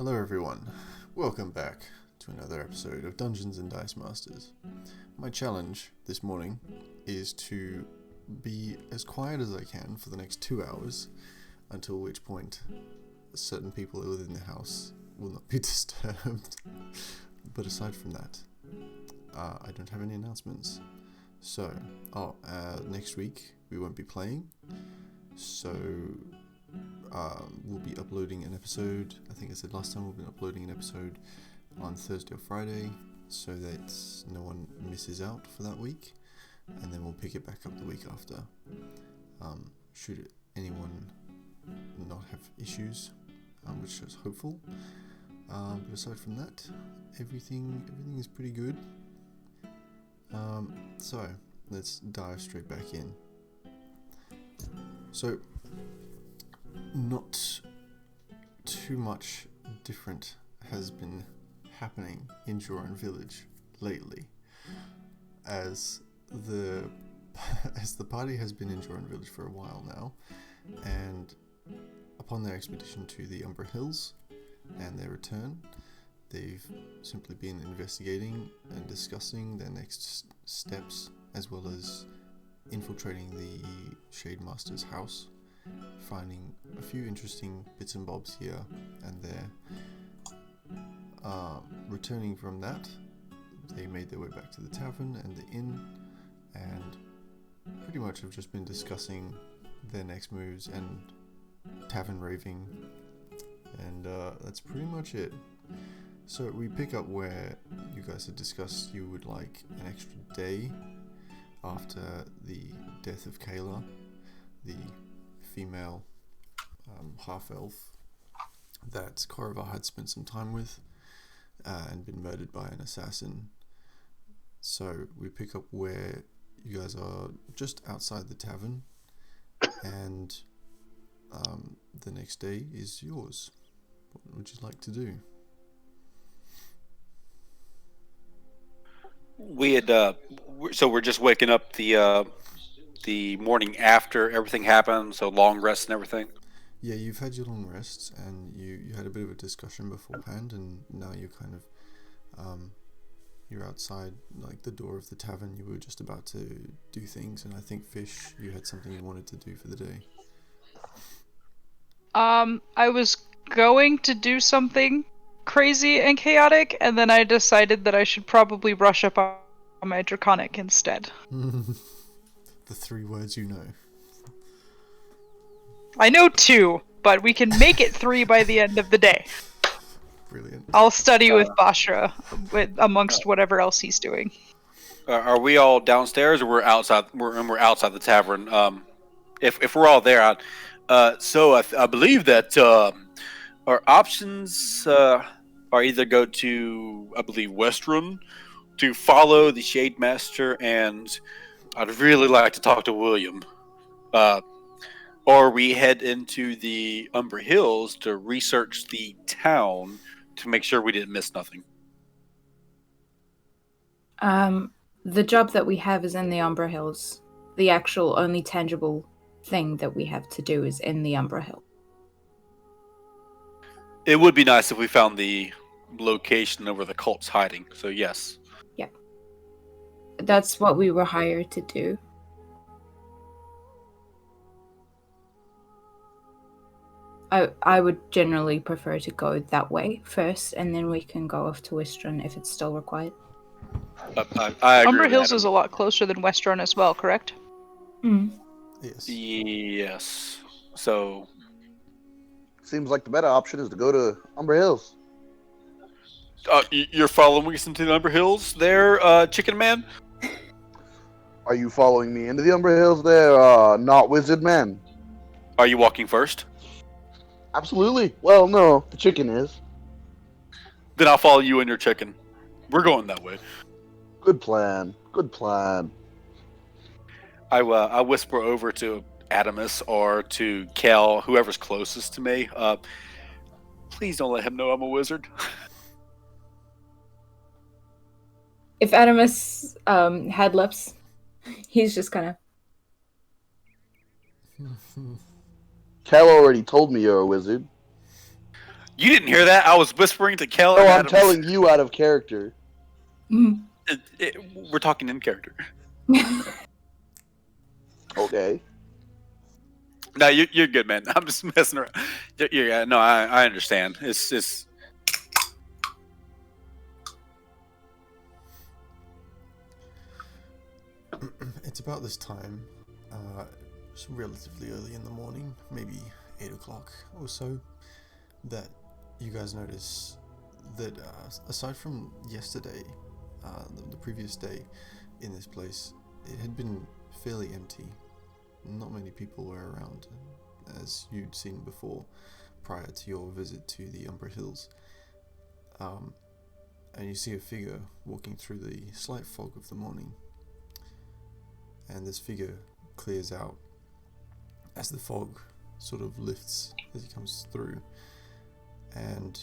Hello everyone, welcome back to another episode of Dungeons and Dice Masters. My challenge this morning is to be as quiet as I can for the next 2 hours, until which point certain people within the house will not be disturbed. But aside from that, I don't have any announcements. So, next week we won't be playing, so we'll be uploading an episode. I think I said last time we'll be uploading an episode on Thursday or Friday, so that no one misses out for that week, and then we'll pick it back up the week after. Should anyone not have issues, which is hopeful. But aside from that, everything is pretty good. So let's dive straight back in. So, not too much different has been happening in Joran Village lately, as the party has been in Joran Village for a while now, and upon their expedition to the Umbra Hills and their return, they've simply been investigating and discussing their next steps, as well as infiltrating the Shade Master's house, finding a few interesting bits and bobs here and there. Returning from that, they made their way back to the tavern and the inn, and pretty much have just been discussing their next moves and tavern raving, and that's pretty much it. So we pick up where you guys had discussed you would like an extra day after the death of Kayla, the female half-elf that Korrivar had spent some time with and been murdered by an assassin. So we pick up where you guys are just outside the tavern, and the next day is yours. What would you like to do? We had so we're just waking up the morning after everything happened, so long rest and everything. Yeah, you've had your long rests, and you had a bit of a discussion beforehand, and now you're kind of you're outside like the door of the tavern. You were just about to do things, and I think Fish, you had something you wanted to do for the day. I was going to do something crazy and chaotic, and then I decided that I should probably brush up on my draconic instead. The 3 words you know. I know 2, but we can make it 3 by the end of the day. Brilliant. I'll study with Bashra, amongst whatever else he's doing. Are we all downstairs, or we're outside? We're outside the tavern. If we're all there, I believe that our options are either go to, I believe, Westrun to follow the Shade Master, and I'd really like to talk to William. Or we head into the Umbra Hills to research the town to make sure we didn't miss nothing. The job that we have is in the Umbra Hills. The actual only tangible thing that we have to do is in the Umbra Hill. It would be nice if we found the location of where the cult's hiding. So yes. Yeah. That's what we were hired to do. I would generally prefer to go that way first, and then we can go off to Western if it's still required. I agree. Umbra Hills is a lot closer than Westrun as well, correct? Yes. Yes. So Seems like the better option is to go to Umbra Hills. you're following us into the Umbra Hills there, Chicken Man? Are you following me into the Umbra Hills there, not Wizard Man? Are you walking first? Absolutely. Well, no, the chicken is. Then I'll follow you and your chicken. We're going that way. Good plan. Good plan. I whisper over to Adamus or to Kel, whoever's closest to me. Please don't let him know I'm a wizard. If Adamus had lips, he's just kind of... Cal already told me you're a wizard. You didn't hear that? I was whispering to Kel. No, and I'm Adams. telling you out of character. We're talking in character. Okay. No, you're good, man. I'm just messing around. Yeah, no, I understand. It's just. It's about this time, it's relatively early in the morning, maybe 8 o'clock or so, that you guys notice that aside from yesterday, the previous day in this place, it had been fairly empty. Not many people were around, as you'd seen before, prior to your visit to the Umbra Hills. And you see a figure walking through the slight fog of the morning. And this figure clears out as the fog sort of lifts as he comes through. And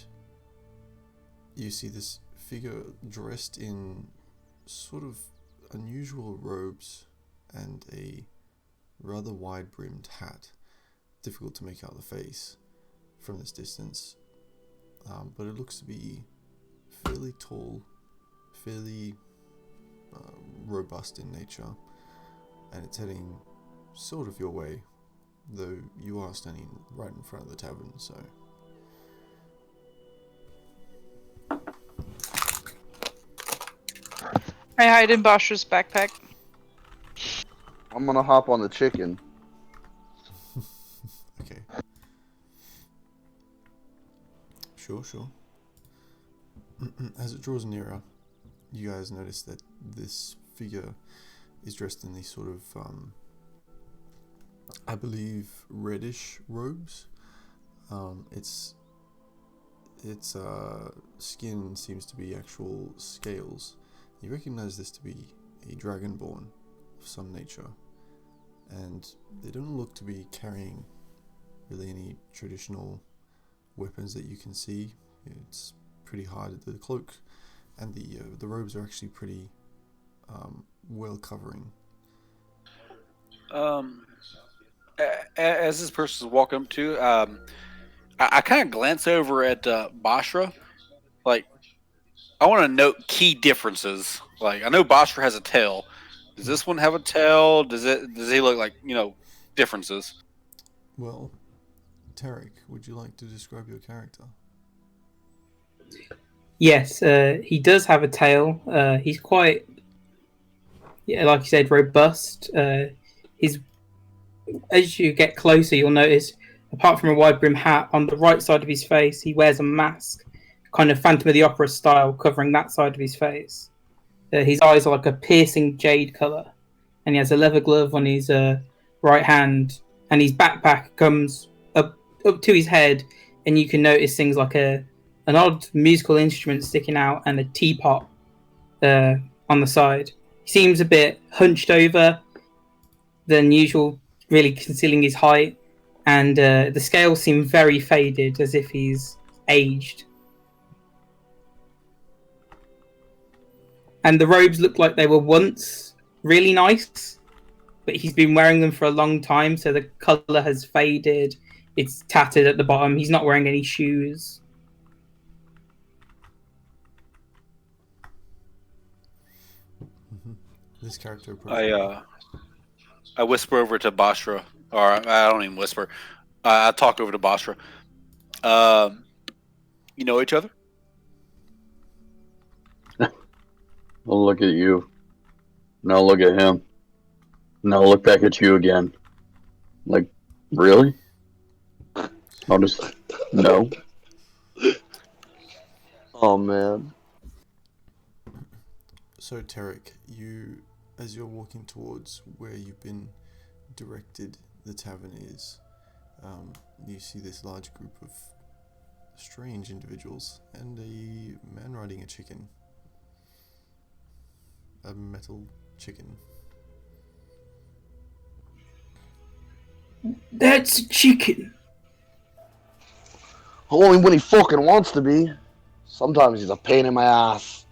you see this figure dressed in sort of unusual robes and a rather wide-brimmed hat. Difficult to make out the face from this distance, but it looks to be fairly tall, fairly robust in nature, and it's heading sort of your way, though you are standing right in front of the tavern, so... I hide in Bosch's backpack. I'm gonna hop on the chicken. Okay. Sure. As it draws nearer, you guys notice that this figure is dressed in these sort of, I believe, reddish robes. Its skin seems to be actual scales. You recognize this to be a dragonborn of some nature, and they don't look to be carrying really any traditional weapons that you can see. It's pretty hard. The cloak and the robes are actually pretty well covering. As this person's walking up to, I kind of glance over at Bashra. Like, I want to note key differences. Like, I know Bashra has a tail. Does this one have a tail? Does he look like, differences? Well, Tarek, would you like to describe your character? Yes, he does have a tail. He's quite, like you said, robust. As you get closer, you'll notice, apart from a wide brim hat, on the right side of his face, he wears a mask, kind of Phantom of the Opera style, covering that side of his face. His eyes are like a piercing jade color, and he has a leather glove on his right hand, and his backpack comes up to his head, and you can notice things like an odd musical instrument sticking out and a teapot on the side. He seems a bit hunched over than usual, really concealing his height, and the scales seem very faded, as if he's aged. And the robes look like they were once really nice, but he's been wearing them for a long time, so the colour has faded. It's tattered at the bottom. He's not wearing any shoes. This character I whisper over to Bashra, or I don't even whisper. I talk over to Bashra. You know each other? I'll look at you. Now look at him. Now look back at you again. Like, really? I'll just... No. Oh man. So Tarek, as you're walking towards where you've been directed the tavern is, you see this large group of strange individuals and a man riding a chicken. A metal chicken. That's a chicken. Only when he fucking wants to be. Sometimes he's a pain in my ass.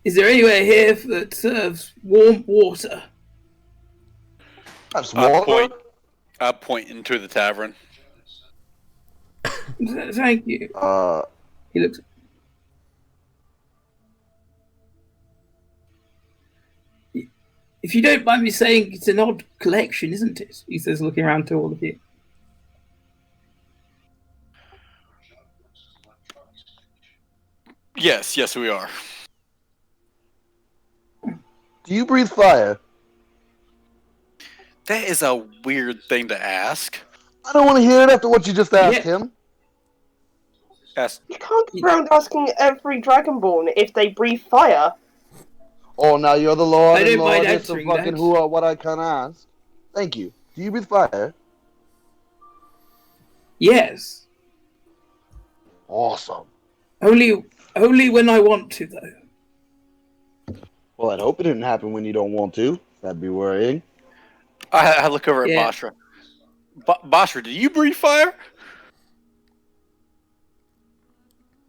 Is there anywhere here that serves warm water? Have some I water? point into the tavern. Thank you. He looks. If you don't mind me saying, it's an odd collection, isn't it? He says, looking around to all of you. Yes, we are. Do you breathe fire? That is a weird thing to ask. I don't want to hear it after what you just asked him. Ask. You can't go around asking every Dragonborn if they breathe fire. Oh, now you're the Lord I and don't mind Lordess of answering fucking that. who or what I can ask. Thank you. Do you breathe fire? Yes. Awesome. Only when I want to, though. Well, I'd hope it didn't happen when you don't want to. That'd be worrying. I look over at Yeah. Bashra. Bashra, do you breathe fire?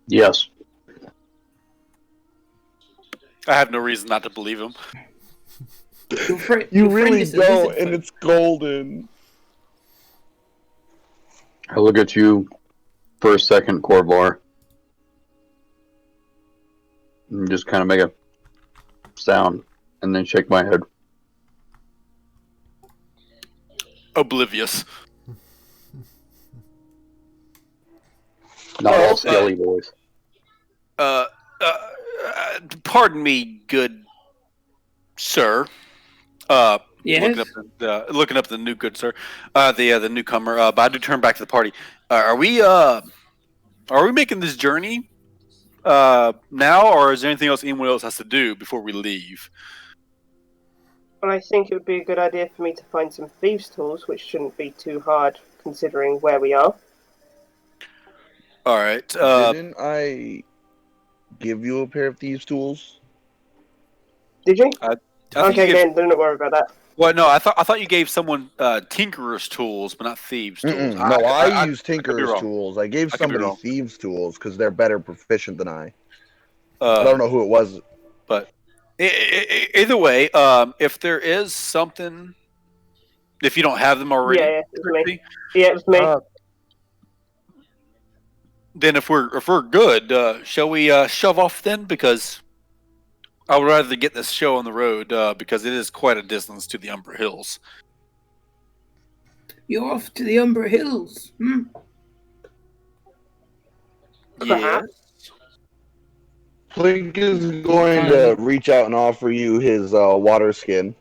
Yes. I have no reason not to believe him. You your friend really is a don't, lizard and folk. it's golden. I look at you for a second, Corvar. And just kind of make a sound, and then shake my head. Oblivious. Not all scaly boys. Pardon me, good sir. Yes? Looking up the new good sir, the newcomer. But I do turn back to the party. Are we making this journey now, or is there anything else anyone else has to do before we leave? But I think it would be a good idea for me to find some thieves' tools, which shouldn't be too hard considering where we are. All right. Didn't I give you a pair of thieves' tools? Did you? I think Okay, you gave, then don't worry about that. well, no, I thought you gave someone tinkerer's tools, but not thieves' tools. No, I use could be tinkerer's wrong. tools. I gave I could be somebody wrong. thieves' tools because they're better proficient than I. I don't know who it was. But either way, if there is something, if you don't have them already, Yeah, it was me. Yeah, it was me. then if we're good, shall we shove off then? Because I would rather get this show on the road because it is quite a distance to the Umber Hills. You're off to the Umber Hills. Yeah. Flink is going to reach out and offer you his water skin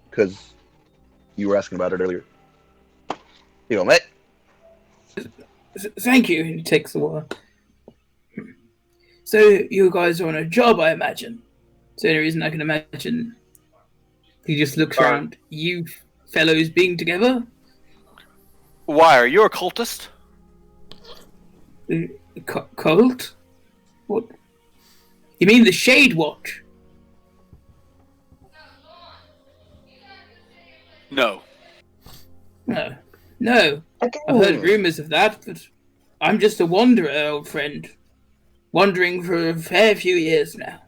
because you were asking about it earlier. You know, mate. Thank you. He takes the water. So you guys are on a job, I imagine. So the only reason I can imagine. He just looks around. You fellows being together? Why are you a cultist? Cult? What? You mean the Shade Watch? No. No. No. Again, I've heard rumours of that, but I'm just a wanderer, old friend. Wandering for a fair few years now.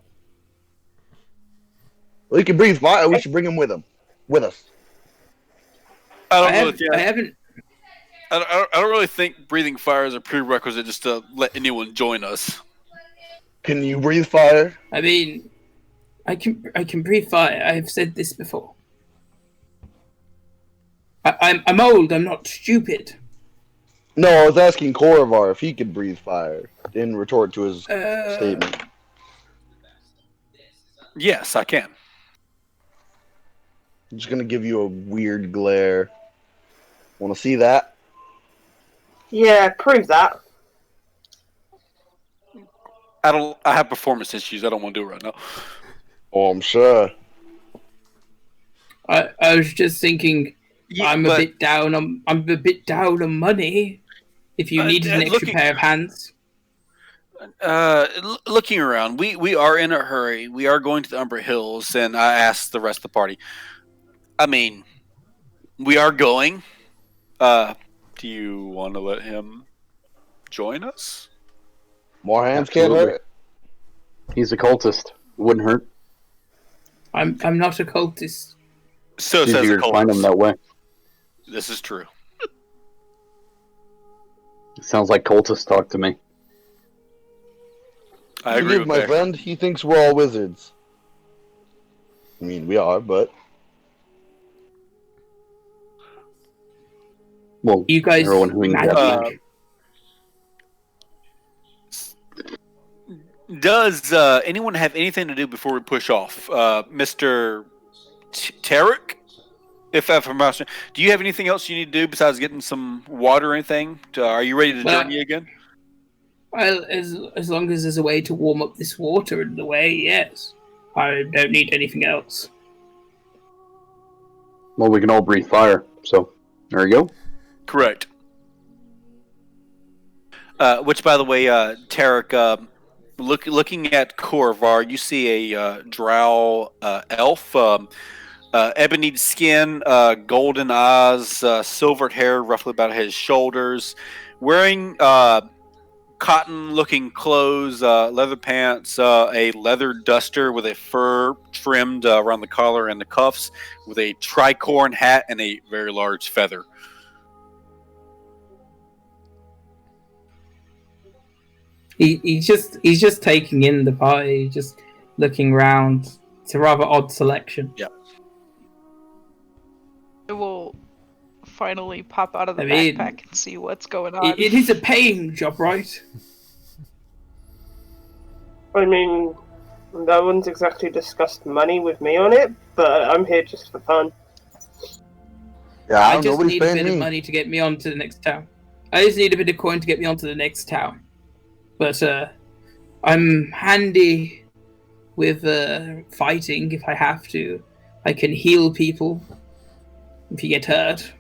Well, he can breathe fire. We should bring him with us. I I don't really think breathing fire is a prerequisite just to let anyone join us. Can you breathe fire? I mean, I can breathe fire. I've said this before. I'm old. I'm not stupid. No, I was asking Korvar if he could breathe fire in retort to his statement. Yes, I can. I'm just gonna give you a weird glare. Want to see that? yeah, prove that. I have performance issues. I don't want to do it right now. Oh, I'm sure. I was just thinking. Yeah, I'm a bit down on money. If you needed an extra pair of hands. Looking around, we are in a hurry. We are going to the Umber Hills, and I asked the rest of the party. I mean, we are going. Do you want to let him join us? More hands can't Absolutely. hurt. He's a cultist. Wouldn't hurt. I'm not a cultist. So It's says easier the to find them cultist. that way. This is true. It sounds like cultists talk to me. I agree with my that. friend. He thinks we're all wizards. I mean, we are, but Well, You guys everyone who can magic? get Does anyone have anything to do before we push off? Mr. Tarek? If I'm pronouncing, do you have anything else you need to do besides getting some water or anything? Are you ready to Well, journey again? Well, as long as there's a way to warm up this water in the way, yes. I don't need anything else. Well, we can all breathe fire. So there you go. Correct. Which, by the way, Tarek, looking at Korvar, you see a drow elf, ebony skin, golden eyes, silvered hair, roughly about his shoulders, wearing cotton-looking clothes, leather pants, a leather duster with a fur trimmed around the collar and the cuffs, with a tricorn hat and a very large feather. He's just taking in the party, just looking round. It's a rather odd selection. Yeah. I will finally pop out of the I mean, backpack and see what's going on. It is a paying job, right? I mean, no one's exactly discussed money with me on it, but I'm here just for fun. yeah, I just nobody's need a paying bit me. of money to get me on to the next town. I just need a bit of coin to get me onto the next town. But I'm handy with fighting if I have to. I can heal people if you get hurt.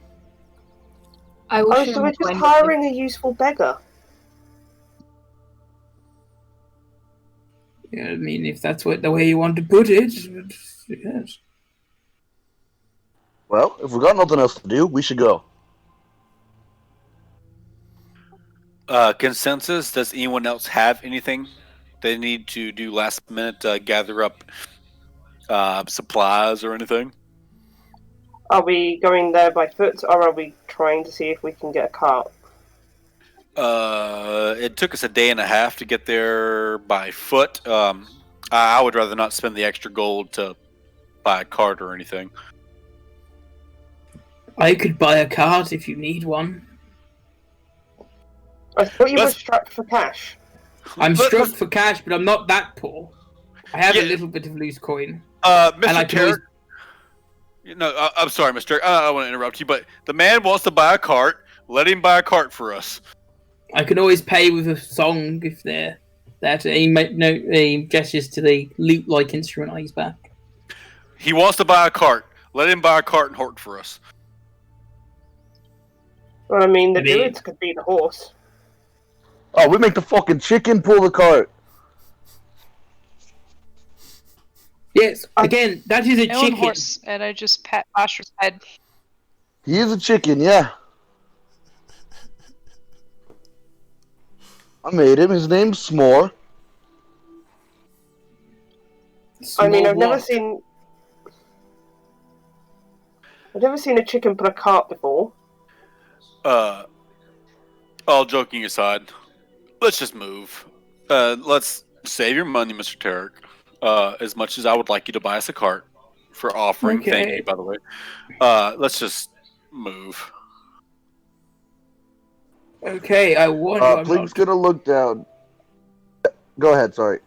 I will Oh, share so my we're just coin. hiring a useful beggar. Yeah, I mean, if that's the way you want to put it, yes. Well, if we got nothing else to do, we should go. Consensus, does anyone else have anything they need to do last minute to gather up supplies or anything? Are we going there by foot, or are we trying to see if we can get a cart? It took us a day and a half to get there by foot. I would rather not spend the extra gold to buy a cart or anything. I could buy a cart if you need one. I thought you were Let's- strapped for cash. I'm Let- struck for cash, but I'm not that poor. I have Yeah. a little bit of loose coin. Mr. And I can always- Tarek, no, I'm sorry, Mr. I don't want to interrupt you, but the man wants to buy a cart. Let him buy a cart for us. I can always pay with a song if they're that. He gestures to the lute-like instrument on his back. He wants to buy a cart. Let him buy a cart and horse for us. Well, I mean, the I mean- druids could be the horse. Oh, we make the fucking chicken pull the cart. Yes, again, that is a I own chicken. horse, and I just pat Asher's head. He is a chicken, yeah. I made him. His name's S'more. I mean, Small I've never what? seen a chicken pull a cart before. All joking aside, let's just move. Let's save your money, Mr. Tarek. As much as I would like you to buy us a cart for offering, thank Okay. you, by the way. Let's just move. Okay, I warn you, I'm Plink's not. gonna look down. Go ahead, sorry.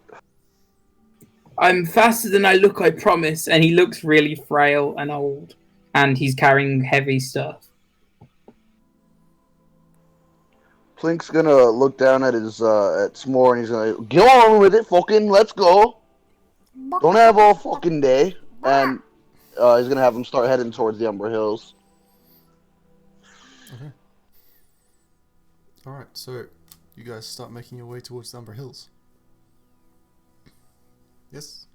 I'm faster than I look, I promise. And he looks really frail and old, and he's carrying heavy stuff. Plink's gonna look down at his at S'more and he's gonna get on with it, fucking let's go. Don't have all fucking day. And he's gonna have him start heading towards the Umber Hills. Okay. Alright, so you guys start making your way towards the Umber Hills. Yes?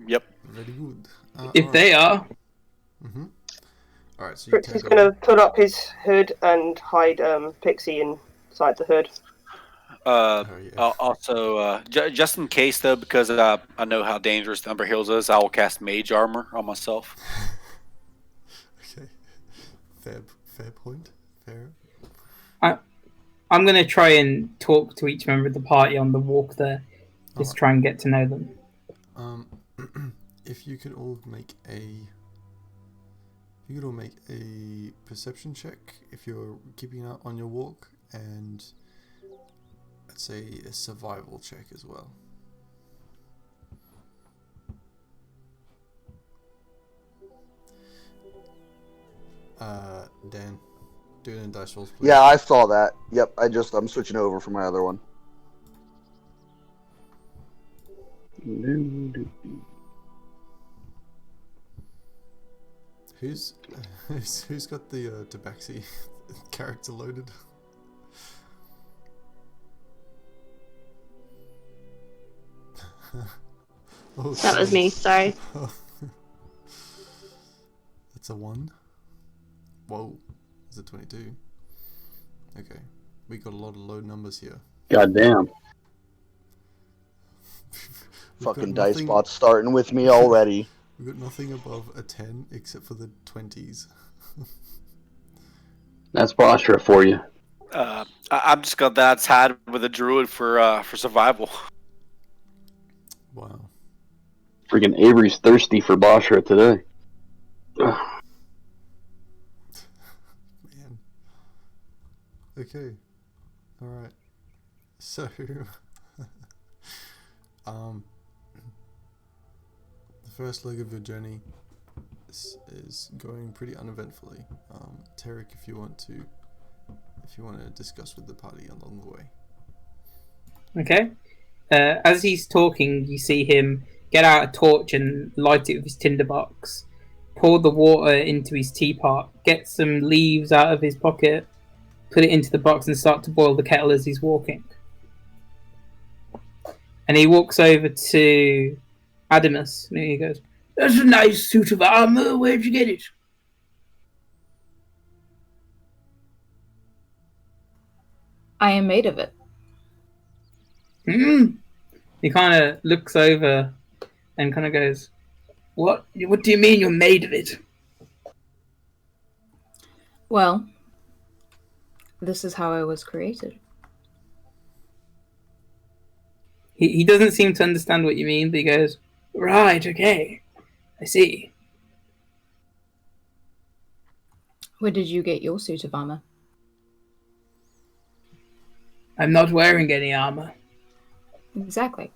Yep. Very good. If they are, Mm-hmm. Alright, so you Fritz is take going to put up his hood and hide Pixie inside the hood. yeah. Also, just in case though, because I know how dangerous the Umber Hills is, I will cast Mage Armor on myself. Okay. Fair point. Fair. I'm going to try and talk to each member of the party on the walk there. Just Alright. try and get to know them. If you could all make a perception check if you're keeping out on your walk, and I'd say a survival check as well. Dan, do it in dice rolls, please. Yeah, I saw that. Yep, I'm switching over from my other one. Who's got the Tabaxi character loaded? Oh, That was me, sorry. That's a 1. Whoa, is it 22? Okay, we got a lot of low numbers here. Goddamn. Fucking dice bot's starting with me already. We've got nothing above a 10 except for the 20s. That's Bostra for you. I'm just got that tied with a druid for survival. Wow. Freaking Avery's thirsty for Bostra today. Ugh. Man. Okay. Alright. So the first leg of your journey is going pretty uneventfully. Tarek, if you want to discuss with the party along the way. Okay. As he's talking, you see him get out a torch and light it with his tinderbox, pour the water into his teapot, get some leaves out of his pocket, put it into the box and start to boil the kettle as he's walking. And he walks over to Adamus and he goes, "That's a nice suit of armor. Where'd you get it?" I am made of it. He kind of looks over and kind of goes, What do you mean you're made of it?" Well, this is how I was created. He doesn't seem to understand what you mean, but he goes, "Right, okay. I see." Where did you get your suit of armor? I'm not wearing any armor. Exactly.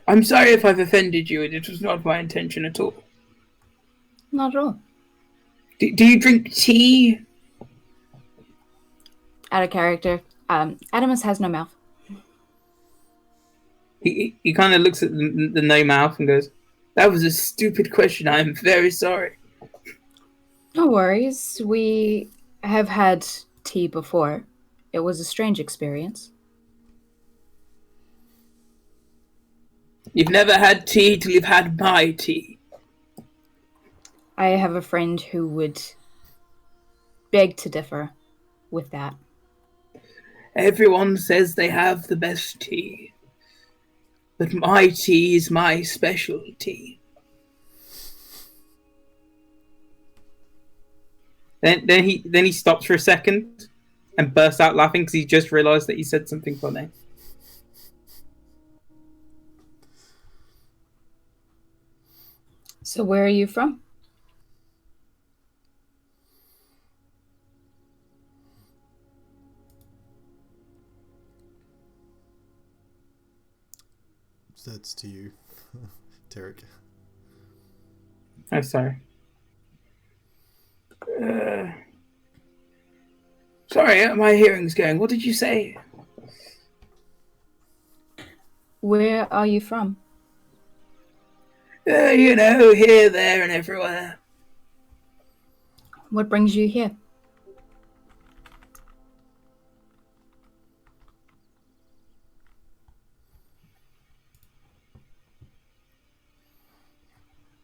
I'm sorry if I've offended you, and it was not my intention at all. Not at all. Do you drink tea? Out of character. Adamus has no mouth. He kind of looks at the no mouth and goes, "That was a stupid question. I'm very sorry." No worries. We have had tea before. It was a strange experience. You've never had tea till you've had my tea. I have a friend who would beg to differ with that. Everyone says they have the best tea, but my tea is my specialty. Then he stops for a second and bursts out laughing because he just realised that he said something funny. So where are you from? That's to you, Tarek. Oh, sorry. Sorry, my hearing's going. What did you say? Where are you from? You know, here, there, and everywhere. What brings you here?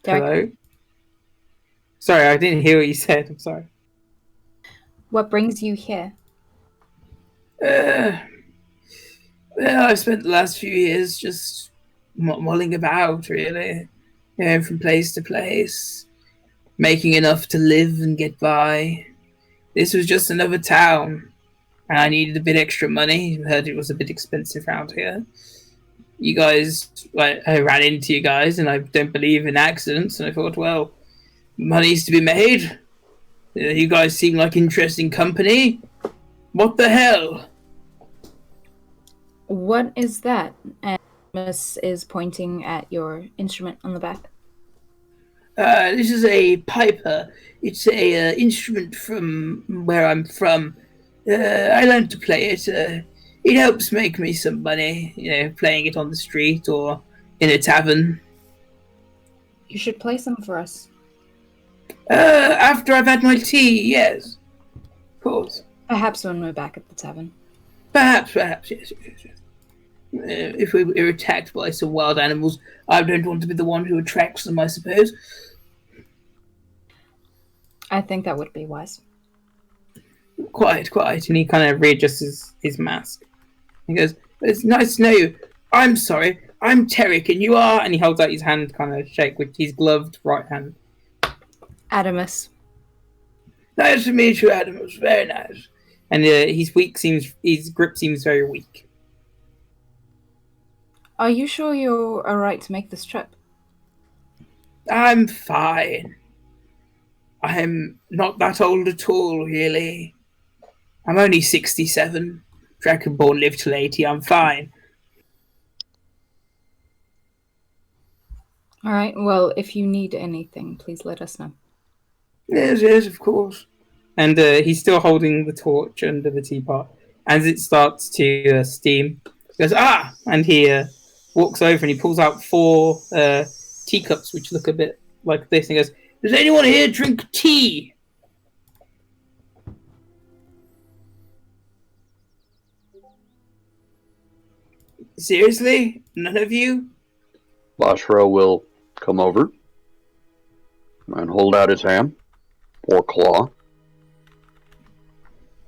Derek? Hello? Sorry, I didn't hear what you said. I'm sorry. What brings you here? Uh, well, I've spent the last few years just mulling about, really. Going from place to place, making enough to live and get by. This was just another town, and I needed a bit extra money. I heard it was a bit expensive around here. You guys, I ran into you guys, and I don't believe in accidents, and I thought, well, money's to be made. You guys seem like interesting company. What the hell? What is that? And Miss is pointing at your instrument on the back. This is a piper. It's a instrument from where I'm from. I learned to play it. It helps make me some money, playing it on the street or in a tavern. You should play some for us. After I've had my tea, yes. Of course. Perhaps when we're back at the tavern. Perhaps, yes. If we were attacked by some wild animals, I don't want to be the one who attracts them, I suppose. I think that would be wise. Quite. And he kind of readjusts his mask. He goes, it's nice to know you. I'm sorry. I'm Terrick, and you are... And he holds out his hand, kind of shake with his gloved right hand. Adamus. Nice to meet you, Adamus. Very nice. And his grip seems very weak. Are you sure you're alright to make this trip? I'm fine. I'm not that old at all, really. I'm only 67. Dragonborn lived till 80. I'm fine. Alright, well, if you need anything, please let us know. Yes, of course. And he's still holding the torch under the teapot. As it starts to steam, he goes, ah! And he walks over and he pulls out 4 teacups, which look a bit like this. And he goes, does anyone here drink tea? Seriously? None of you? Bashra will come over and hold out his hand or claw.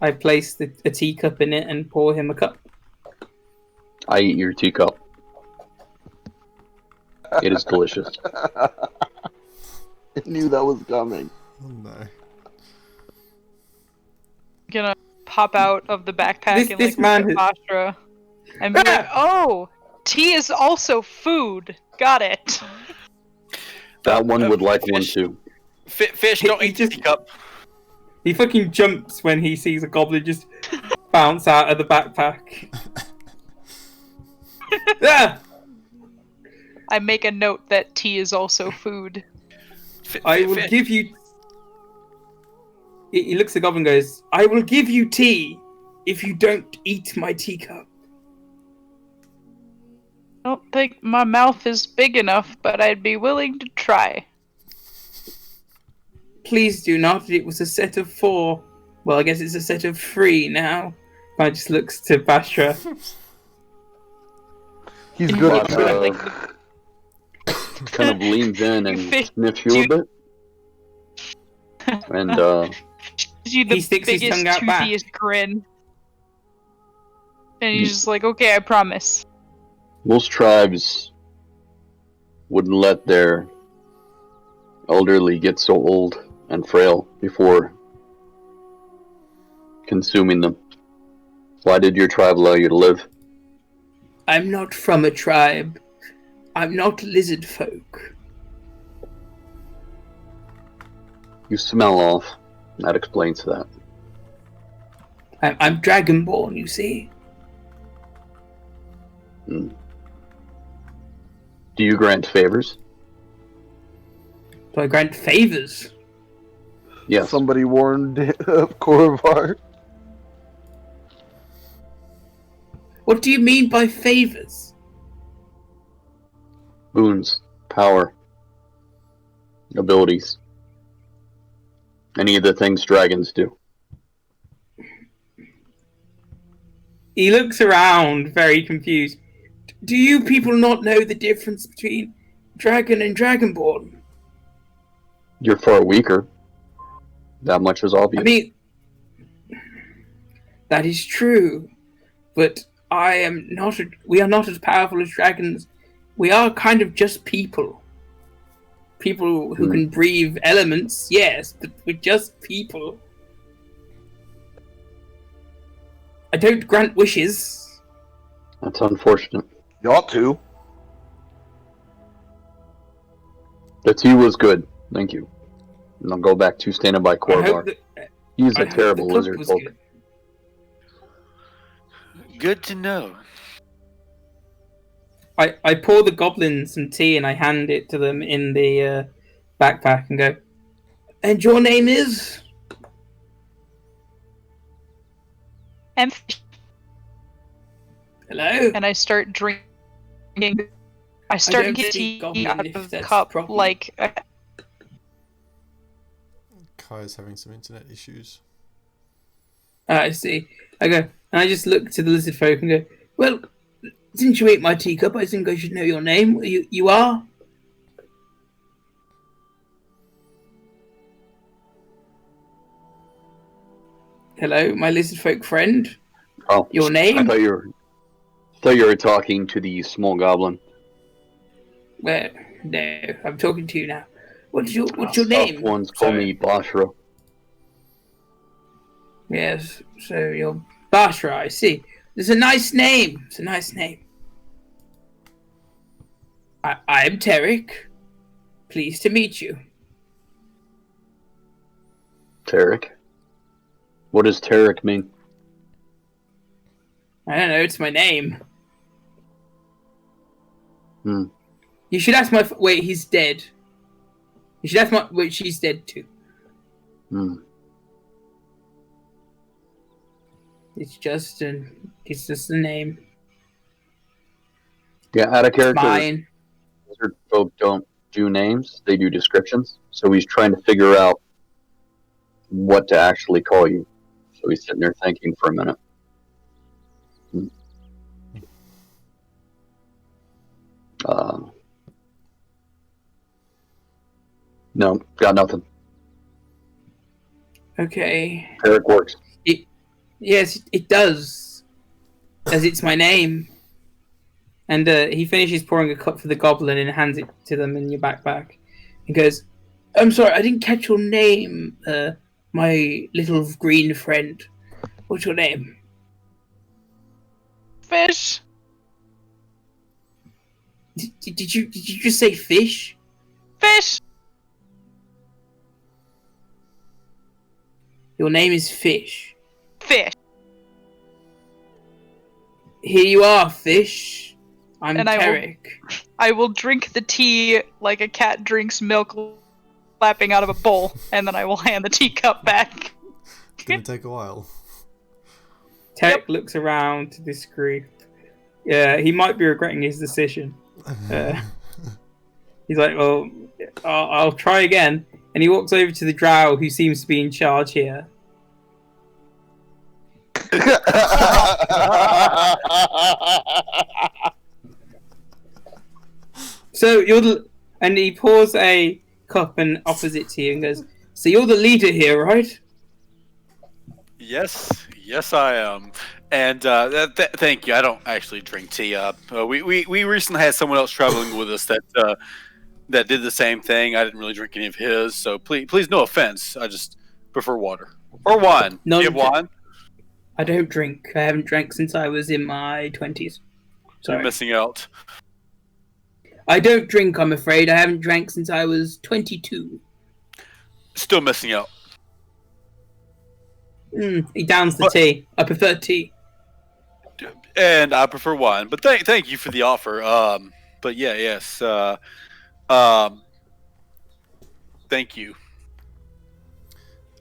I place a teacup in it and pour him a cup. I eat your teacup. It is delicious. I knew that was coming. Oh no. Gonna pop out of the backpack and this like man look at Bastra and be like, "Oh, tea is also food. Got it." That one would like one fish. too. Fish, don't eat the teacup. He fucking jumps when he sees a goblin just bounce out of the backpack. Ah! I make a note that tea is also food. I will give you... He looks at Goblin and goes, I will give you tea if you don't eat my teacup. I don't think my mouth is big enough, but I'd be willing to try. Please do not. It was a set of 4. Well, I guess it's a set of 3 now. I just looks to Bastra. He's good at Bashra that. kind of leans in and sniffs you a bit. And You the He sticks his biggest, tongue out back. toothiest grin. And he's just like, okay, I promise. most tribes wouldn't let their elderly get so old and frail before consuming them. Why did your tribe allow you to live? I'm not from a tribe. I'm not lizard folk. You smell off. That explains that. I'm dragonborn, you see. Hmm. Do you grant favors? Do I grant favors? Yes. Somebody warned Korvar. What do you mean by favors? Boons, power, abilities. Any of the things dragons do. He looks around, very confused. Do you people not know the difference between dragon and dragonborn? You're far weaker. That much is obvious. I mean, that is true. but I am not. We are not as powerful as dragons. We are kind of just people. People who can breathe elements, yes, but we're just people. I don't grant wishes. That's unfortunate. You ought to. The tea was good. Thank you. And I'll go back to standing by I Corvar. hope He's I a hope terrible the cook lizard was folk. good. Good to know. I pour the goblins some tea and I hand it to them in the backpack and go, and your name is? And Hello? I start drinking. I start don't getting speak tea goblin out if of the that's cup proper. like. Kai's having some internet issues. I see. I go, and I just look to the lizard folk and go, well, since you ate my teacup, I think I should know your name. You are? Hello, my lizard folk friend. Oh, Your name? I thought you were talking to the small goblin. Well, no, I'm talking to you now. What's your name? Soft ones call Sorry. me Bashra. Yes, so you're Bashra, I see. It's a nice name. It's a nice name. I'm Tarek. Pleased to meet you. Tarek? What does Tarek mean? I don't know, it's my name. Hmm. You should ask my... Wait, he's dead. You should ask my... Wait, she's dead too. Hmm. It's just a name. Yeah, out of character. Mine. Lizard folk don't do names; they do descriptions. So he's trying to figure out what to actually call you. So he's sitting there thinking for a minute. No, got nothing. Okay. Tarek works. Yes, it does. As it's my name. And he finishes pouring a cup for the goblin and hands it to them in your backpack. He goes, I'm sorry, I didn't catch your name, my little green friend. What's your name? Fish. Did you just say fish? Fish. Your name is Fish. Fish. Here you are, Fish. I'm And I will- Tarek. I will drink the tea like a cat drinks milk lapping out of a bowl, and then I will hand the teacup back. It's gonna take a while. Tarek looks around to this group. Yeah, he might be regretting his decision. He's like, well, I'll try again. And he walks over to the drow who seems to be in charge here. So and he pours a cup and offers it to you and goes, so you're the leader here, right? Yes, I am. And thank you. I don't actually drink tea. We recently had someone else traveling with us that did the same thing. I didn't really drink any of his, so please, no offense. I just prefer water or wine. Do you have wine? I don't drink. I haven't drank since I was in my 20s. Sorry. You're missing out. I don't drink, I'm afraid. I haven't drank since I was 22. Still missing out. He downs the tea. I prefer tea. And I prefer wine. But thank you for the offer. But yeah, yes. Thank you.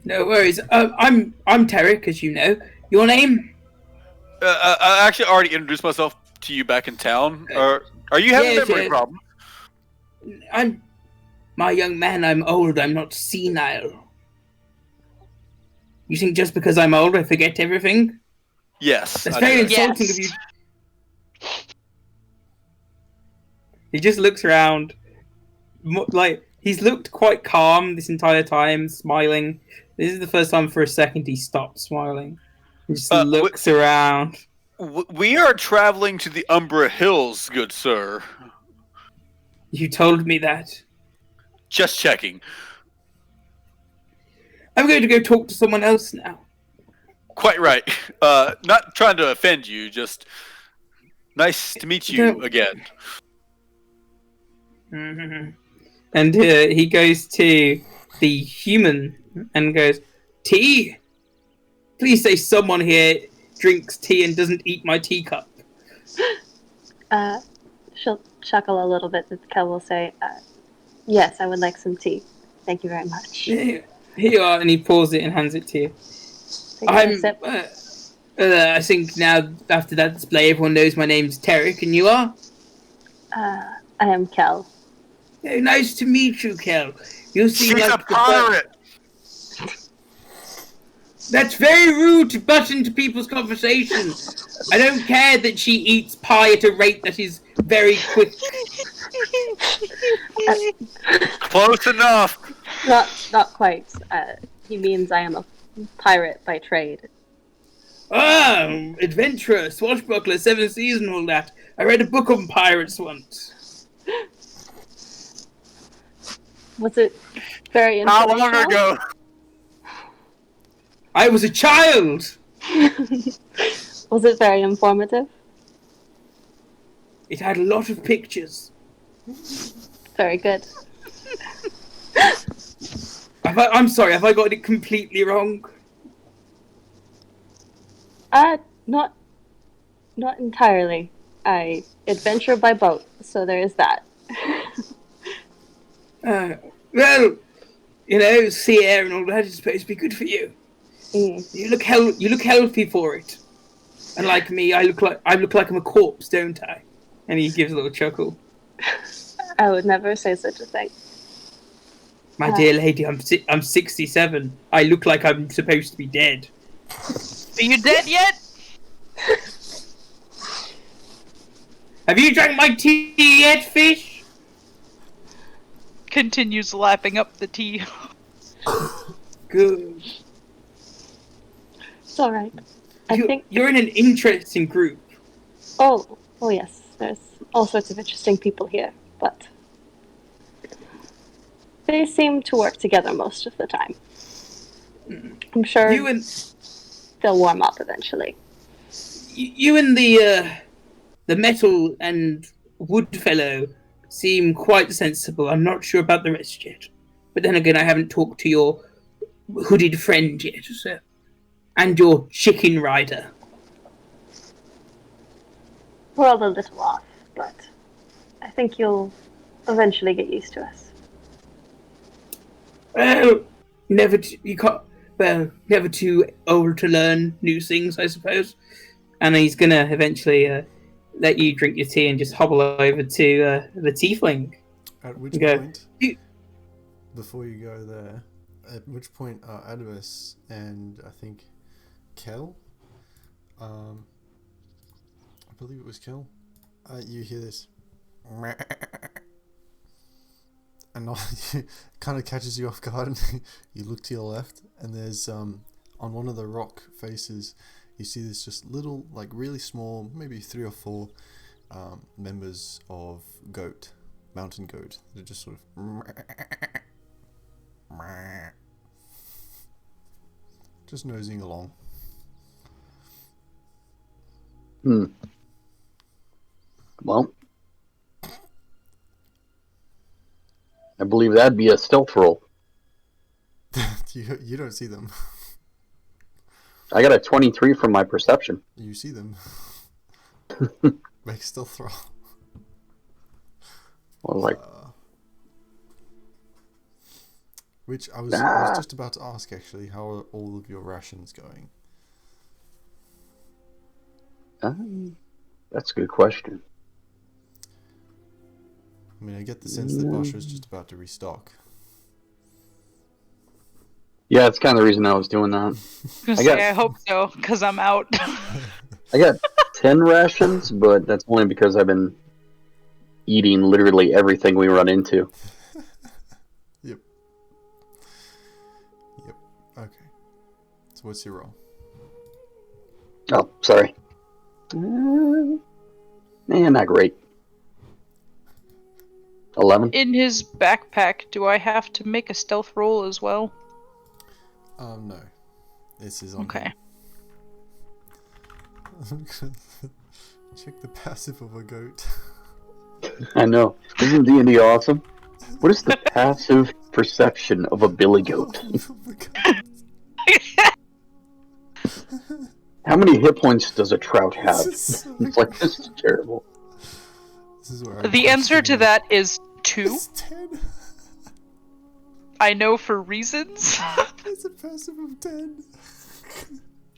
No worries. I'm Tarek, as you know. Your name? I actually already introduced myself to you back in town. Are you having Yes, memory yes. problems? My young man, I'm old. I'm not senile. You think just because I'm old I forget everything? Yes. That's I very do. insulting Yes. of you. He just looks around. Like, he's looked quite calm this entire time, smiling. This is the first time for a second he stopped smiling. He just looks around. We are traveling to the Umbra Hills, good sir. You told me that. Just checking. I'm going to go talk to someone else now. Quite right. Not trying to offend you, just nice to meet you Don't- again. Mhm. And he goes to the human and goes, tea? Please say someone here drinks tea and doesn't eat my teacup. She'll chuckle a little bit, but Kel will say, yes, I would like some tea. Thank you very much. Here you are, and he pours it and hands it to you. Take a sip. I think now, after that display, everyone knows my name's Tarek, and you are? I am Kel. Hey, nice to meet you, Kel. You seem She's like a pirate! That's very rude to butt into people's conversation. I don't care that she eats pie at a rate that is very quick. Close enough! Not quite. He means I am a pirate by trade. Ah, adventurer, swashbuckler, 7 seas and all that. I read a book on pirates once. Was it very How influential? long ago? I was a child! Was it very informative? It had a lot of pictures. Very good. I'm sorry, have I got it completely wrong? Not entirely. I adventure by boat, so there is that. Well, you know, sea air and all that is supposed to be good for you. You look healthy for it. And like me, I look like I'm a corpse, don't I? And he gives a little chuckle. I would never say such a thing. My dear lady, I'm 67. I look like I'm supposed to be dead. Are you dead yet? Have you drank my tea yet, fish? Continues lapping up the tea. Good. It's all right. I think you're in an interesting group. Oh yes. There's all sorts of interesting people here, but they seem to work together most of the time. I'm sure they'll warm up eventually. You and the metal and wood fellow seem quite sensible. I'm not sure about the rest yet. But then again, I haven't talked to your hooded friend yet, so. And your chicken rider. We're all a little off, but I think you'll eventually get used to us. Well, never too old to learn new things, I suppose. And he's gonna eventually let you drink your tea and just hobble over to the tiefling. At which point, before you go there, at which point Adamus and I think Kel, I believe it was Kel, you hear this, and it kind of catches you off guard, and you look to your left, and there's on one of the rock faces, you see this just little, like really small, maybe 3 or 4 members of mountain goat. They're just sort of just nosing along. Well, I believe that'd be a stealth roll. You don't see them. I got a 23 from my perception. You see them. Make stealth roll. Well, like, which I was just about to ask actually, how are all of your rations going? that's a good question. I mean, I get the sense that Basha's just about to restock. Yeah, that's kind of the reason I was doing that. I hope so, because I'm out. I got 10 rations, but that's only because I've been eating literally everything we run into. Yep. Okay. So what's your roll? Oh, sorry. Not great. 11. In his backpack, do I have to make a stealth roll as well? No. This is on Okay. him. Check the passive of a goat. I know. Isn't D&D awesome? What is the passive perception of a billy goat? How many hit points does a trout have? It's like, this is terrible. This is where The answer to that is 2. It's 10. I know for reasons. It's a passive of 10.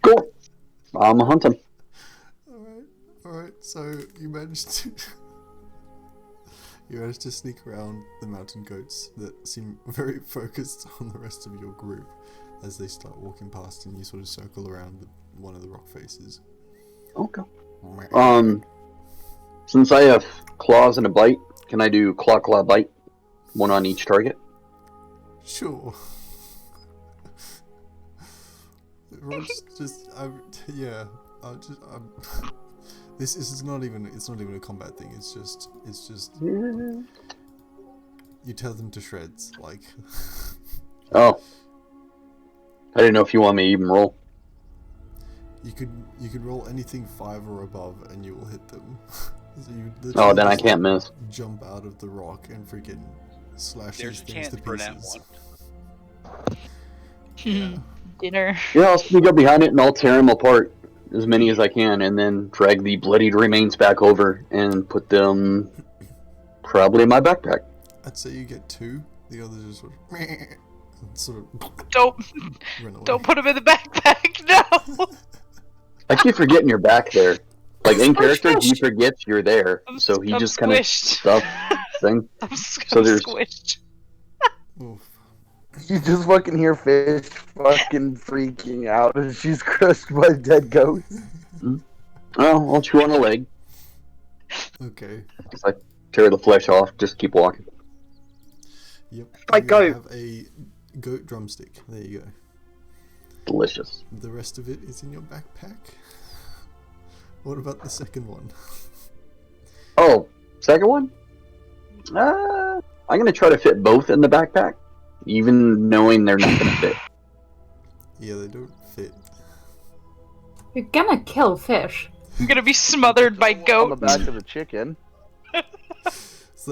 Cool. I'm hunting. Alright, so you managed to... You managed to sneak around the mountain goats that seem very focused on the rest of your group as they start walking past, and you sort of circle around one of the rock faces. Okay. Since I have claws and a bite, can I do claw bite? One on each target? Sure. This is not even. It's not even a combat thing. It's just. You tell them to shreds, like. Oh. I didn't know if you want me to even roll. You could roll anything 5 or above, and you will hit them. So then I can't miss. Jump out of the rock and freaking slash There's these a things to chance for that pieces. one. Yeah. Dinner. Yeah, I'll sneak up behind it and I'll tear them apart, as many as I can, and then drag the bloodied remains back over and put them probably in my backpack. I'd say you get 2. The others just sort of Don't put him in the backpack. No. I keep forgetting you're back there. Like in character, he forgets you're there, so he just kind of stuff thing. I'm there's squished. You just fucking hear Fish fucking freaking out as she's crushed by dead ghosts. Well, I'll chew on a leg. Okay. Just like tear the flesh off. Just keep walking. Yep. Like goat. Have a goat drumstick. There you go. Delicious. The rest of it is in your backpack. What about the second one? Oh, second one? I'm gonna try to fit both in the backpack, even knowing they're not gonna fit. Yeah, they don't fit. You're gonna kill Fish. I'm gonna be smothered by goat. On the back of the chicken.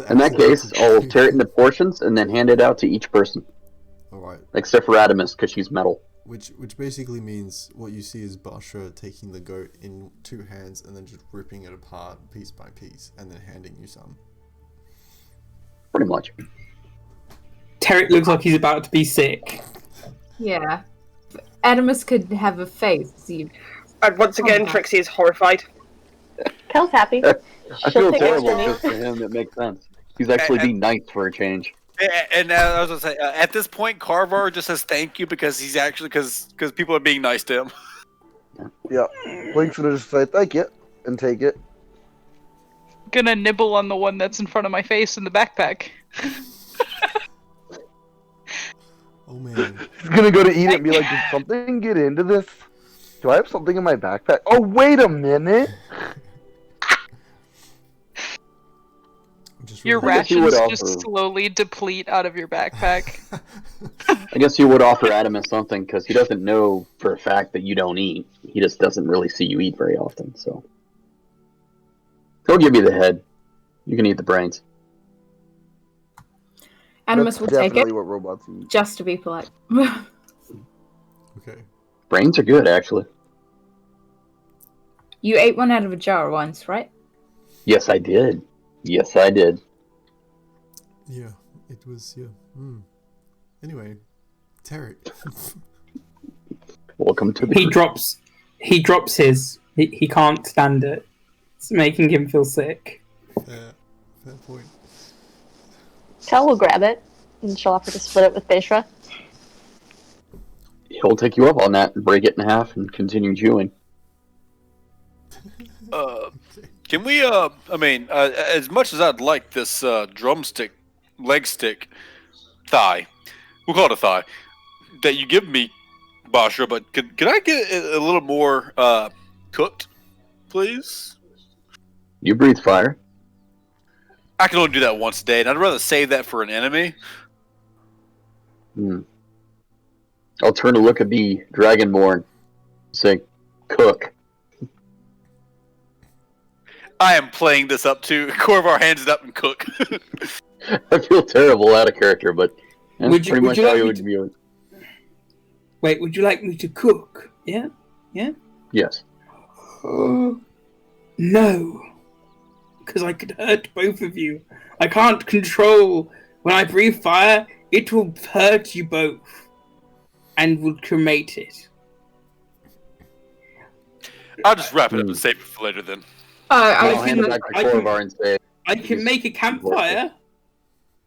In that case, I'll tear it into portions and then hand it out to each person. Alright. Except for Adamus, because she's metal. Which basically means what you see is Basha taking the goat in 2 hands and then just ripping it apart piece by piece and then handing you some. Pretty much. Tarek looks like he's about to be sick. Yeah. Adamus could have a face. And once again, Trixie is horrified. Kel's happy. I feel terrible just for him. It makes sense. He's actually being nice for a change. And I was gonna say, at this point, Carvar just says thank you because he's actually because people are being nice to him. Yeah, Blink's gonna just say thank you and take it. Gonna nibble on the one that's in front of my face in the backpack. Oh man. He's gonna go to eat it and be like, did something get into this? Do I have something in my backpack? Oh, wait a minute! Your rations just slowly deplete out of your backpack. I guess you would offer Adamus something, because he doesn't know for a fact that you don't eat. He just doesn't really see you eat very often, so... He'll give you the head. You can eat the brains. Adamus will take it, what robots eat. just to be polite. Okay. Brains are good, actually. You ate one out of a jar once, right? Yes, I did. Yes, I did. Yeah, it was, yeah. Anyway, Tarek. Welcome to the He drops his. He can't stand it. It's making him feel sick. Fair point. Kel will grab it, and she'll offer to split it with Beshra. He'll take you up on that and break it in half and continue chewing. Can we, as much as I'd like this drumstick, leg stick, thigh, we'll call it a thigh, that you give me, Basha, but could I get it a little more cooked? please? You breathe fire. I can only do that once a day, and I'd rather save that for an enemy. I'll turn to look at the Dragonborn. Say, cook. I am playing this up too. Corvar hands it up and cook. I feel terrible out of character, but that's Would you- pretty would much you how like you me would to- view it. Wait, would you like me to cook? Yeah? Yeah? Yes. No. Because I could hurt both of you. I can't control. When I breathe fire, it will hurt you both. And will cremate it. I'll just wrap it up and save it for later then. I I'll hand it back to I can- Corvar and say, I can make a campfire.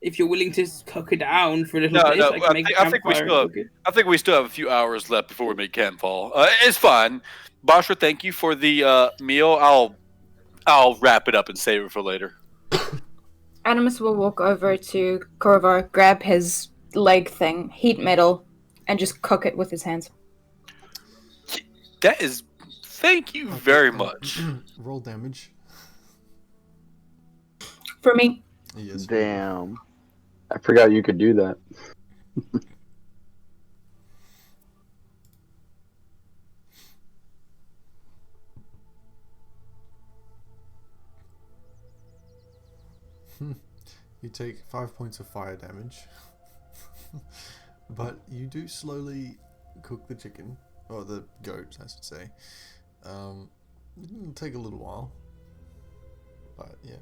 If you're willing to cook it down for a little No, bit, no. I can make a I think we campfire still. and cook it. I think we still have a few hours left before we make campfall. It's fine. Bashra, thank you for the meal. I'll wrap it up and save it for later. Animus will walk over to Corvar, grab his leg thing, heat metal, and just cook it with his hands. That is. Thank you very much. Roll damage. For me. Yes. Damn. I forgot you could do that. You take 5 points of fire damage. But you do slowly cook the chicken. Or the goat, I should say. It'll take a little while. But yeah.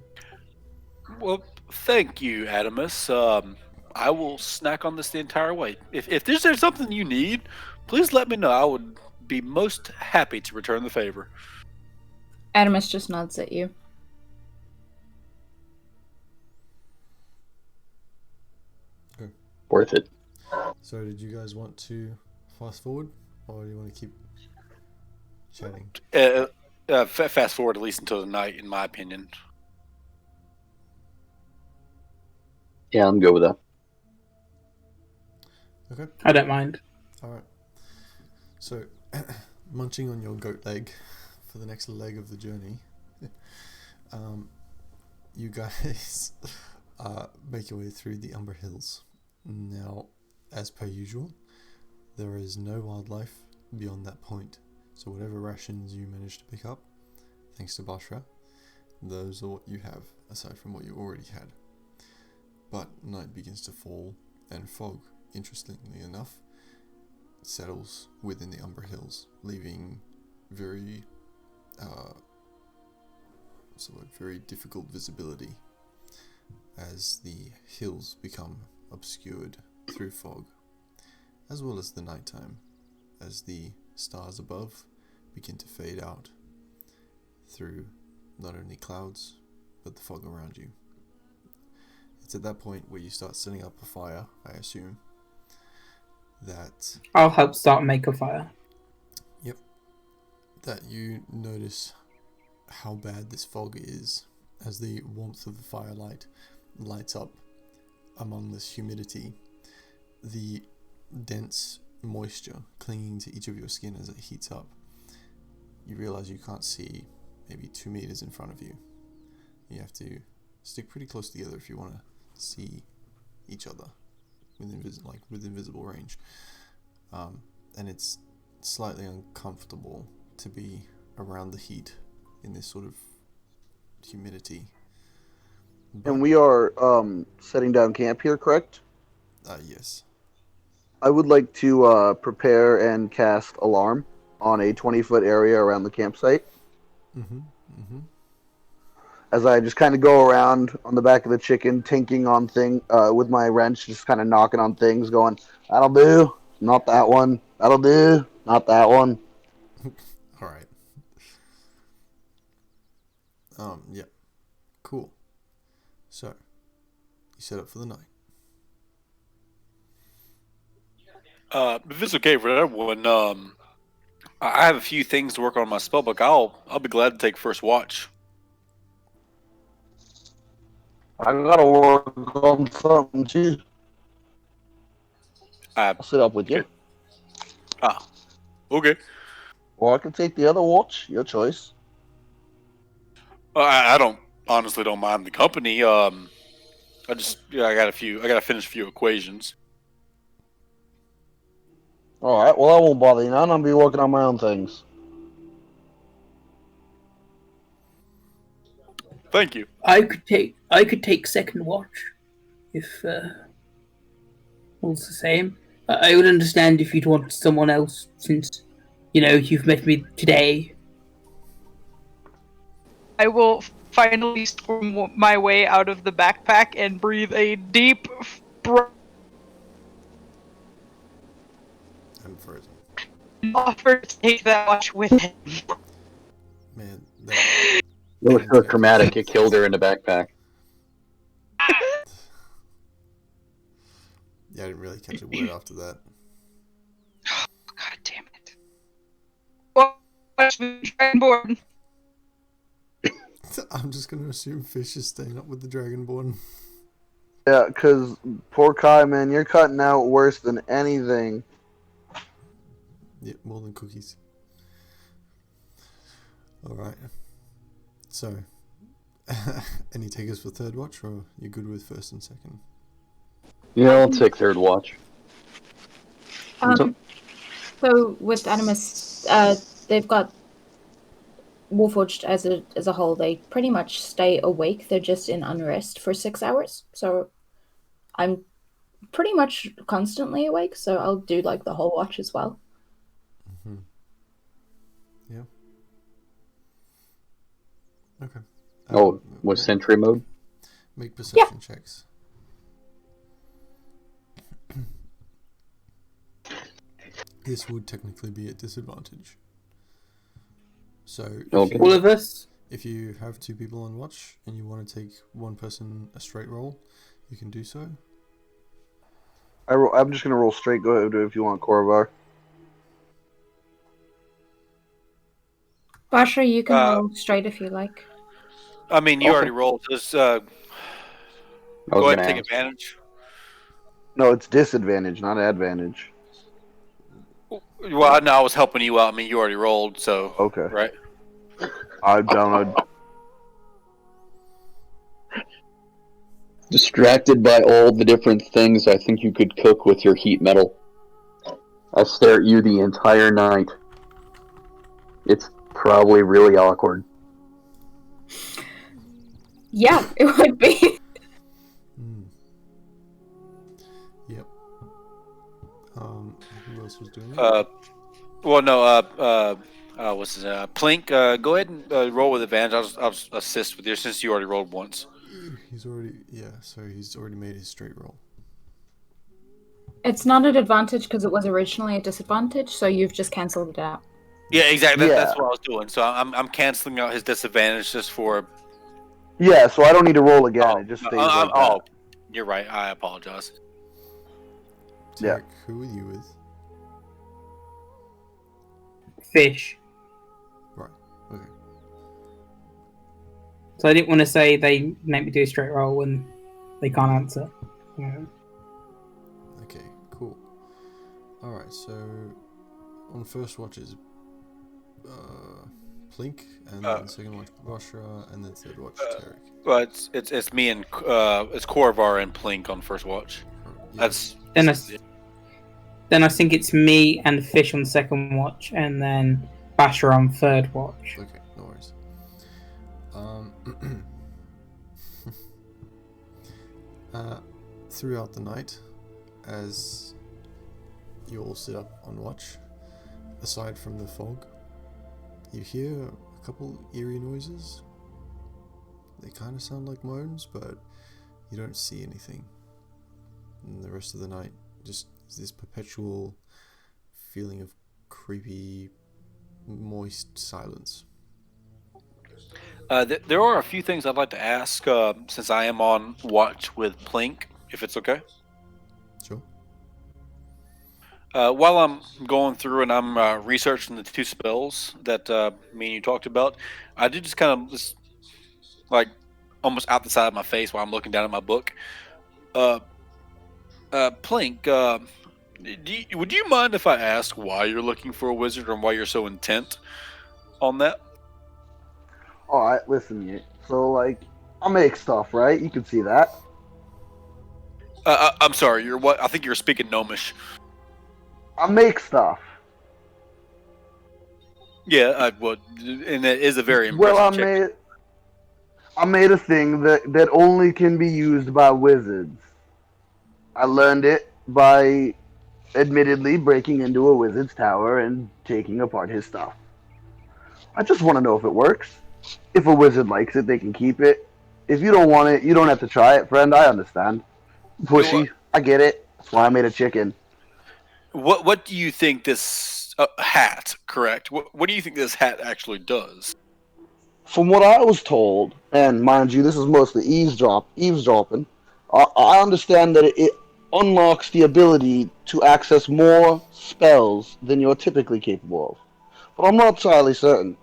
Well, thank you, Adamus. I will snack on this the entire way. If there's something you need, please let me know. I would be most happy to return the favor. Animus just nods at you. Worth it. So did you guys want to fast forward? Or do you want to keep chatting? Fast forward at least until the night, in my opinion. Yeah, I'm good with that. Okay. I don't mind. Alright. So, munching on your goat leg for the next leg of the journey, you guys make your way through the Umber Hills. Now, as per usual, there is no wildlife beyond that point. So whatever rations you manage to pick up, thanks to Bashra, those are what you have, aside from what you already had. But night begins to fall, and fog, interestingly enough, settles within the Umber Hills, leaving very very difficult visibility as the hills become obscured through fog, as well as the nighttime, as the stars above begin to fade out through not only clouds but the fog around you. It's at that point where you start setting up a fire, I assume. That I'll help start make a fire. Yep. That you notice how bad this fog is as the warmth of the firelight lights up among this humidity. The dense moisture clinging to each of your skin as it heats up. You realize you can't see maybe 2 meters in front of you. You have to stick pretty close together if you want to see each other within visible range. And it's slightly uncomfortable to be around the heat in this sort of humidity. But, And we are setting down camp here, correct? yes. I would like to prepare and cast alarm on a 20-foot area around the campsite. As I just kind of go around on the back of the chicken, tinking on with my wrench, just kind of knocking on things, going, "That'll do, not that one. That'll do, not that one." All right. Yeah. Cool. So, you set up for the night. If it's okay for everyone, I have a few things to work on my spellbook. I'll be glad to take first watch. I gotta work on something too. I'll sit up with you. Okay. Or I can take the other watch. Your choice. Well, I don't honestly don't mind the company. I gotta finish a few equations. All right. Well, I won't bother you now. I'll be working on my own things. Thank you. I could take second watch if all's the same. I would understand if you'd want someone else, since you've met me today. I will finally squirm my way out of the backpack and breathe a deep breath. I'm frozen. Offer to take that watch with him. Man, It was so traumatic. It killed her in the backpack. Yeah, I didn't really catch a word after that. Oh, God damn it. Watch me dragonborn. I'm just going to assume Fish is staying up with the Dragonborn. Yeah, because poor Kai, man, you're cutting out worse than anything. Yeah, more than cookies. Alright. So, any takers for third watch, or you good with first and second? Yeah, I'll take third watch. So with Animus, they've got Warforged as a whole. They pretty much stay awake. They're just in unrest for 6 hours. So I'm pretty much constantly awake. So I'll do like the whole watch as well. Mm-hmm. Yeah. Okay. With sentry mode? Make perception checks. This would technically be at disadvantage. So, all of us? If you have two people on watch and you want to take one person a straight roll, you can do so. I'm just going to roll straight. Go ahead if you want, Korvar. Basha, you can roll straight if you like. I mean, you already rolled. Just go ahead and take advantage. No, it's disadvantage, not advantage. Well, no, I was helping you out. I mean, you already rolled, so okay, right? I don't know. Distracted by all the different things I think you could cook with your heat metal. I'll stare at you the entire night. It's probably really awkward. Yeah, it would be. Yep. Who else was doing it? Well, no. What's his Plink? Go ahead and roll with advantage. I'll assist with you since you already rolled once. He's already made his straight roll. It's not an advantage because it was originally a disadvantage, so you've just cancelled it out. Yeah, exactly. That's what I was doing. So I'm canceling out his disadvantage just for. Yeah, so I don't need to roll again. It just stays like that. Oh, you're right. I apologize. Tarek, who are you with? Fish. Right. Okay. So I didn't want to say they make me do a straight roll when they can't answer. Yeah. Okay, cool. Alright, so on first watch is Plink, and then second watch Bashra, and then third watch Tarek. Well, it's me and it's Korvar and Plink on first watch. Yeah. Then I think it's me and Fish on second watch, and then Basher on third watch. Okay, no worries. Throughout the night, as you all sit up on watch, aside from the fog, you hear a couple eerie noises. They kind of sound like moans, but you don't see anything. And the rest of the night, just this perpetual feeling of creepy, moist silence. There are a few things I'd like to ask since I am on watch with Plink, if it's okay. Sure. While I'm going through and I'm researching the two spells that me and you talked about, I did just kind of like almost out the side of my face while I'm looking down at my book. Plink, would you mind if I ask why you're looking for a wizard and why you're so intent on that? Alright, listen, mate. So, like, I make stuff, right? You can see that. I'm sorry. You're what? I think you're speaking Gnomish. I make stuff. Yeah, well, and it is a very Well, impressive chicken. I made a thing that only can be used by wizards. I learned it by admittedly breaking into a wizard's tower and taking apart his stuff. I just want to know if it works. If a wizard likes it, they can keep it. If you don't want it, you don't have to try it, friend. I understand. Pushy. I get it. That's why I made a chicken. What do you think this hat? Correct. What do you think this hat actually does? From what I was told, and mind you, this is mostly eavesdropping. I understand that it unlocks the ability to access more spells than you're typically capable of. But I'm not entirely certain.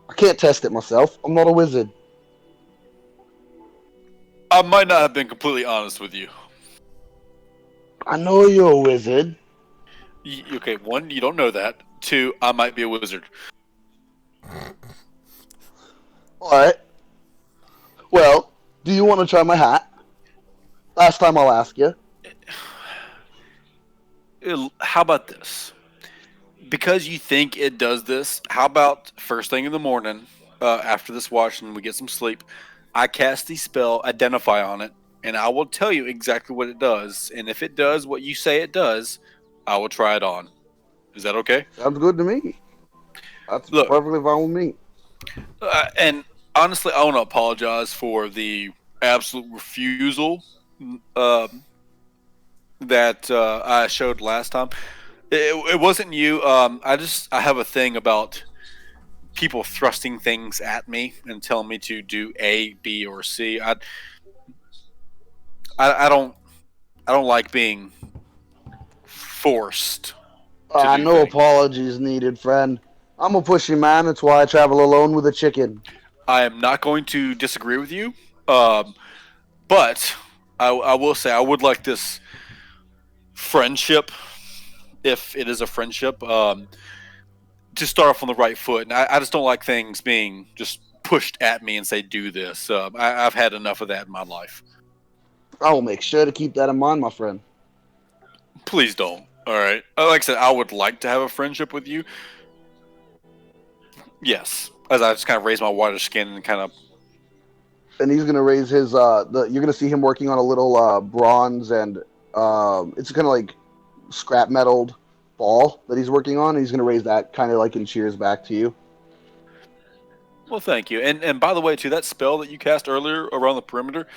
I can't test it myself. I'm not a wizard. I might not have been completely honest with you. I know you're a wizard. Okay, one, you don't know that. Two, I might be a wizard. Alright. Well, do you want to try my hat? Last time I'll ask you. How about this? Because you think it does this, how about first thing in the morning, after this wash and we get some sleep, I cast the spell Identify on it, and I will tell you exactly what it does. And if it does what you say it does, I will try it on. Is that okay? Sounds good to me. That's perfectly fine with me. And honestly, I want to apologize for the absolute refusal that I showed last time. It wasn't you. I have a thing about people thrusting things at me and telling me to do A, B, or C. I don't like being forced. No apologies needed, friend. I'm a pushy man. That's why I travel alone with a chicken. I am not going to disagree with you, but I will say I would like this friendship, if it is a friendship, to start off on the right foot. And I just don't like things being just pushed at me and say, do this. I've had enough of that in my life. I will make sure to keep that in mind, my friend. Please don't. All right. Like I said, I would like to have a friendship with you. Yes. As I just kind of raise my whiter skin and kind of. And he's gonna raise his. You're gonna see him working on a little bronze and it's kind of like scrap metaled ball that he's working on. And he's gonna raise that kind of like in cheers back to you. Well, thank you. And by the way, too, that spell that you cast earlier around the perimeter,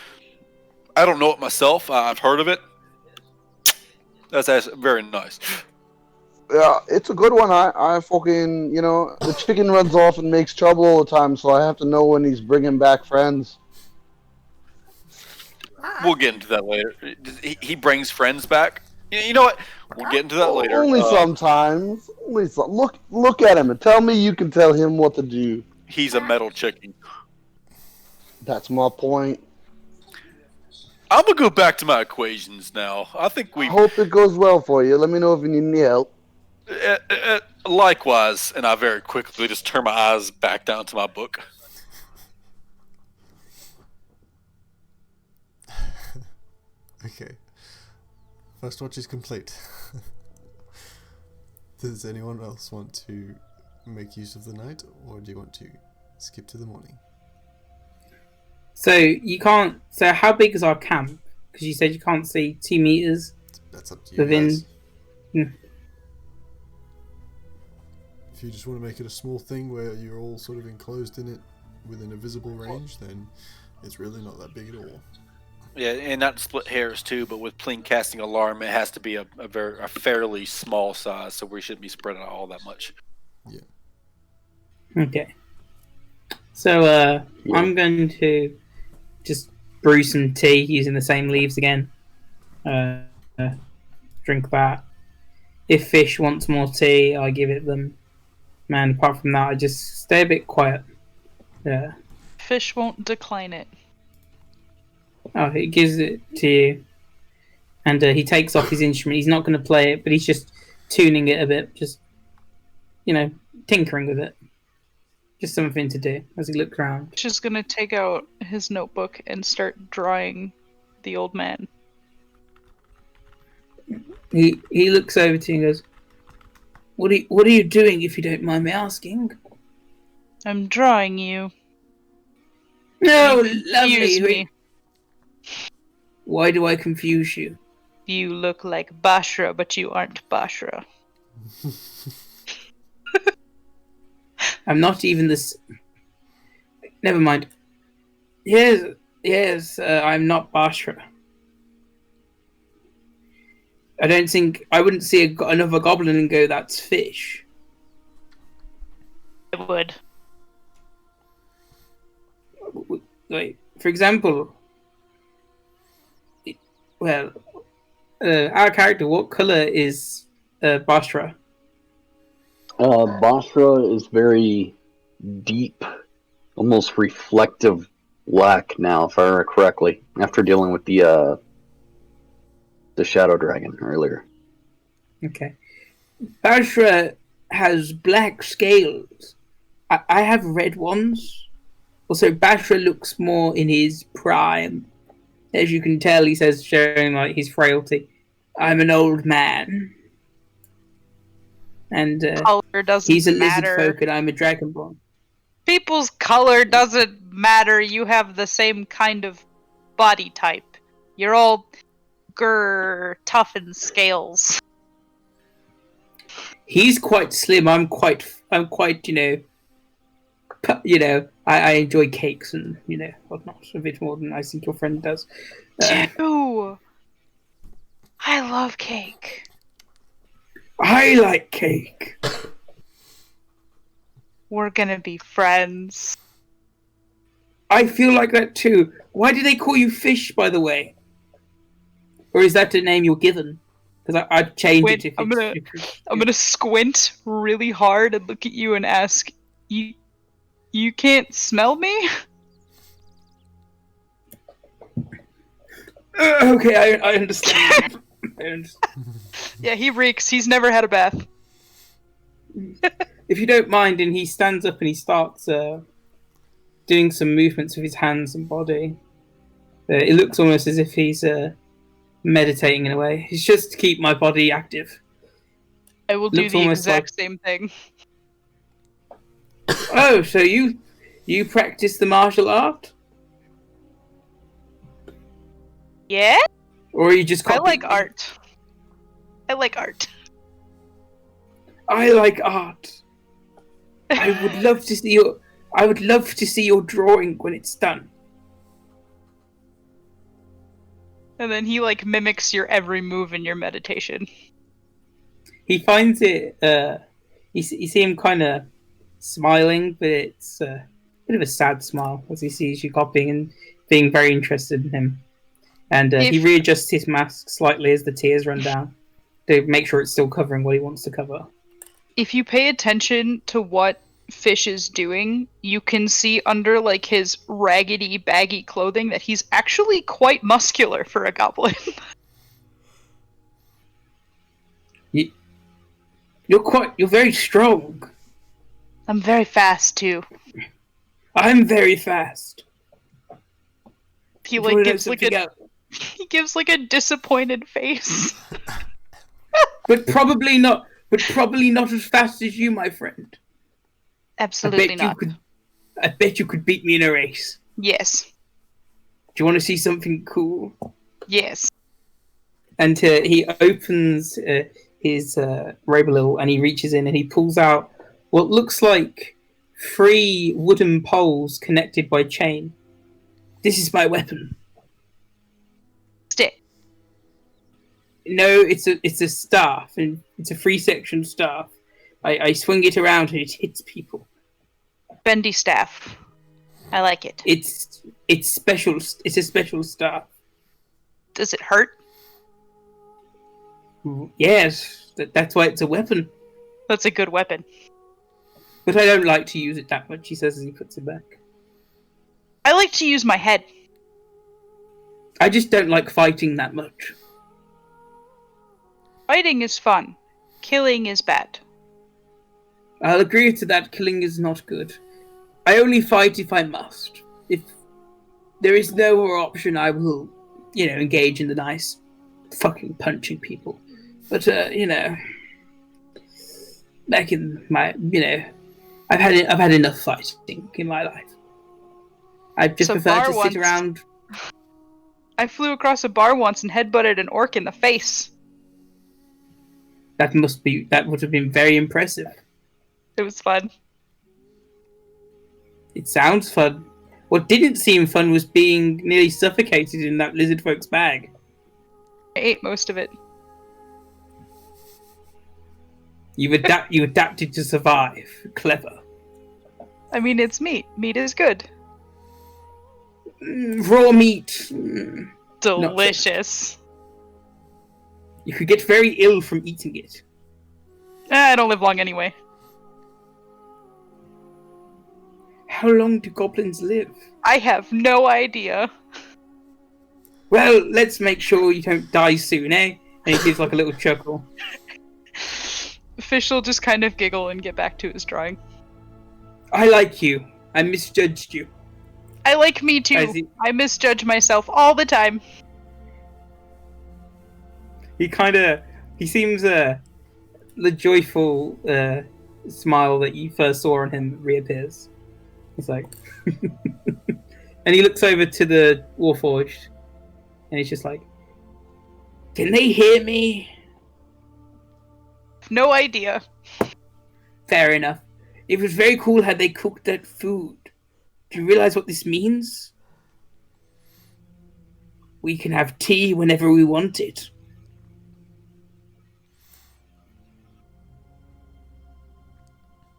I don't know it myself. I've heard of it. That's very nice. Yeah, it's a good one. I fucking, the chicken runs off and makes trouble all the time, so I have to know when he's bringing back friends. We'll get into that later. He brings friends back. You know what? We'll get into that later. Only sometimes. Look at him and tell me you can tell him what to do. He's a metal chicken. That's my point. I'm gonna go back to my equations now. I hope it goes well for you. Let me know if you need any help. Likewise, and I very quickly just turn my eyes back down to my book. Okay. First watch is complete. Does anyone else want to make use of the night, or do you want to skip to the morning? So you can't. So how big is our camp? Because you said you can't see 2 meters. That's up to you. Within. If you just want to make it a small thing where you're all sort of enclosed in it within a visible range, then it's really not that big at all. Yeah, and not to split hairs too, but with Pling casting alarm, it has to be a fairly small size, so we shouldn't be spread out all that much. Yeah. Okay. So I'm going to just brew some tea using the same leaves again. Drink that. If fish wants more tea, I give it them. Man, apart from that, I just stay a bit quiet. Yeah. Fish won't decline it. Oh, he gives it to you. And he takes off his instrument. He's not going to play it, but he's just tuning it a bit. Just, tinkering with it. Just something to do as he looks around. Just gonna take out his notebook and start drawing the old man. He looks over to you and goes, What are you doing, if you don't mind me asking? I'm drawing you. No, You lovely. confuse me. Why do I confuse you? You look like Bashra, but you aren't Bashra. I'm not even this. Never mind. Yes, I'm not Bashra. I don't think I wouldn't see another goblin and go, "That's fish." I would. Like, for example, well, our character, what color is Bashra? Basra is very deep, almost reflective black now, if I remember correctly, after dealing with the shadow dragon earlier. Okay. Bashra has black scales. I have red ones. Also, Bashra looks more in his prime. As you can tell, he says, showing like his frailty. I'm an old man. And Color doesn't he's a lizard matter. folk and I'm a dragonborn. People's color doesn't matter. You have the same kind of body type. You're all tough and scales. He's quite slim. I'm quite, I enjoy cakes and, whatnot a bit more than I think your friend does. Ew. I love cake. I like cake. We're gonna be friends. I feel like that too. Why do they call you Fish, by the way? Or is that the name you're given? Because I'd change it if it's... I'm gonna squint really hard and look at you and ask, you can't smell me? Okay, I understand. Yeah, he reeks. He's never had a bath. If you don't mind, and he stands up and he starts doing some movements with his hands and body. It looks almost as if he's meditating in a way. It's just to keep my body active. I will do the exact same thing. Oh, so you practice the martial art? Yeah? Or are you just copying I like me? art. I like art. I like art. I would love to see your drawing when it's done. And then he mimics your every move in your meditation. He finds it you see him kind of smiling, but it's a bit of a sad smile as he sees you copying and being very interested in him. And he readjusts his mask slightly as the tears run down to make sure it's still covering what he wants to cover. If you pay attention to what Fish is doing, you can see under his raggedy, baggy clothing that he's actually quite muscular for a goblin. You're very strong. I'm very fast too. I'm very fast. He gives he gives a disappointed face. But probably not as fast as you, my friend. Absolutely not. I bet you could beat me in a race. Yes. Do you want to see something cool? Yes. And he opens his robe a little and he reaches in and he pulls out what looks like 3 wooden poles connected by chain. This is my weapon. Stick. No, it's a staff, and it's a 3-section staff. I swing it around and it hits people. Bendy staff. I like it. It's special. It's a special staff. Does it hurt? Yes, that's why it's a weapon. That's a good weapon. But I don't like to use it that much, he says as he puts it back. I like to use my head. I just don't like fighting that much. Fighting is fun. Killing is bad. I'll agree to that. Killing is not good. I only fight if I must. If there is no other option, I will, engage in the nice fucking punching people. But, back in my, I've had enough fighting in my life. I just prefer to sit around. I flew across a bar once and headbutted an orc in the face. That would have been very impressive. It was fun. It sounds fun. What didn't seem fun was being nearly suffocated in that lizard folk's bag. I ate most of it. You adapted to survive. Clever. I mean, it's meat. Meat is good. Raw meat. Delicious. You could get very ill from eating it. I don't live long anyway. How long do goblins live? I have no idea. Well, let's make sure you don't die soon, eh? And he gives like a little chuckle. Fish will just kind of giggle and get back to his drawing. I like you. I misjudged you. I like me too. I misjudge myself all the time. He seems the joyful smile that you first saw on him reappears. He's like, and he looks over to the Warforged, and he's just like, "Can they hear me?" No idea. Fair enough. It was very cool how they cooked that food. Do you realize what this means? We can have tea whenever we want it.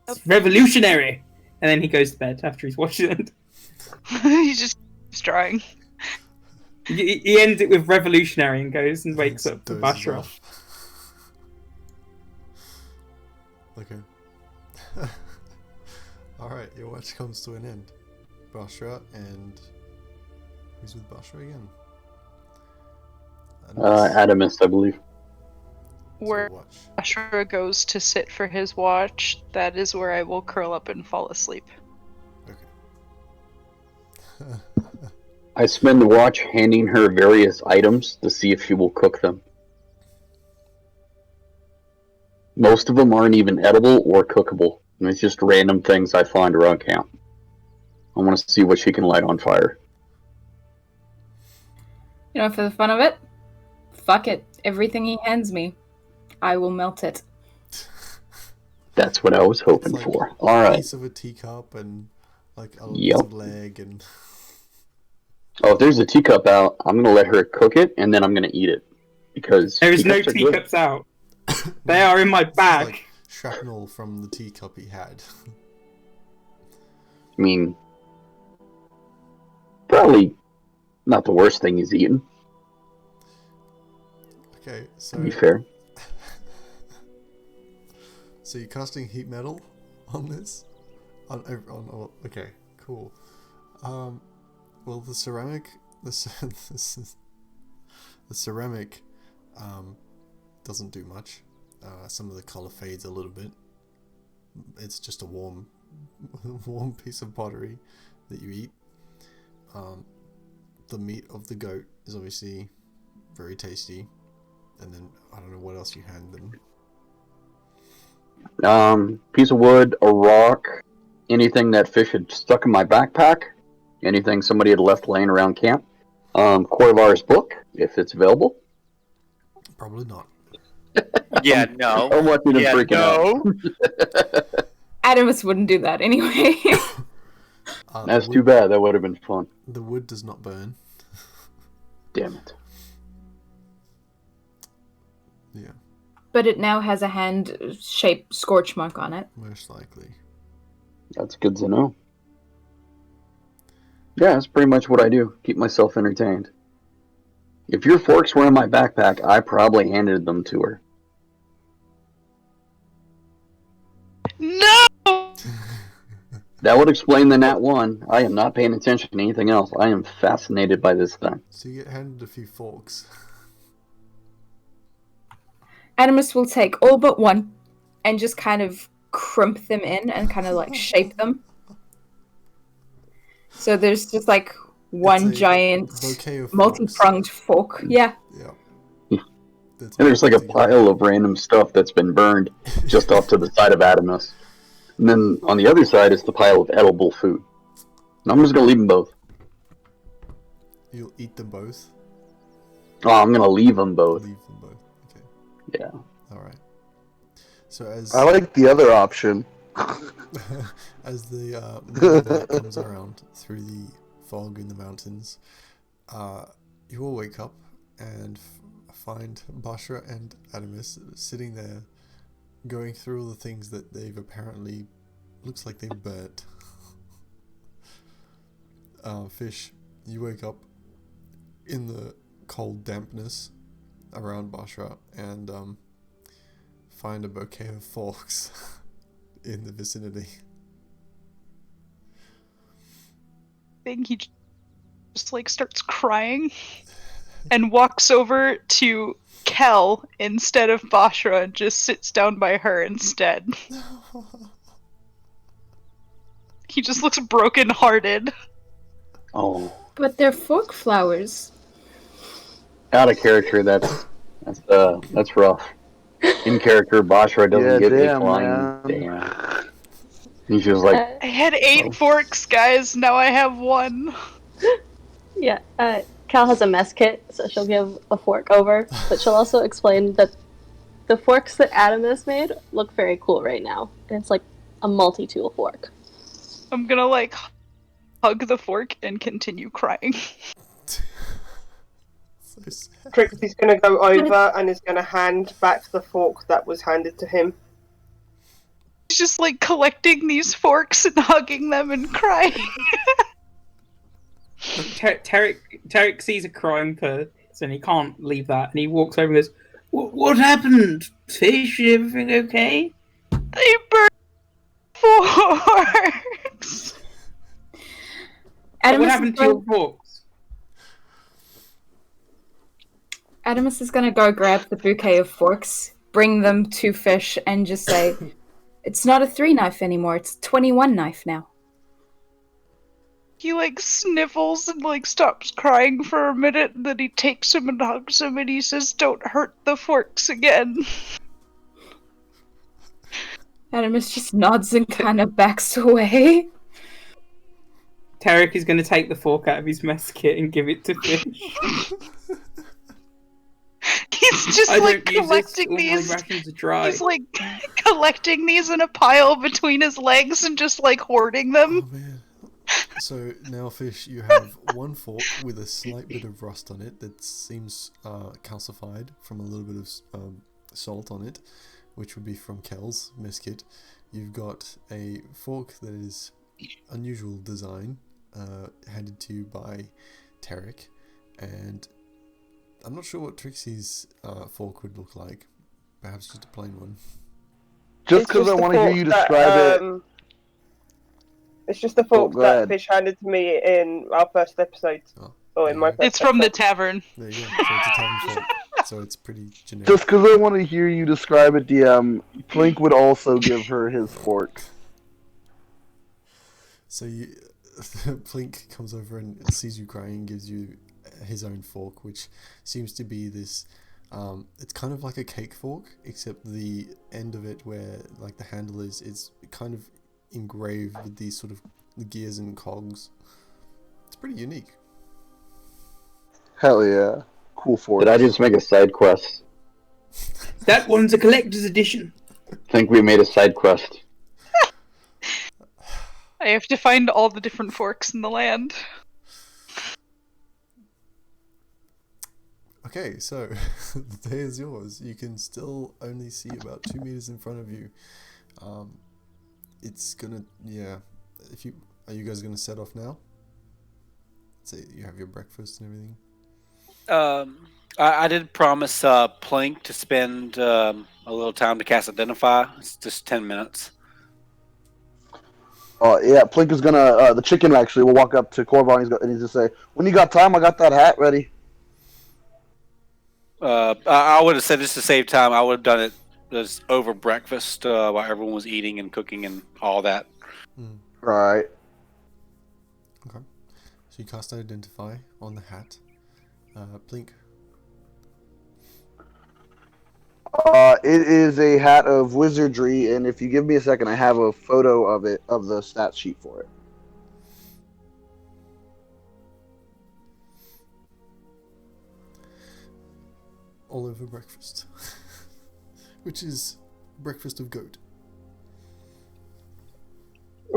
It's revolutionary. And then he goes to bed after he's watched it. He's just drawing. He ends it with revolutionary and goes and wakes up to Bashra. Okay. Alright, your watch comes to an end. Bashra and... Who's with Bashra again? Adamus, I believe. Where Ashura goes to sit for his watch, that is where I will curl up and fall asleep. Okay. I spend the watch handing her various items to see if she will cook them. Most of them aren't even edible or cookable, and it's just random things I find around camp. I want to see what she can light on fire. For the fun of it, fuck it. Everything he hands me, I will melt it. That's what I was hoping for. All right. A piece of a teacup and like a piece of leg and. Oh, if there's a teacup out, I'm gonna let her cook it and then I'm gonna eat it because there's no teacups out. They are in my bag. Like shrapnel from the teacup he had. I mean, probably not the worst thing he's eaten. Okay, so. To be fair. So you're casting heat metal on this? Okay, cool. Well, the ceramic, the ceramic, doesn't do much. Some of the color fades a little bit. It's just a warm piece of pottery that you eat. The meat of the goat is obviously very tasty, and then I don't know what else you hand them. Piece of wood, a rock, anything that fish had stuck in my backpack, anything somebody had left laying around camp. Corvar's book, if it's available. Probably not. Yeah, no. I want you to freaking out. Adamus wouldn't do that anyway. That's too bad. That would have been fun. The wood does not burn. Damn it. Yeah. But it now has a hand-shaped scorch mark on it. Most likely. That's good to know. Yeah, that's pretty much what I do. Keep myself entertained. If your forks were in my backpack, I probably handed them to her. No! That would explain the nat 1. I am not paying attention to anything else. I am fascinated by this thing. So you get handed a few forks. Adamus will take all but one and just kind of crimp them in and kind of like shape them. So there's just like one giant multi-pronged fork. Yeah. Yeah. And there's like a pile of random stuff that's been burned just off to the side of Adamus. And then on the other side is the pile of edible food. And I'm just going to leave them both. You'll eat them both? Oh, I'm going to leave them both. Leave them both. Okay. Yeah. Alright. So as... I like the other option. As the light comes around through the fog in the mountains, you all wake up and find Bashra and Adamus sitting there going through all the things that they've apparently... looks like they've burnt. Fish, you wake up in the cold dampness around Bashra and find a bouquet of forks in the vicinity. I think he just like starts crying and walks over to Kel instead of Bashra and just sits down by her instead. He just looks broken-hearted. Oh. But they're fork flowers. Out of character, that's rough. In character, Bashra doesn't get a flying damn. He's just like... I had 8 forks, guys. Now I have 1. Yeah, Cal has a mess kit, so she'll give a fork over, but she'll also explain that the forks that Adamus made look very cool right now. And it's like a multi-tool fork. I'm gonna like hug the fork and continue crying. So sad. Trixie's gonna go over and is gonna hand back the fork that was handed to him. He's just like collecting these forks and hugging them and crying. Tarek sees a crying person. He can't leave that, and he walks over and goes, "What happened? Fish? Everything okay?" They burned forks. What happened to your forks? Adamus is gonna go grab the bouquet of forks, bring them to Fish, and just say, "It's not a 3-knife anymore. It's a 21 knife now." He like sniffles and like stops crying for a minute, and then he takes him and hugs him, and he says, "Don't hurt the forks again." Adamus just nods and kind of backs away. Tarek is going to take the fork out of his mess kit and give it to Fish. He's just like collecting these. He's like collecting these in a pile between his legs and just like hoarding them. Oh man. So now, Fish, you have one fork with a slight bit of rust on it that seems calcified from a little bit of salt on it, which would be from Kel's mess kit. You've got a fork that is unusual design, handed to you by Tarek, and I'm not sure what Trixie's fork would look like. Perhaps just a plain one. Just because I want to hear you describe it. It's just the fork that Fish handed to me in our first episode. Or in my first It's from the tavern. There you go. So it's a tavern fork. So it's pretty generic. Just because I want to hear you describe it, DM, Plink would also give her his fork. So Plink comes over and sees you crying and gives you his own fork, which seems to be this... it's kind of like a cake fork, except the end of it where like the handle is kind of engraved with these sort of gears and cogs. It's pretty unique. Hell yeah. Cool fork. Did I just make a side quest? That one's a collector's edition. I think we made a side quest. I have to find all the different forks in the land. Okay, so the day is yours. You can still only see about 2 meters in front of you. It's gonna, yeah. Are you guys gonna set off now? Say you have your breakfast and everything. I did promise Plink to spend a little time to cast Identify. It's just 10 minutes. Yeah, Plink is gonna, the chicken actually will walk up to Corvon and he's gonna say, "When you got time, I got that hat ready." I would have said just to save time, I would have done it just over breakfast while everyone was eating and cooking and all that. Right. Okay. you cast Identify on the hat. Blink. It is a hat of wizardry, and if you give me a second, I have a photo of it, of the stat sheet for it. All over breakfast. Which is breakfast of goat.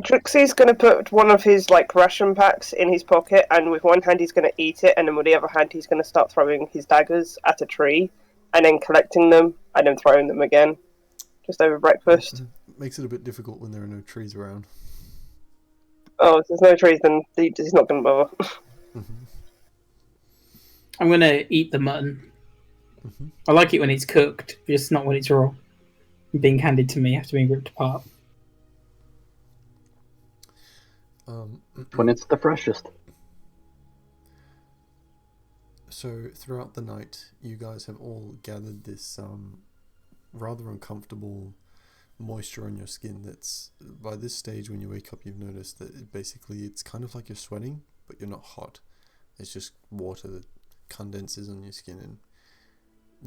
Trixie's going to put one of his ration packs in his pocket, and with one hand he's going to eat it, and then with the other hand he's going to start throwing his daggers at a tree, and then collecting them, and then throwing them again, just over breakfast. Makes it a bit difficult when there are no trees around. Oh, if there's no trees, then he's not going to bother. I'm going to eat the mutton. I like it when it's cooked, just not when it's raw. Being handed to me after being ripped apart. When it's the freshest. So throughout the night, you guys have all gathered this rather uncomfortable moisture on your skin. That's by this stage when you wake up, you've noticed that it's kind of like you're sweating, but you're not hot. It's just water that condenses on your skin and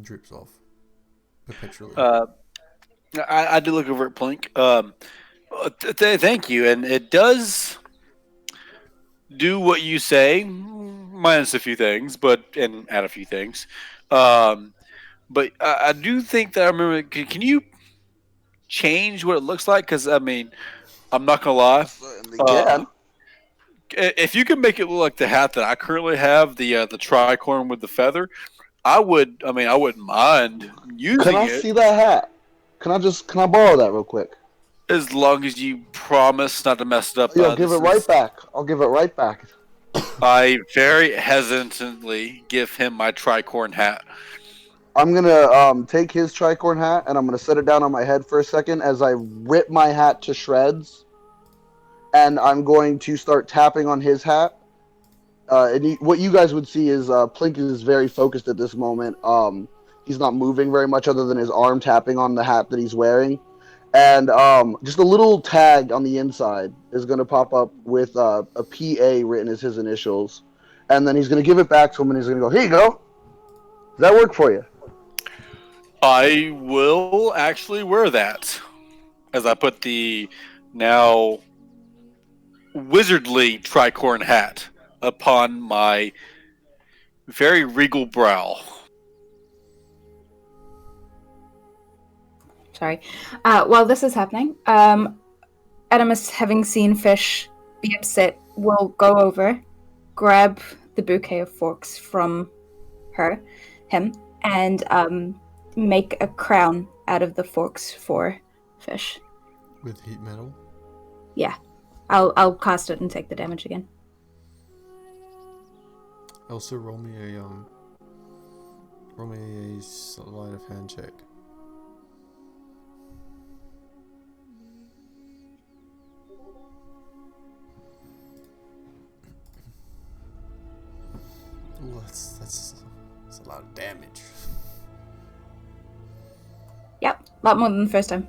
drips off perpetually. I did look over at Plink. Thank you, and it does do what you say, minus a few things, and add a few things. But I do think that I remember. Can you change what it looks like? Because I mean, I'm not gonna lie. Certainly can. If you can make it look like the hat that I currently have, the tricorn with the feather, I wouldn't mind using it. Can I see that hat? Can I borrow that real quick? As long as you promise not to mess it up. Yo, give it right back. I'll give it right back. I very hesitantly give him my tricorn hat. I'm gonna take his tricorn hat and I'm gonna set it down on my head for a second as I rip my hat to shreds, and I'm going to start tapping on his hat. What you guys would see is Plink is very focused at this moment. He's not moving very much other than his arm tapping on the hat that he's wearing. And just a little tag on the inside is going to pop up with a PA written as his initials. And then he's going to give it back to him and he's going to go, "Here you go. Does that work for you?" I will actually wear that as I put the now wizardly tricorn hat upon my very regal brow. Sorry. While this is happening, Adamus, having seen Fish be upset, will go over, grab the bouquet of forks from him, and make a crown out of the forks for Fish. With heat metal? Yeah. I'll cast it and take the damage again. Also, roll me a sleight of hand check. Ooh, that's a lot of damage. Yep, a lot more than the first time.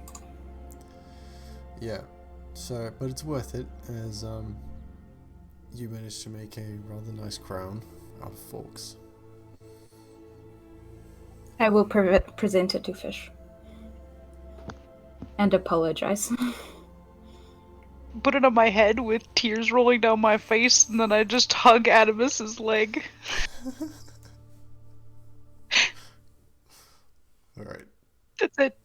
Yeah, so but it's worth it as you managed to make a rather nice crown out of forks. I will present it to Fish and apologize. Put it on my head with tears rolling down my face, and then I just hug Adamus's leg. Alright. That's it.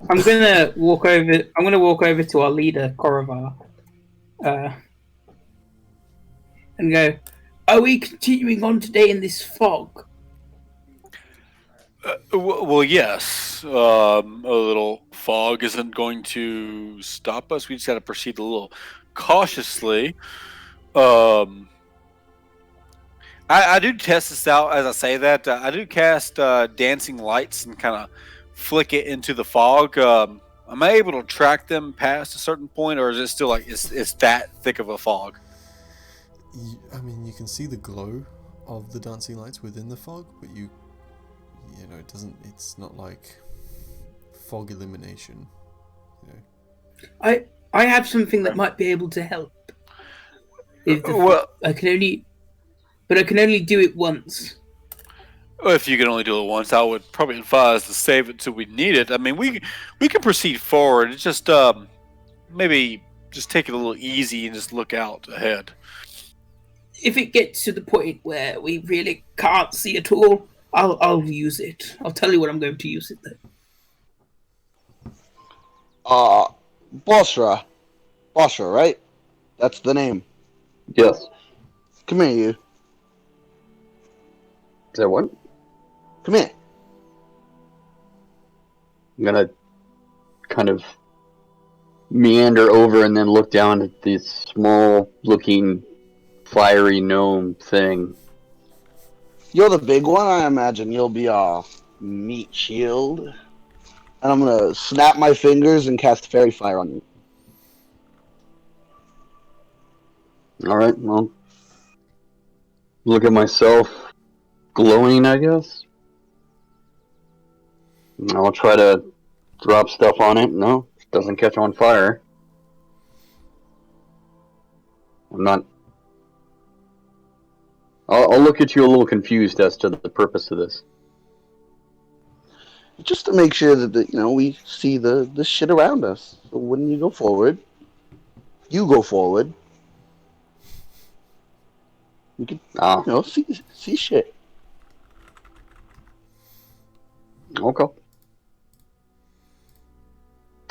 I'm gonna walk over to our leader, Korovar, and go, "Are we continuing on today in this fog?" Well, yes. A little fog isn't going to stop us. We just got to proceed a little cautiously. I do test this out as I say that. I do cast dancing lights and kind of flick it into the fog. Am I able to track them past a certain point, or is it still like it's that thick of a fog? I mean, you can see the glow of the dancing lights within the fog, but you know, it's not like fog elimination, you know. I have something that might be able to help. Well, I can only do it once. if you can only do it once, I would probably advise to save it till we need it. I mean, we can proceed forward. It's just maybe just take it a little easy and just look out ahead. If it gets to the point where we really can't see at all, I'll use it. I'll tell you what I'm going to use it then. Basra, right? That's the name. Yes. Come here, you. Is that what? Come here. I'm gonna kind of meander over and then look down at this small-looking fiery gnome thing. You're the big one. I imagine you'll be our meat shield. And I'm gonna snap my fingers and cast fairy fire on you. Alright, well, look at myself glowing, I guess. I'll try to drop stuff on it. No, it doesn't catch on fire. I'm not... I'll look at you a little confused as to the purpose of this. Just to make sure that we see the shit around us. So when you go forward, we can see shit. Okay.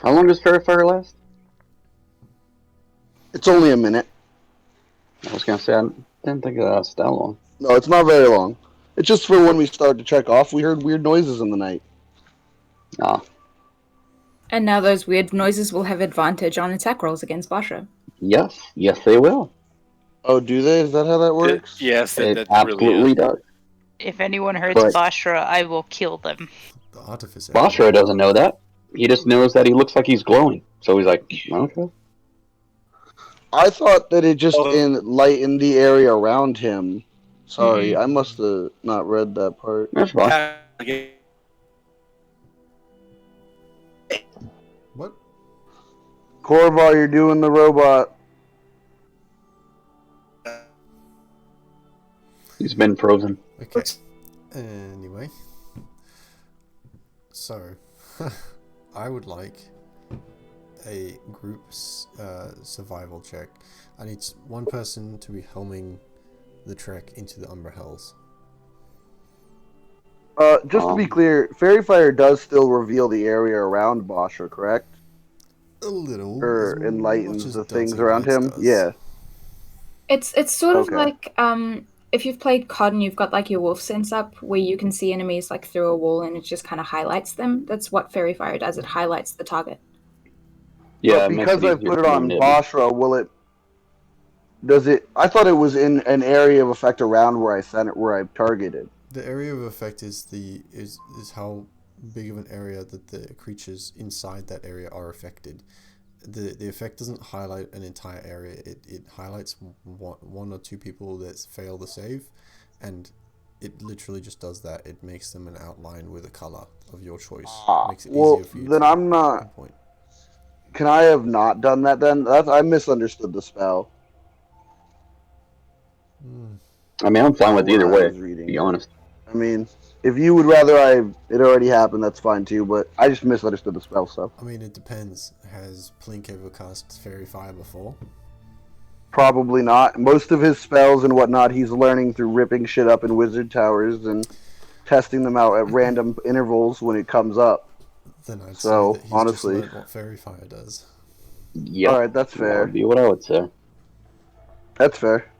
How long does fairy fire last? It's only a minute. I was gonna say I didn't think it lasted that long. No, it's not very long. It's just for when we start to check off. We heard weird noises in the night. Ah. And now those weird noises will have advantage on attack rolls against Basra. Yes, they will. Oh, do they? Is that how that works? Yes, It that absolutely really is. does. If anyone hurts But- Bashra, I will kill them. The artificer. Basra doesn't know that. He just knows that he looks like he's glowing. So he's like, okay. I thought that it just Oh. lightened the area around him. Sorry, I must have not read that part. That's fine. What? Corval, you're doing the robot. He's been frozen. Okay. Anyway. So, I would like a group survival check. I need one person to be helming the trek into the Umbra Hells. Just to be clear, Fairy Fire does still reveal the area around Basra, correct? A little. Or as enlightens much as the Dancing things around Lights him? does. Yeah. It's sort of Okay. like if you've played COD and you've got like your wolf sense up where you can see enemies like through a wall and it just kind of highlights them. That's what Fairy Fire does. It highlights the target. Yeah, But it makes because I easier put it for on him to- Basra, does it? I thought it was in an area of effect around where I sent it, where I targeted. The area of effect is how big of an area that the creatures inside that area are affected. The effect doesn't highlight an entire area. It highlights one or two people that fail the save, and it literally just does that. It makes them an outline with a color of your choice. Makes it Well, easier for you then to I'm not. pinpoint. Can I have not done that then? I misunderstood the spell. I mean, I'm fine with either What I way, was reading. to be honest. I mean, if you would rather it already happened, that's fine too. But I just misunderstood the spell. So I mean, it depends. Has Plink ever cast Fairy Fire before? probably not. Most of his spells and whatnot, he's learning through ripping shit up in wizard towers and testing them out at random intervals when it comes up. Then I'd So, say that he's honestly- just learned what Fairy Fire does. Yeah. All right, that's That fair. would be what I would say. That's fair.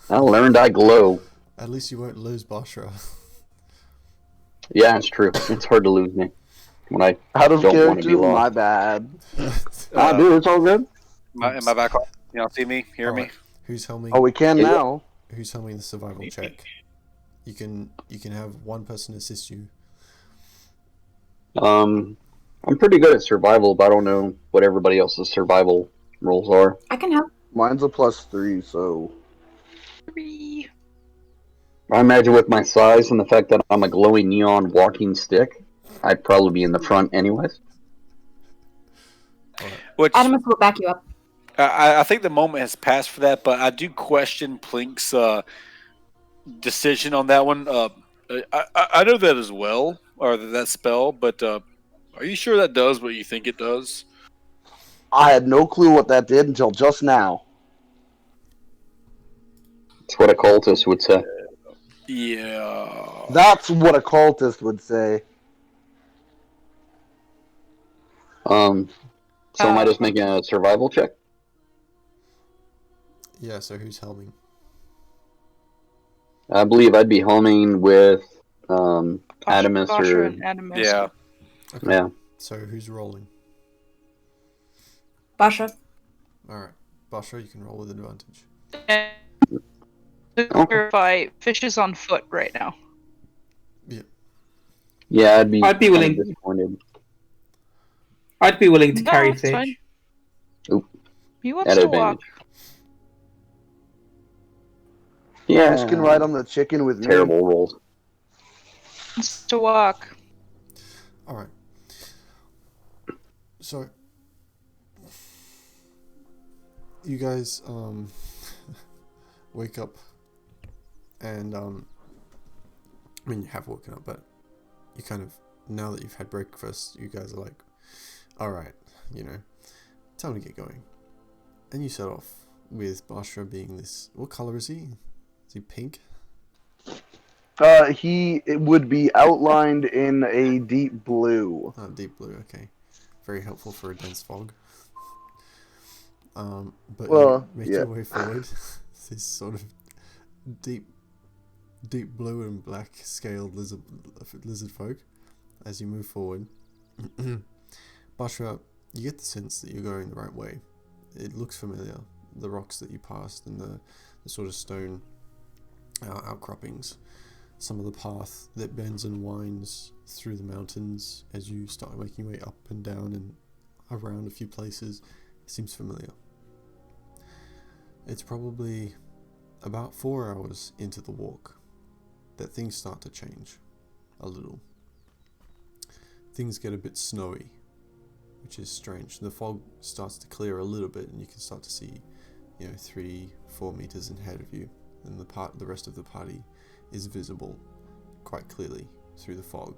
I learned I glow. At least you won't lose Basra. Yeah, it's true. It's hard to lose me when I Out of don't want to character, be lost. my bad. Dude, it's all good. Am I back on? You don't see me? Hear me? Alright, Who's helming? Oh, we can Yeah. now. Who's helming the survival check? You can have one person assist you. I'm pretty good at survival, but I don't know what everybody else's survival rolls are. I can help. Mine's a +3, so 3. I imagine with my size and the fact that I'm a glowing neon walking stick, I'd probably be in the front anyways. Which Adamus will back you up. I think the moment has passed for that, but I do question Plink's decision on that one. I know that as well, or that spell, but are you sure that does what you think it does? I had no clue what that did until just now. That's what a cultist would say. Yeah. That's what a cultist would say. So am I just making a survival check? Yeah, so who's helming? I believe I'd be homing with Adamus Basha or and Animus. Yeah. Okay. yeah. So who's rolling? Basha. Alright. Basha, you can roll with advantage. And to clarify, Fish is on foot right now. Yeah, I'd be willing. disappointed. I'd be willing to No, carry it's Fish. fine. Oop. He wants At to walk. advantage. Yeah. Fish can ride on the chicken with me. Terrible rolls. He wants to walk. Alright. So you guys wake up and I mean, you have woken up, but you kind of, now that you've had breakfast, you guys are like, alright, you know, time to get going. And you set off with Basha being this, what color is he? Is he pink? It would be outlined in a deep blue. Oh, deep blue, okay. Very helpful for a dense fog. But Well, you make yeah. your way forward. This sort of deep blue and black scaled lizard folk as you move forward. Basha, you get the sense that you're going the right way. It looks familiar. The rocks that you passed and the sort of stone outcroppings. Some of the path that bends and winds through the mountains as you start making your way up and down and around a few places seems familiar. It's probably about 4 hours into the walk that things start to change a little. Things get a bit snowy, which is strange. The fog starts to clear a little bit and you can start to see, 3-4 meters ahead of you, and the rest of the party is visible quite clearly through the fog.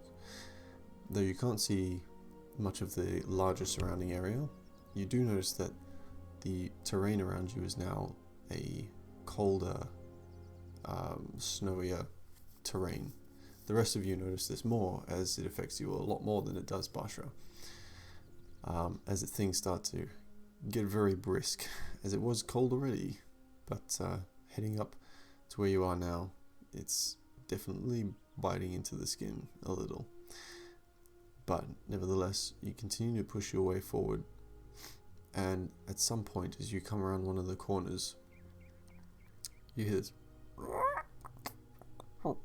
Though you can't see much of the larger surrounding area, you do notice that the terrain around you is now a colder, snowier terrain. The rest of you notice this more as it affects you a lot more than it does Basha. As things start to get very brisk, as it was cold already, but heading up to where you are now, it's definitely biting into the skin a little. But nevertheless, you continue to push your way forward, and at some point as you come around one of the corners, you hear this, and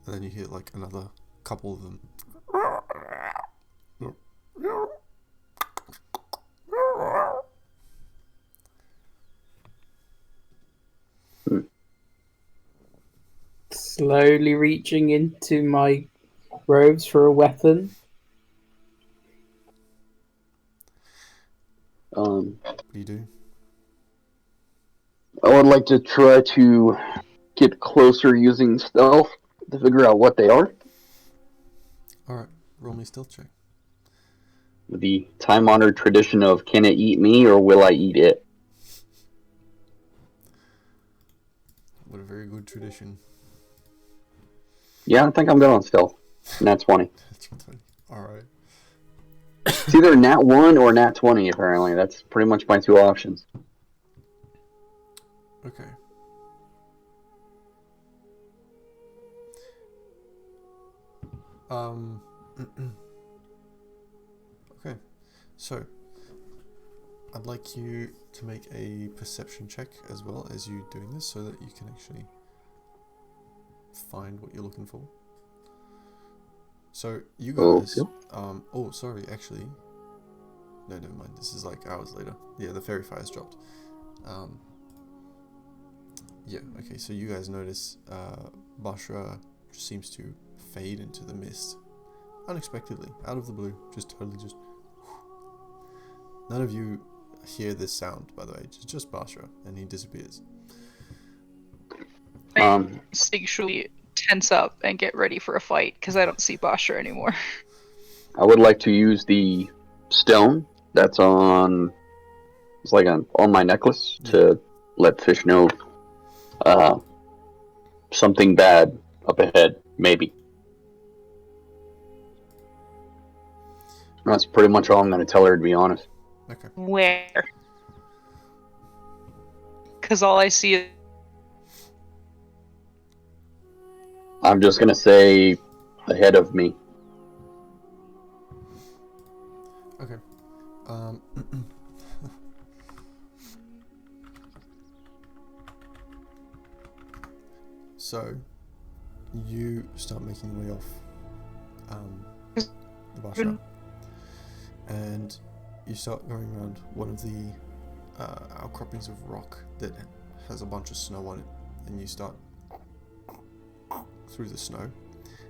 then you hear like another couple of them. Slowly reaching into my robes for a weapon. What do you do? I would like to try to get closer using stealth to figure out what they are. Alright, roll me stealth check. The time-honored tradition of can it eat me or will I eat it? What a very good tradition. Yeah, I think I'm good on stealth. Nat 20. Alright. It's either nat 1 or nat 20, apparently. That's pretty much my two options. Okay. Okay. So, I'd like you to make a perception check as well as you doing this so that you can actually find what you're looking for. So, you guys... oh, sorry, actually... No, never mind. This is like hours later. Yeah, the fairy fire's dropped. Yeah, okay, so you guys notice Bashra seems to fade into the mist. Unexpectedly, out of the blue, just totally just... None of you hear this sound, by the way. It's just Basra, and he disappears. I instinctually tense up and get ready for a fight because I don't see Basha anymore. I would like to use the stone that's on my necklace to let Fish know something bad up ahead, maybe. That's pretty much all I'm going to tell her, to be honest. Okay. Where? Because all I see is I'm just going to say ahead of me. Okay. So, you start making your way off the bus route, and you start going around one of the outcroppings of rock that has a bunch of snow on it, and you start through the snow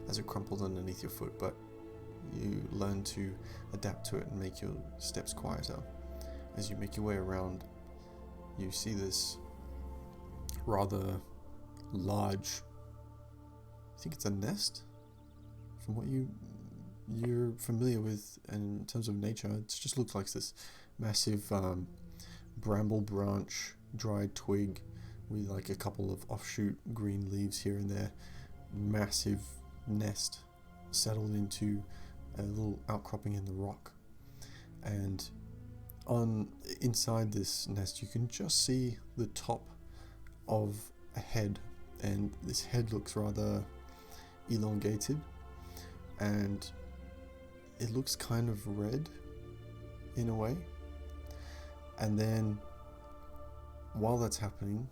as it crumples underneath your foot, but you learn to adapt to it and make your steps quieter. As you make your way around, you see this rather large, I think it's a nest from what you're familiar with, and in terms of nature it just looks like this massive bramble branch, dried twig with like a couple of offshoot green leaves here and there. Massive nest settled into a little outcropping in the rock, and inside this nest you can just see the top of a head, and this head looks rather elongated and it looks kind of red in a way. And then while that's happening,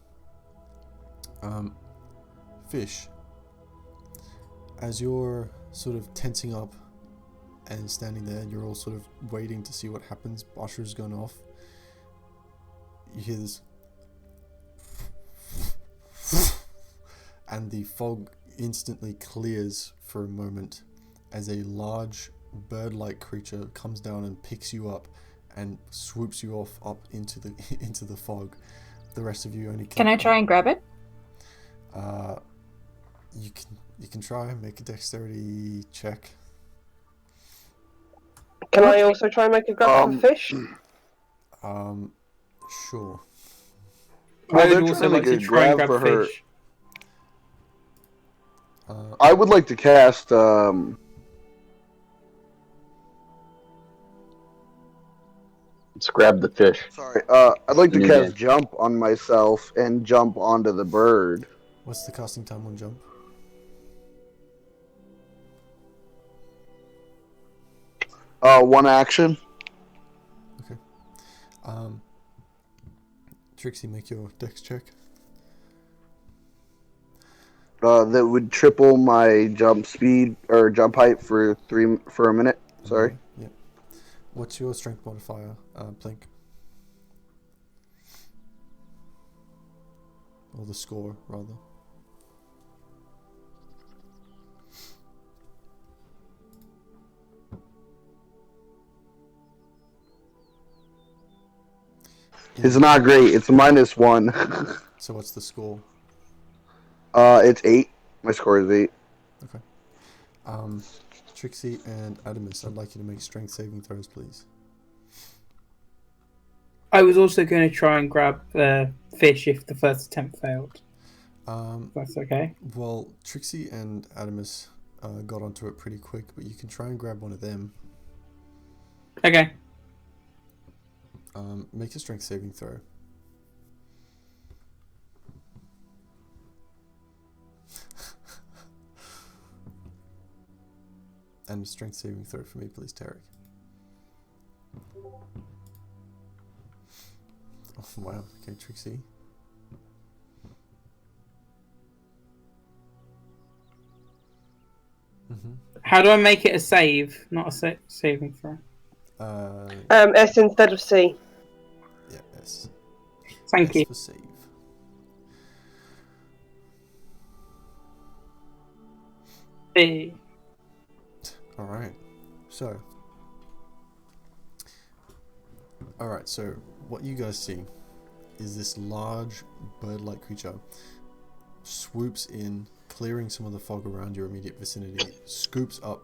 Fish, as you're sort of tensing up and standing there, you're all sort of waiting to see what happens. Bashar's gone off. You hear this and the fog instantly clears for a moment as a large bird-like creature comes down and picks you up and swoops you off up into the fog. The rest of you only Can I try and grab it? You can try and make a dexterity check. Can I also try and make a grab for Fish? Sure. I they're would also trying like to try and grab her. Fish. I would like to cast Let's grab the fish. Sorry, I'd like to New cast game. jump on myself and jump onto the bird. What's the casting time on jump? One action. Okay. Trixie, make your dex check. That would triple my jump speed or jump height for a minute. Sorry. Yeah. What's your strength modifier, Plink? Or the score, rather. It's not great. It's -1. So what's the score? It's 8. My score is 8. Okay. Trixie and Adamus, I'd like you to make strength saving throws, please. I was also going to try and grab Fish if the first attempt failed. That's okay. Well, Trixie and Adamus got onto it pretty quick, but you can try and grab one of them. Okay. Make a strength saving throw. And a strength saving throw for me, please, Tarek. Oh, wow. Okay, Trixie. How do I make it a save, not a saving throw? S instead of C. Yeah, S. Thank S you. for save. B. Alright. So. Alright, so what you guys see is this large bird-like creature swoops in, clearing some of the fog around your immediate vicinity, scoops up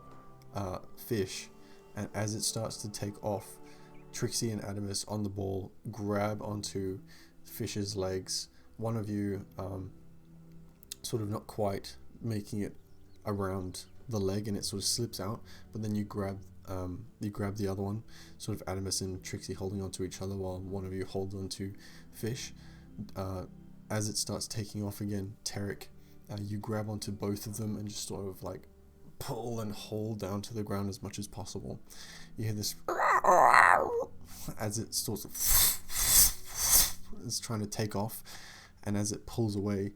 Fish, and as it starts to take off, Trixie and Adamus on the ball grab onto Fish's legs. One of you sort of not quite making it around the leg, and it sort of slips out, but then you grab the other one, sort of Adamus and Trixie holding onto each other while one of you holds onto Fish. As it starts taking off again, Tarek, you grab onto both of them and just sort of like pull and hold down to the ground as much as possible. You hear this as it sort of is trying to take off, and as it pulls away,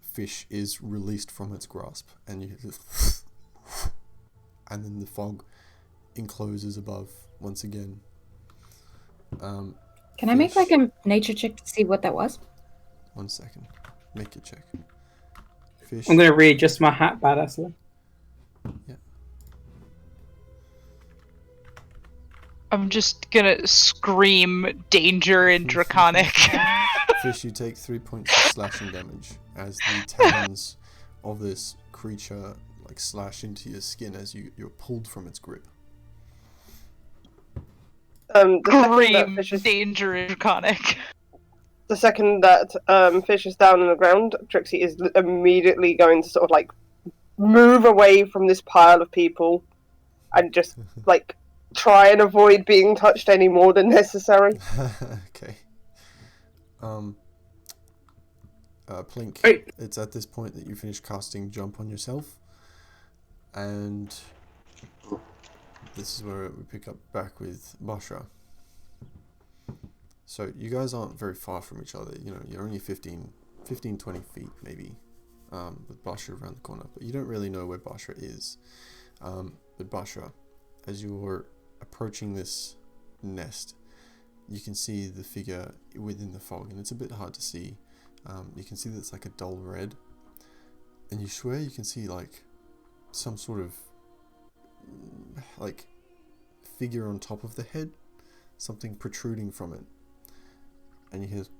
Fish is released from its grasp, and you hear this and then the fog encloses above once again. Can I make like a nature check to see what that was? 1 second. Make a check. Fish. I'm going to readjust my hat badassly. Yeah. I'm just gonna scream danger in Draconic. Fish, you take 3 points of slashing damage as the talons of this creature like slash into your skin as you're pulled from its grip. Scream danger in Draconic. The second that Fish is down on the ground, Trixie is immediately going to sort of like move away from this pile of people and just like try and avoid being touched any more than necessary. Okay. Plink, Hey. it's at this point that you finish casting Jump on yourself, and this is where we pick up back with Bashra. So you guys aren't very far from each other, you know, you're only 15, 20 feet maybe, with Bashra around the corner, but you don't really know where Bashra is. But Bashra, as you're approaching this nest, you can see the figure within the fog, and it's a bit hard to see. You can see that it's like a dull red, and you swear you can see like some sort of like figure on top of the head, something protruding from it, and you hear this,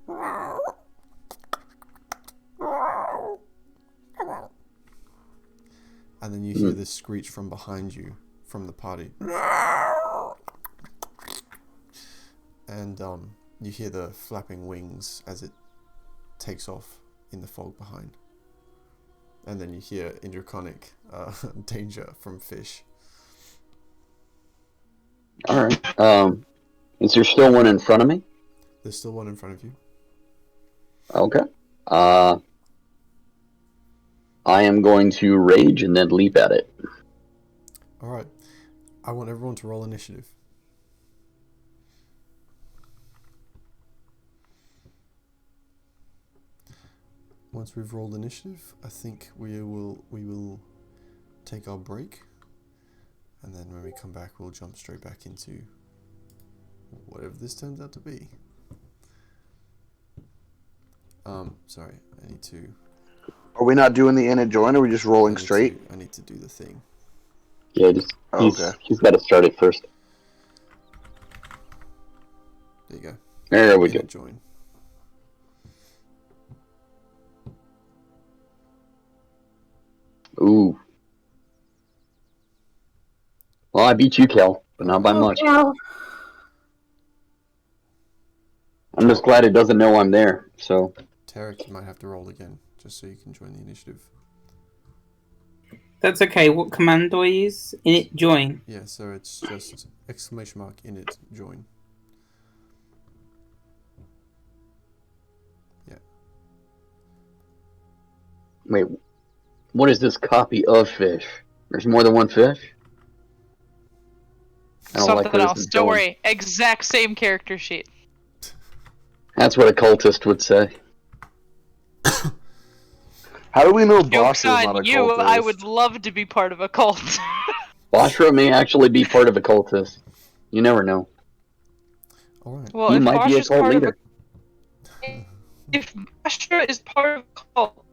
and then you hear this screech from behind you from the party, and you hear the flapping wings as it takes off in the fog behind, and then you hear in Draconic danger from Fish. Alright. Is there still one in front of me? There's still one in front of you. Okay. I am going to rage and then leap at it. Alright. I want everyone to roll initiative. Once we've rolled initiative, I think we will take our break, and then when we come back we'll jump straight back into whatever this turns out to be. Sorry, I need to... Are we not doing the in and join, or are we just rolling straight? I need to do the thing. Yeah, he's got to start it first. There you go. There we go. Join. Ooh. Well, I beat you, Kel, but not by much. Cal. I'm just glad it doesn't know I'm there, so... Tarek, you might have to roll again, just so you can join the initiative. That's okay. What command do I use? Init join. Yeah, so it's just exclamation mark init join. Yeah. Wait, what is this copy of Fish? There's more than one Fish? I don't like Something where this else. is Don't going. worry. Exact same character sheet. That's what a cultist would say. How do we know Joke's Bosch is not on a you. cultist? I would love to be part of a cult. Bashra may actually be part of a cultist. You never know. Alright. Well, He if might Bosch be a is cult part leader. of a... If Bashra is part of a cult,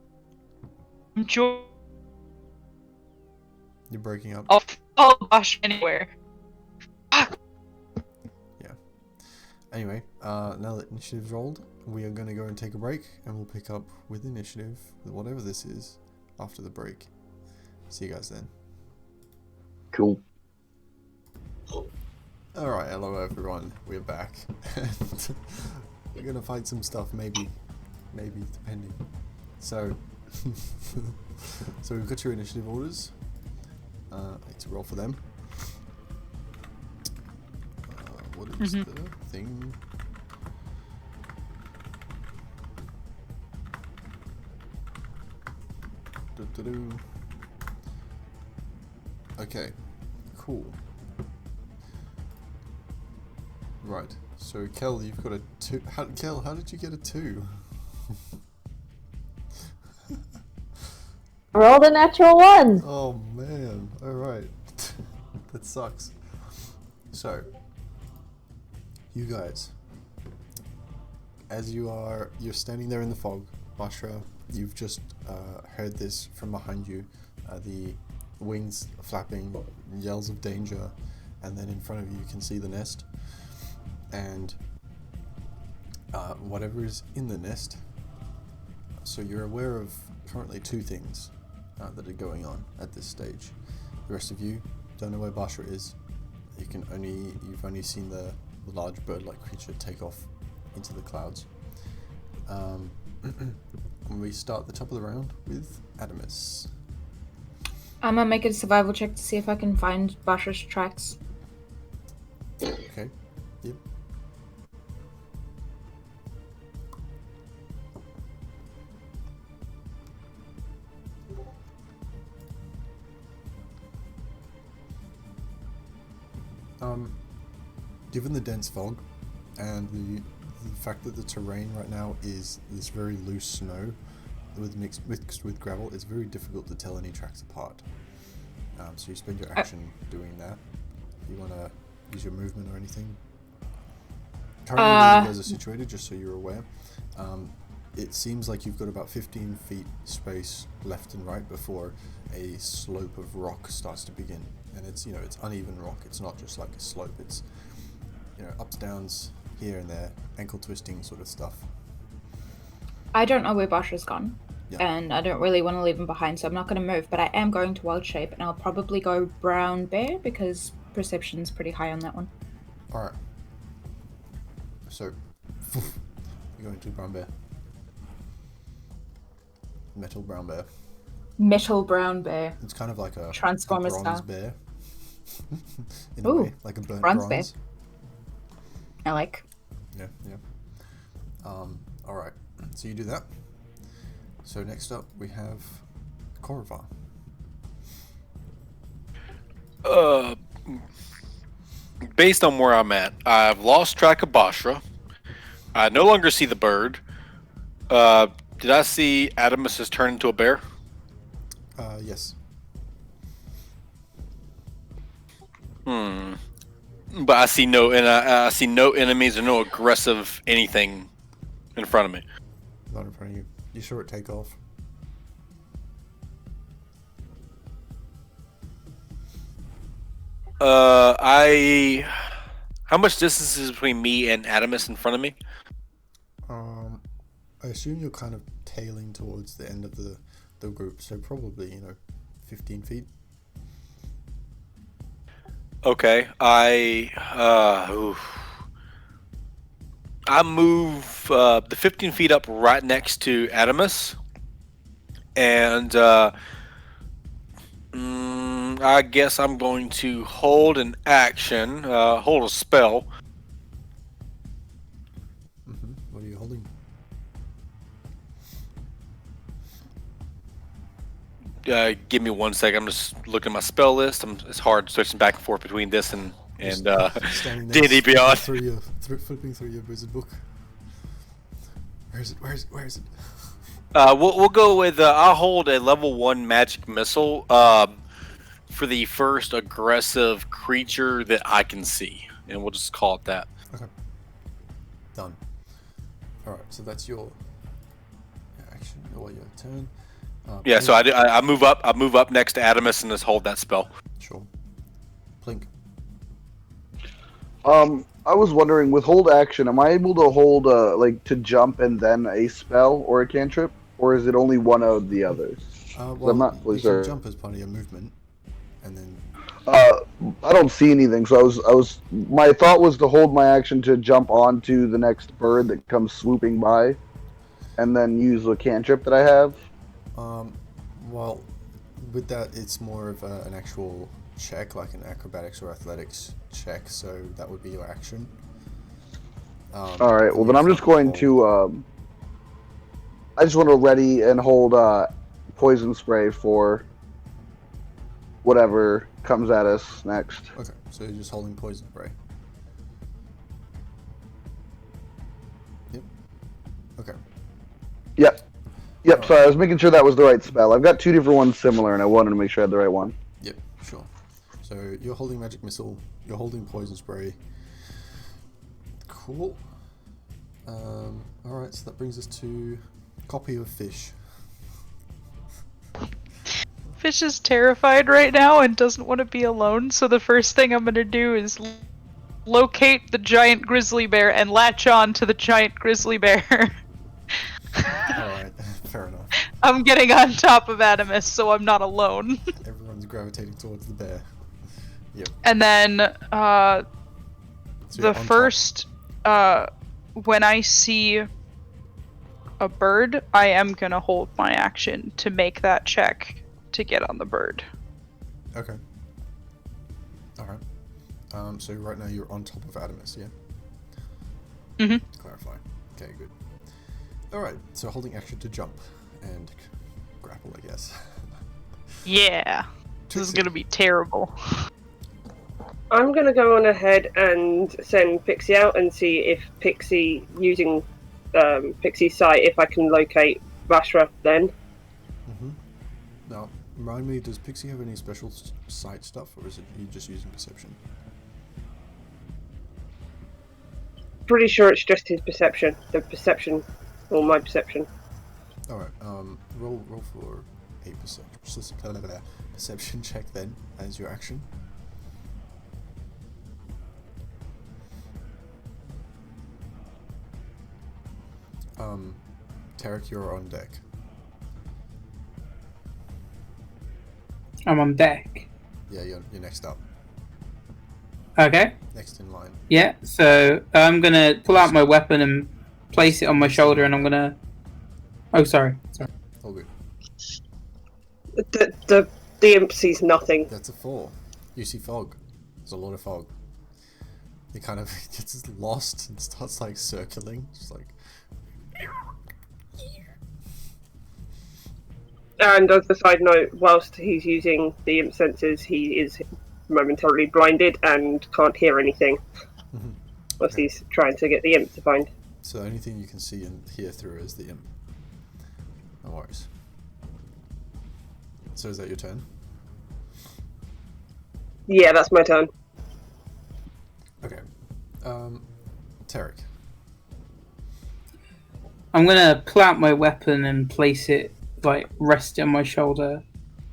You're breaking up. I'll follow Bosch anywhere. Anyway, now that initiative's rolled, we are going to go and take a break, and we'll pick up with initiative, whatever this is, after the break. See you guys then. Cool. Alright, hello everyone, we're back. And we're gonna fight some stuff, maybe, depending. So, so we've got your initiative orders. I need to roll for them. What is the thing? Okay, cool. Right, so Kel, you've got a 2. Kel, how did you get a 2? Rolled a natural 1. Oh man, alright. That sucks. So, you guys, as you're standing there in the fog, Bashra, you've just heard this from behind you, the wings flapping, yells of danger, and then in front of you you can see the nest, and whatever is in the nest. So you're aware of currently 2 things that are going on at this stage. The rest of you don't know where Bashra is. You've only seen the large bird-like creature take off into the clouds. And we start at the top of the round with Adamus. I'm gonna make a survival check to see if I can find Bashra's tracks. Okay. Yep. Given the dense fog and the fact that the terrain right now is this very loose snow mixed with gravel, it's very difficult to tell any tracks apart. So you spend your action doing that. If you want to use your movement or anything. Currently, where you guys are situated, just so you're aware, it seems like you've got about 15 feet space left and right before a slope of rock starts to begin. And it's uneven rock. It's not just like a slope. It's ups, downs, here and there, ankle twisting sort of stuff. I don't know where Bashra's gone, Yeah. and I don't really want to leave him behind, so I'm not going to move, but I am going to wild shape, and I'll probably go brown bear, because perception's pretty high on that one. Alright. So, you're going to brown bear. Metal brown bear. Metal brown bear. It's kind of like a Transformers bronze style. bear. In a Ooh, way, like a burnt bronze bronze. bear. I like. Yeah. Alright, so you do that. So next up we have Korva. Based on where I'm at, I've lost track of Bashra. I no longer see the bird. Did I see Adamus has turned into a bear? Yes. But I see I see no enemies or no aggressive anything in front of me. Not in front of you. You saw it take off. How much distance is between me and Adamus in front of me? I assume you're kind of tailing towards the end of the group, so probably 15 feet. Okay, I move the 15 feet up right next to Adamus, and I guess I'm going to hold an action, hold a spell. What are you holding? Give me 1 second. I'm just looking at my spell list. It's hard switching back and forth between this and D&D Beyond. Flipping through your wizard book. Where is it? We'll go with I'll hold a level 1 magic missile for the first aggressive creature that I can see, and we'll just call it that. Okay. Done. All right. So that's your action or your turn. Yeah. So I move up. I move up next to Adamus and just hold that spell. Sure. Plink. I was wondering, with hold action, am I able to hold like to jump and then a spell or a cantrip, or is it only one of the others? 'Cause I'm Well, not fully you can certain. jump as part of your movement, and then Uh, I don't see anything, so my thought was to hold my action to jump onto the next bird that comes swooping by, and then use the cantrip that I have. well, with that, it's more of an actual check, like an acrobatics or athletics check. So that would be your action. All right, And well you then I'm just can't going hold. to. I just want to ready and hold poison spray for whatever comes at us next. Okay, so you're just holding poison spray. Yep. Okay. Yep. Yep. All Sorry, I was making sure that was the right spell. I've got two different ones similar, and I wanted to make sure I had the right one. Yep. Sure. So you're holding magic missile. You're holding poison spray. Cool. All right. So that brings us to copy of fish. Fish is terrified right now and doesn't want to be alone, so the first thing I'm gonna do is locate the giant grizzly bear and latch on to the giant grizzly bear. All right. Fair enough. I'm getting on top of Adamus, so I'm not alone. Everyone's gravitating towards the bear. Yep. And then, So you're the on first, when I see a bird, I am gonna hold my action to make that check to get on the bird. top. Okay. All right. So right now you're on top of Adamus, yeah? Mhm. To clarify. Okay, good. All right. So holding action to jump and grapple, I guess. Yeah. This is gonna be terrible. I'm going to go on ahead and send Pixie out and see if Pixie, using Pixie's sight, if I can locate Vashra then. Mm-hmm. Now, remind me, does Pixie have any special sight stuff, or is it you just using perception? Pretty sure it's just his perception. The perception, or my perception. All right. Roll for a perception check then as your action. Tarek, you're on deck. I'm on deck. Yeah, you're next up. Okay. Next in line. Yeah. So I'm gonna pull out my weapon and place it on my shoulder, and I'm gonna. Oh, sorry. All good. The imp sees nothing. That's a 4. You see fog. There's a lot of fog. He kind of gets lost and starts like circling, just like. And as a side note, whilst he's using the imp senses, he is momentarily blinded and can't hear anything. Mm-hmm. Whilst he's trying to get the imp to find. So the only thing you can see and hear through is the imp. No worries. So is that your turn? Yeah, that's my turn. Okay. Tarek. I'm gonna pull out my weapon and place it, like, rest it on my shoulder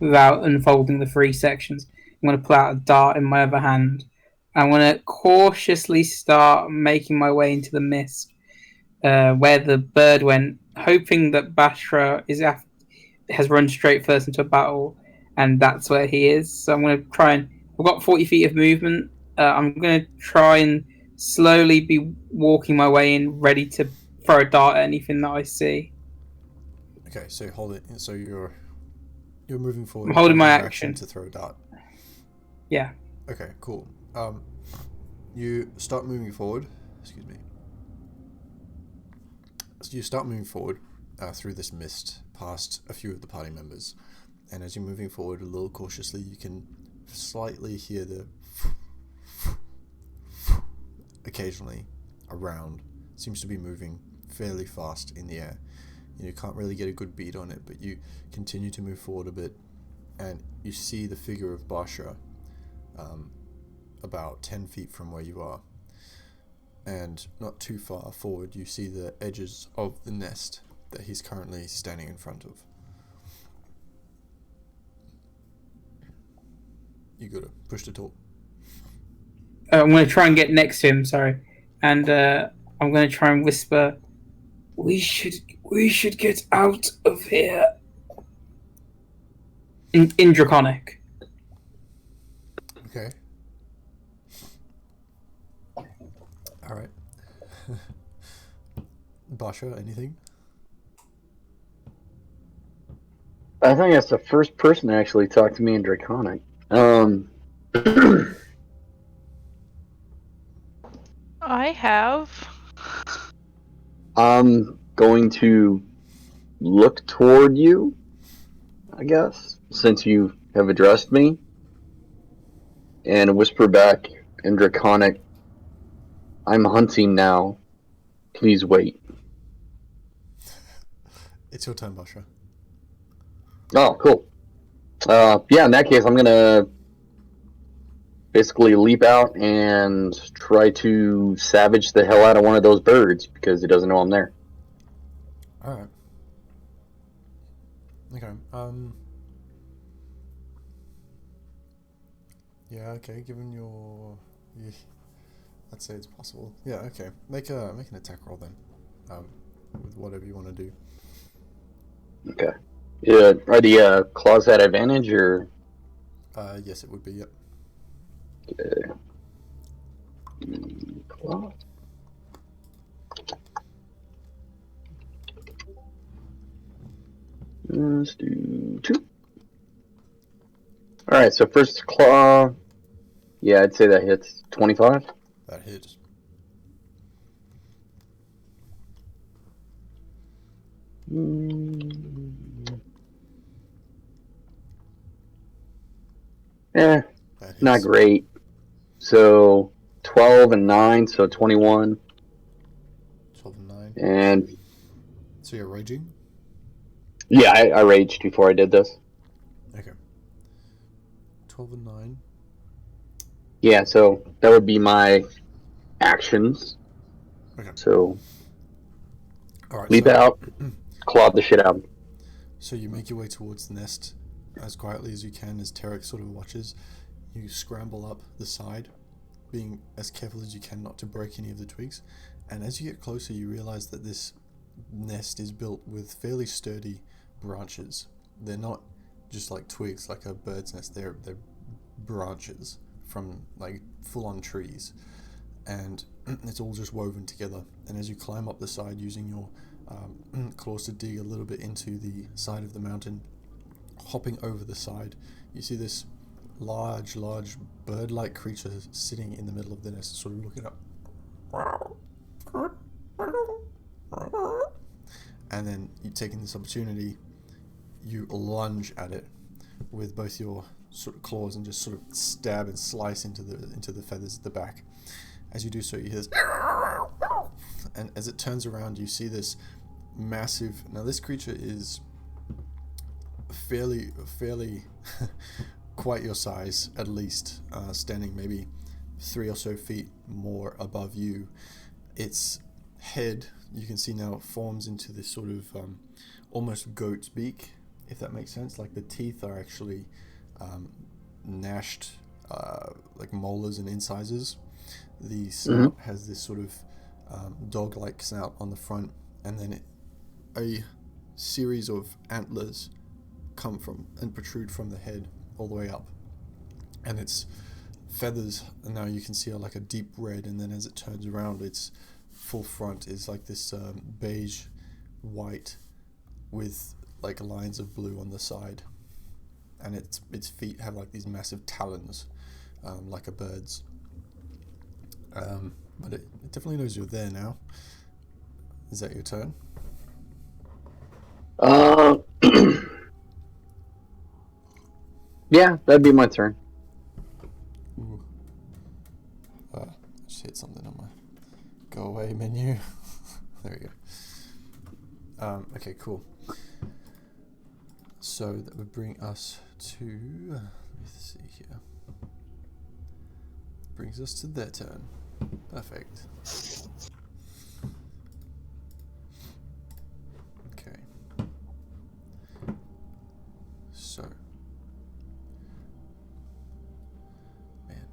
without unfolding the 3 sections. I'm gonna pull out a dart in my other hand. I'm gonna cautiously start making my way into the mist where the bird went, hoping that Bashra has run straight first into a battle, and that's where he is. So I'm gonna try and. I've got 40 feet of movement. I'm gonna try and slowly be walking my way in, ready to throw a dart at anything that I see. Okay, so hold it. So you're moving forward. I'm holding my your action to throw a dart. Yeah. Okay, cool. You start moving forward. Excuse me. So you start moving forward through this mist, past a few of the party members, and as you're moving forward a little cautiously, you can slightly hear the occasionally around. Seems to be moving fairly fast in the air. You can't really get a good beat on it, but you continue to move forward a bit, and you see the figure of Bashra about 10 feet from where you are. And not too far forward, you see the edges of the nest that he's currently standing in front of. You gotta push to talk. I'm going to try and get next to him. Sorry, and I'm going to try and whisper. We should get out of here. In Draconic. Okay. All right. Basha, anything? I think that's the first person to actually talk to me in Draconic. I have. I'm going to look toward you, I guess, since you have addressed me, and whisper back in Draconic, I'm hunting now. Please wait. It's your turn, Basha. Oh, cool. Yeah, in that case, I'm gonna basically leap out and try to savage the hell out of one of those birds because he doesn't know I'm there. All right. Okay. Yeah. Okay. Given your, yeah, I'd say it's possible. Yeah. Okay. Make an attack roll then. With whatever you want to do. Okay. Yeah. Are the claws at advantage or? Yes, it would be. Yep. Okay. Claw. Let's do 2. All right. So first claw. Yeah, I'd say that hits 25. That hits. That hits. Not great. So 12 and 9, so 21. 12 and 9. And so you're raging? Yeah, I raged before I did this. Okay. 12 and 9. Yeah, so that would be my actions. Okay. So all right, leap out, claw the shit out. So you make your way towards the nest as quietly as you can as Tarek sort of watches. You scramble up the side, being as careful as you can not to break any of the twigs. And as you get closer, you realize that this nest is built with fairly sturdy branches. They're not just like twigs like a bird's nest. They're branches from like full-on trees. And it's all just woven together. And as you climb up the side using your claws to dig a little bit into the side of the mountain, hopping over the side, you see this large bird-like creature sitting in the middle of the nest, sort of looking up. And then you taking this opportunity, you lunge at it with both your sort of claws and just sort of stab and slice into the feathers at the back. As you do so, you hear this, and as it turns around, you see this massive. Now, this creature is fairly quite your size, at least, standing maybe 3 or so feet more above you. Its head, you can see now, forms into this sort of almost goat's beak, if that makes sense. Like the teeth are actually gnashed, like molars and incisors. The snout has this sort of dog-like snout on the front, and then a series of antlers come from and protrude from the head all the way up, and its feathers now you can see are like a deep red, and then as it turns around, its full front is like this beige white with like lines of blue on the side, and its feet have like these massive talons, like a bird's. But it definitely knows you're there now. Is that your turn? Yeah, that'd be my turn. Ooh. I just hit something on my go away menu. There we go. Okay, cool. So that would bring us to, let me see here. Brings us to their turn. Perfect. Okay. So. Man.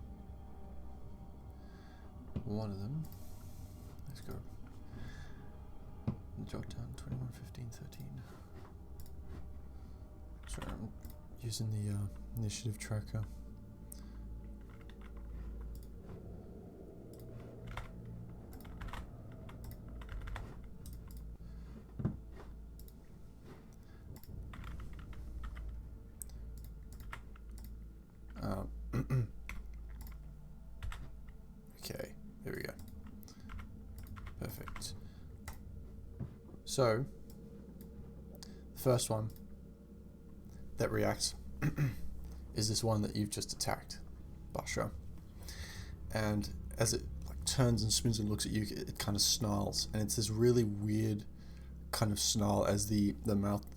one of them. Let's go. Jot down 21, 15, 13. Sorry, I'm using the initiative tracker. Okay, there we go. Perfect. So, the first one that reacts is this one that you've just attacked, Basha. And as it like turns and spins and looks at you, it kind of snarls, and it's this really weird kind of snarl as the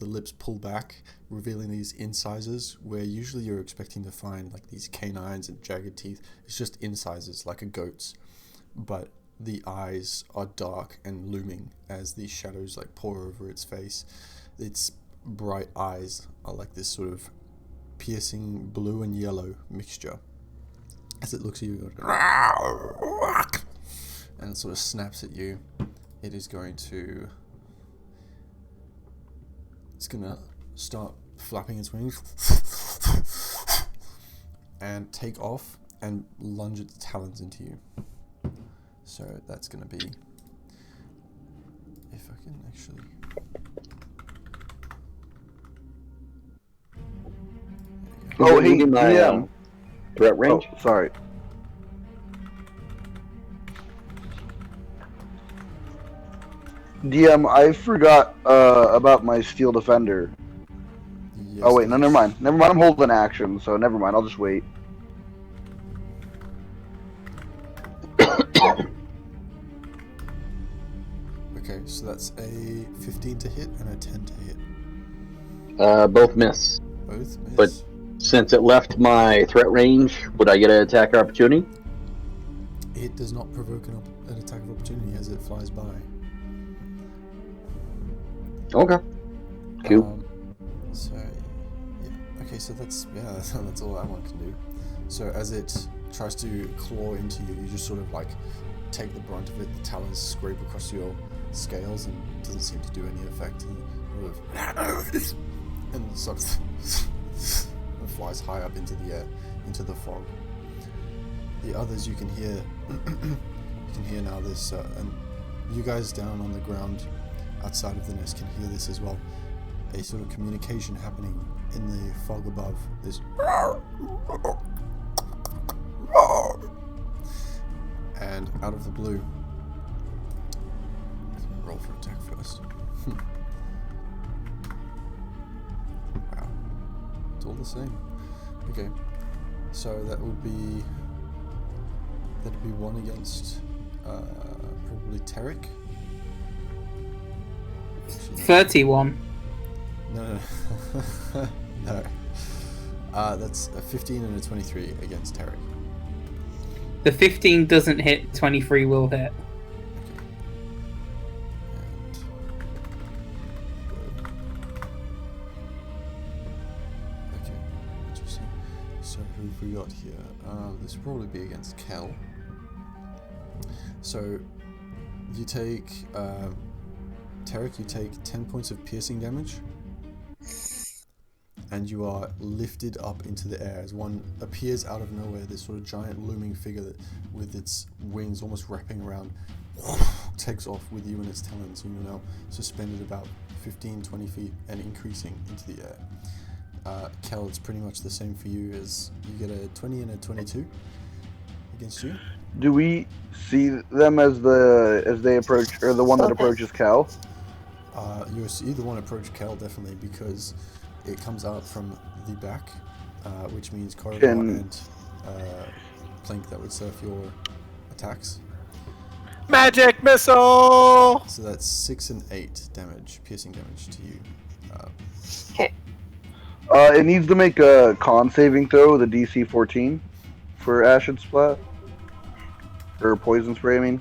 lips pull back, revealing these incisors where usually you're expecting to find like these canines and jagged teeth. It's just incisors like a goat's, but the eyes are dark and looming as these shadows like pour over its face. Its bright eyes are like this sort of piercing blue and yellow mixture. As it looks at you and it sort of snaps at you, it is going to start flapping its wings and take off and lunge its talons into you. So that's going to be, if I can actually, Oh, hey, Moving my DM. threat range. Oh, sorry. DM, I forgot about my steel defender. yes, Oh wait, no, please. never mind. Never mind. I'm holding action, so never mind. I'll just wait. Okay, so that's a 15 to hit and a 10 to hit. Both miss. Both miss. But since it left my threat range, would I get an attack opportunity? It does not provoke an attack of opportunity as it flies by. Okay. Cool. So, yeah. Okay, so that's all that one can do. So as it tries to claw into you, you just sort of like take the brunt of it. The talons scrape across your scales and it doesn't seem to do any effect. And sort of and flies high up into the air, into the fog. The others you can hear, you can hear now this, and you guys down on the ground outside of the nest can hear this as well. A sort of communication happening in the fog above. This and out of the blue. Roll for attack first. Wow, it's all the same. Okay, so that'd be one against probably Tarek. 31. No. No. That's a 15 and a 23 against Tarek. The 15 doesn't hit, 23 will hit. Okay, interesting. So who have we got here? This will probably be against Kel. So you take Tarek, you take 10 points of piercing damage, and you are lifted up into the air as one appears out of nowhere. This sort of giant looming figure that, with its wings almost wrapping around, takes off with you in its talons. You are now suspended about 15-20 feet and increasing into the air. Kel, it's pretty much the same for you, as you get a 20 and a 22 against you. Do we see them as they approach, or the one that approaches Cal? You see the one approach Kel, definitely, because it comes out from the back, which means Corridor and Plink, that would surf your attacks. Magic missile! So that's 6 and 8 damage, piercing damage to you. Okay. It needs to make a con saving throw with a DC 14 for Acid Splat. Or Poison Spray, I mean.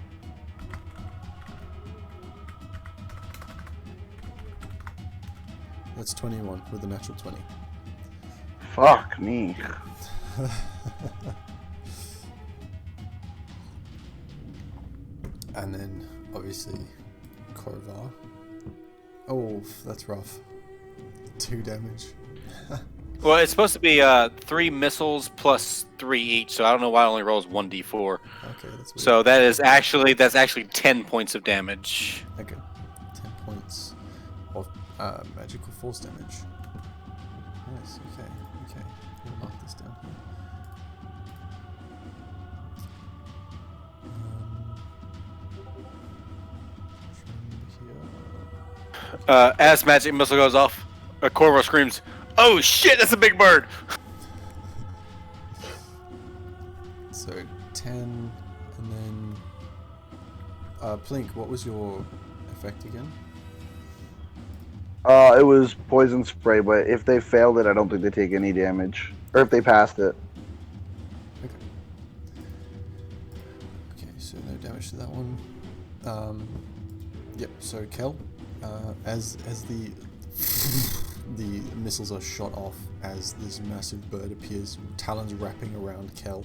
That's 21 with a natural 20. Fuck me. And then, obviously, Korvar. Oh, that's rough. 2 damage. Well, it's supposed to be 3 missiles plus 3 each, so I don't know why it only rolls 1d4. Okay, that's weird. So that's actually 10 points of damage. Okay. 10 points of magical force damage. Yes, okay. We'll mark this down here. As magic missile goes off, Corvo screams, "Oh shit, that's a big bird!" So 10, and then Plink, what was your effect again? It was poison spray, but if they failed it, I don't think they take any damage. Or if they passed it. Okay, so no damage to that one. Yep. So Kel, as the the missiles are shot off, as this massive bird appears, talons wrapping around Kel.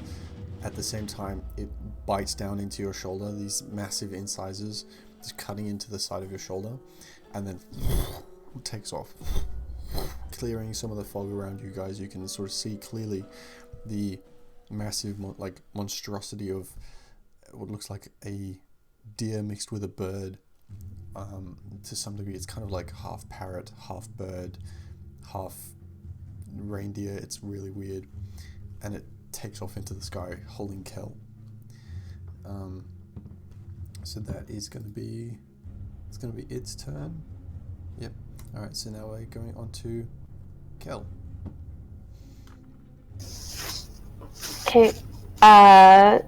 At the same time, it bites down into your shoulder. These massive incisors, just cutting into the side of your shoulder, and then takes off, clearing some of the fog around you guys. You can sort of see clearly the massive, monstrosity of what looks like a deer mixed with a bird. To some degree, it's kind of like half parrot, half bird, half reindeer. It's really weird, and it takes off into the sky, holding Kel. So that is going to be its turn. Yep. All right. So now we're going on to Kel. Okay.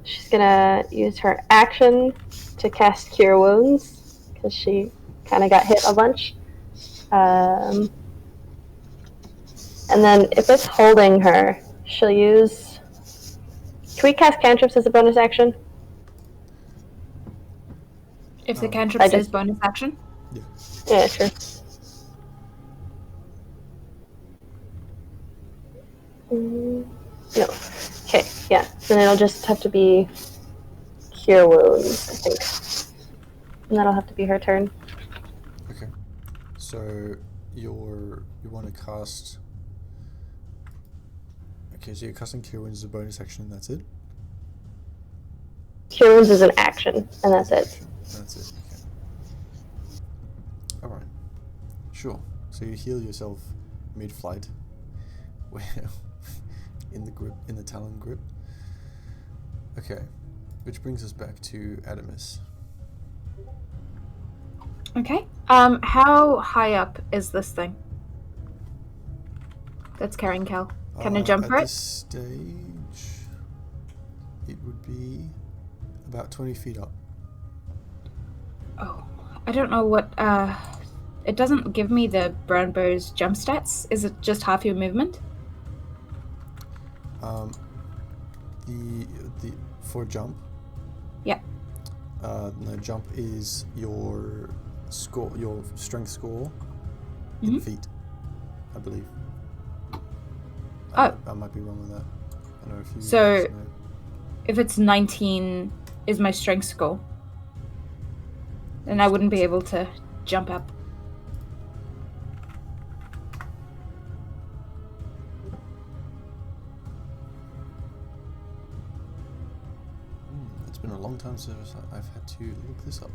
She's gonna use her action to cast Cure Wounds because she kind of got hit a bunch. And then if it's holding her, she'll use. Can we cast cantrips as a bonus action? If the cantrip says bonus action? Yeah, sure. No. Okay, yeah. Then it'll just have to be Cure Wounds, I think. And that'll have to be her turn. Okay. So you want to cast. Okay, so you're casting Cure Wounds as a bonus action, and that's it? Cure Wounds is an action, and that's it. That's it, okay. Alright. Sure. So you heal yourself mid-flight. in the talon grip. Okay. Which brings us back to Adamus. Okay. How high up is this thing that's carrying Kel? Can I jump for At it? this stage, it would be about 20 feet up. Oh, I don't know what. It doesn't give me the brown bear's jump stats. Is it just half your movement? The for jump. Yeah. No, jump is your score, your strength score Mm-hmm. in feet, I believe. Oh. I might be wrong with that. I know if you So- guys know. If it's 19 is my strength score, then I wouldn't be able to jump up. It's been a long time since I've had to look this up.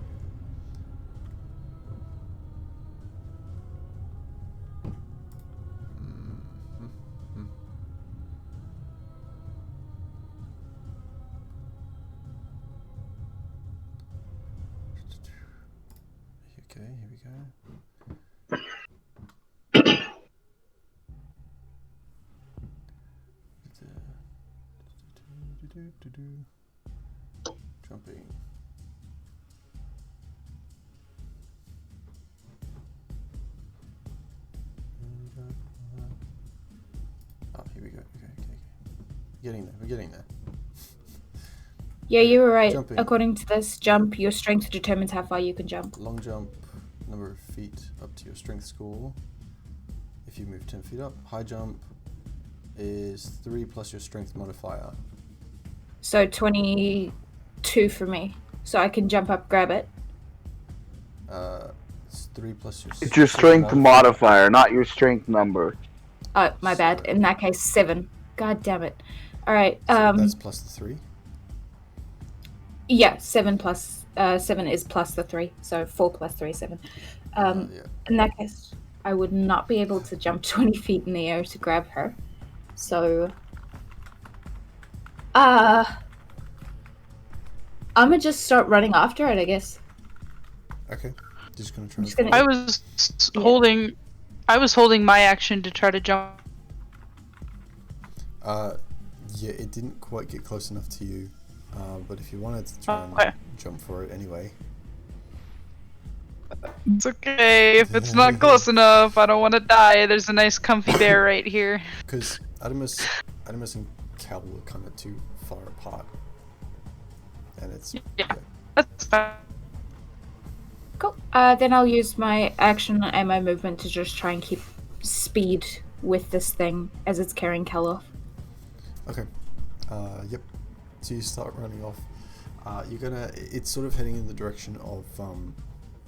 Okay, here we go. Jumping. Oh, here we go. Okay. We're getting there. Yeah, you were right. Jumping. According to this jump, your strength determines how far you can jump. Long jump, number of feet up to your strength score. If you move 10 feet up. High jump is 3 plus your strength modifier. So 22 for me. so I can jump up, grab it. It's 3 plus your. It's your strength modifier, not your strength number. Oh, my bad. In that case, 7. God damn it. All right. So that's plus the 3. Yeah, 7 plus 7 is plus the 3, so 4 plus 3 is 7. Yeah. In that case, I would not be able to jump 20 feet in the air to grab her. So, I'm gonna just start running after it, I guess. Okay. Just gonna try. I'm just gonna- I was holding my action to try to jump. Yeah, it didn't quite get close enough to you, but if you wanted to try Okay. and jump for it anyway. It's okay if it's not close enough. I don't want to die. There's a nice comfy bear right here. Because Adamus and Cal were kind of too far apart, and it's Yeah. That's fine. Cool. Then I'll use my action and my movement to just try and keep speed with this thing as it's carrying Cal off. Okay. Yep. So you start running off. It's sort of heading in the direction of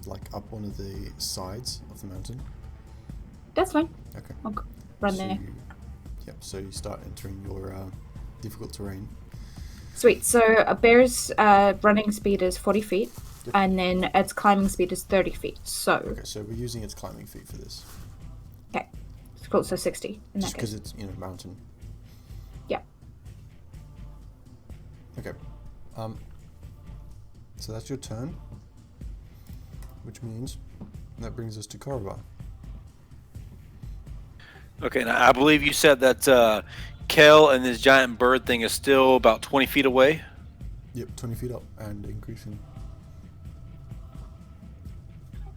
like up one of the sides of the mountain. That's fine. Okay. I'll run So there. So you start entering your difficult terrain. Sweet. So a bear's running speed is 40 feet, Yep. and then its climbing speed is 30 feet. So, Okay, so we're using its climbing feet for this, okay. It's cool, so 60 in just that case. because it's mountain. Yeah. Okay. So that's your turn, which means that brings us to Korva. Okay, now I believe you said that Kel and this giant bird thing is still about 20 feet away. Yep, 20 feet up and increasing.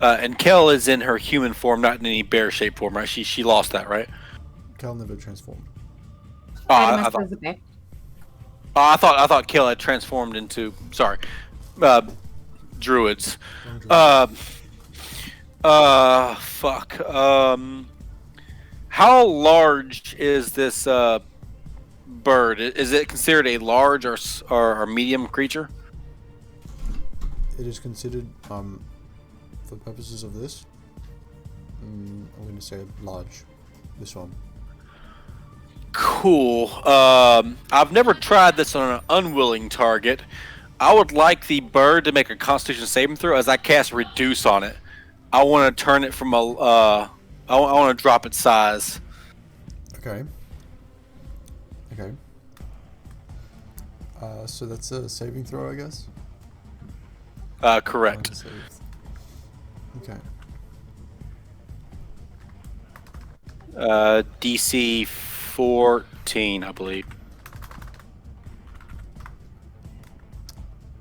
And Kel is in her human form, not in any bear-shaped form, right? She lost that, right? Cal never transformed. Oh, Adamus is a bear. I thought Kel had transformed into druids. Fuck. How large is this bird? Is it considered a large or medium creature? It is considered, for purposes of this, I'm going to say large. This one. Cool. I've never tried this on an unwilling target. I would like the bird to make a Constitution saving throw as I cast Reduce on it. I want to turn it from I want to drop its size. Okay. Okay. So that's a saving throw, I guess? Correct. Save. Okay. DC 14, I believe.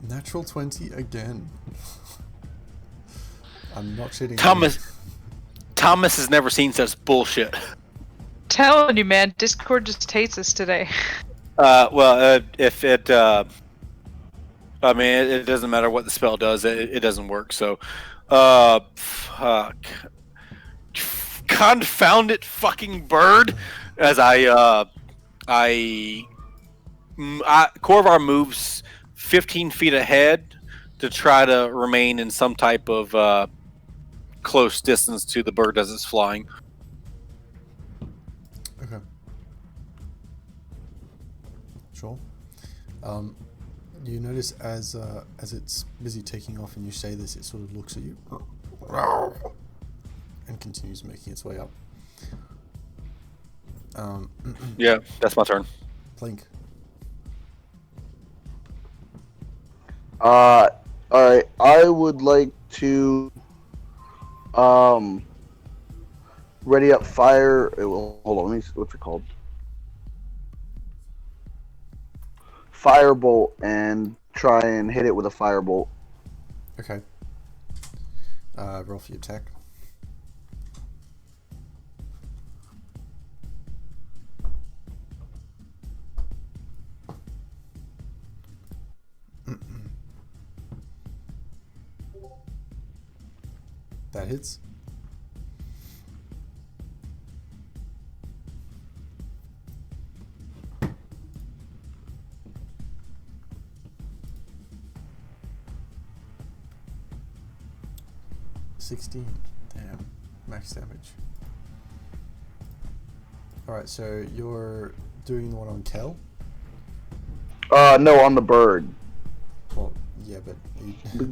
Natural 20 again. I'm not shitting. Thomas has never seen such bullshit. Telling you, man, Discord just hates us today. If it, I mean, it doesn't matter what the spell does. It doesn't work. So, fuck. Confound it, fucking bird! As Korvar moves 15 feet ahead to try to remain in some type of close distance to the bird as it's flying. Okay. Sure. You notice as it's busy taking off and you say this, it sort of looks at you and continues making its way up. Yeah, that's my turn. Plink. Alright, I would like to ready up fire. Hold on, let me see, what's it called? Firebolt, and try and hit it with a firebolt. Okay. Roll for your attack. That hits. 16. Damn. Max damage. Alright, so you're doing the one on Kel? No, on the bird. Well, yeah, but...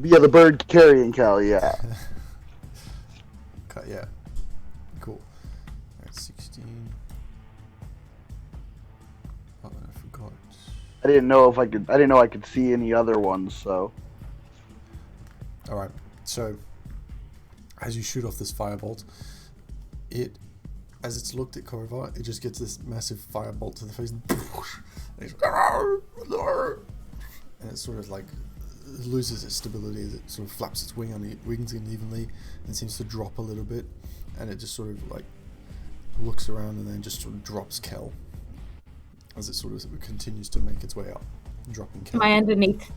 Yeah, the bird carrying Cal, yeah. Yeah. Cool. Alright, 16. Oh, I forgot. I didn't know I could see any other ones, so... Alright, so... As you shoot off this firebolt, as it's looked at Korvar, it just gets this massive firebolt to the face, and it sort of like loses its stability as it sort of flaps its wings unevenly and seems to drop a little bit, and it just sort of like looks around and then just sort of drops Kel as it sort of continues to make its way up, dropping Kel. Am I underneath?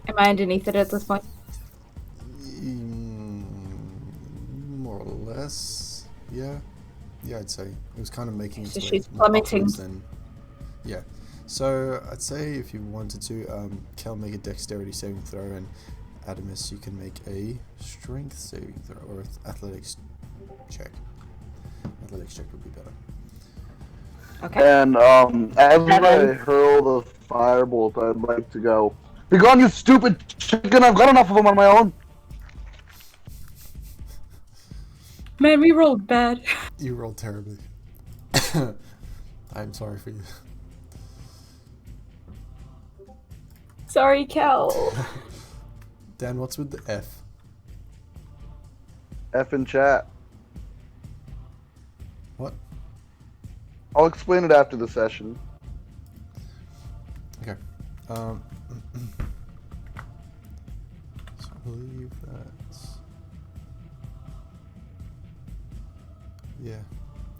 Am I underneath it at this point? More or less, yeah. Yeah, I'd say it was kind of making its So way she's more plummeting. upwards than, yeah. So I'd say if you wanted to, Kel, make a dexterity saving throw, and Adamus, you can make a strength saving throw or athletics check. Athletics check would be better. Okay. And as I hurl the firebolt, I'd like to go, "Be gone, you stupid chicken! I've got enough of them on my own." Man, we rolled bad. You rolled terribly. I'm sorry for you. Sorry, Cal. Dan, what's with the F? F in chat. What? I'll explain it after the session. Okay. So I believe that's... Yeah.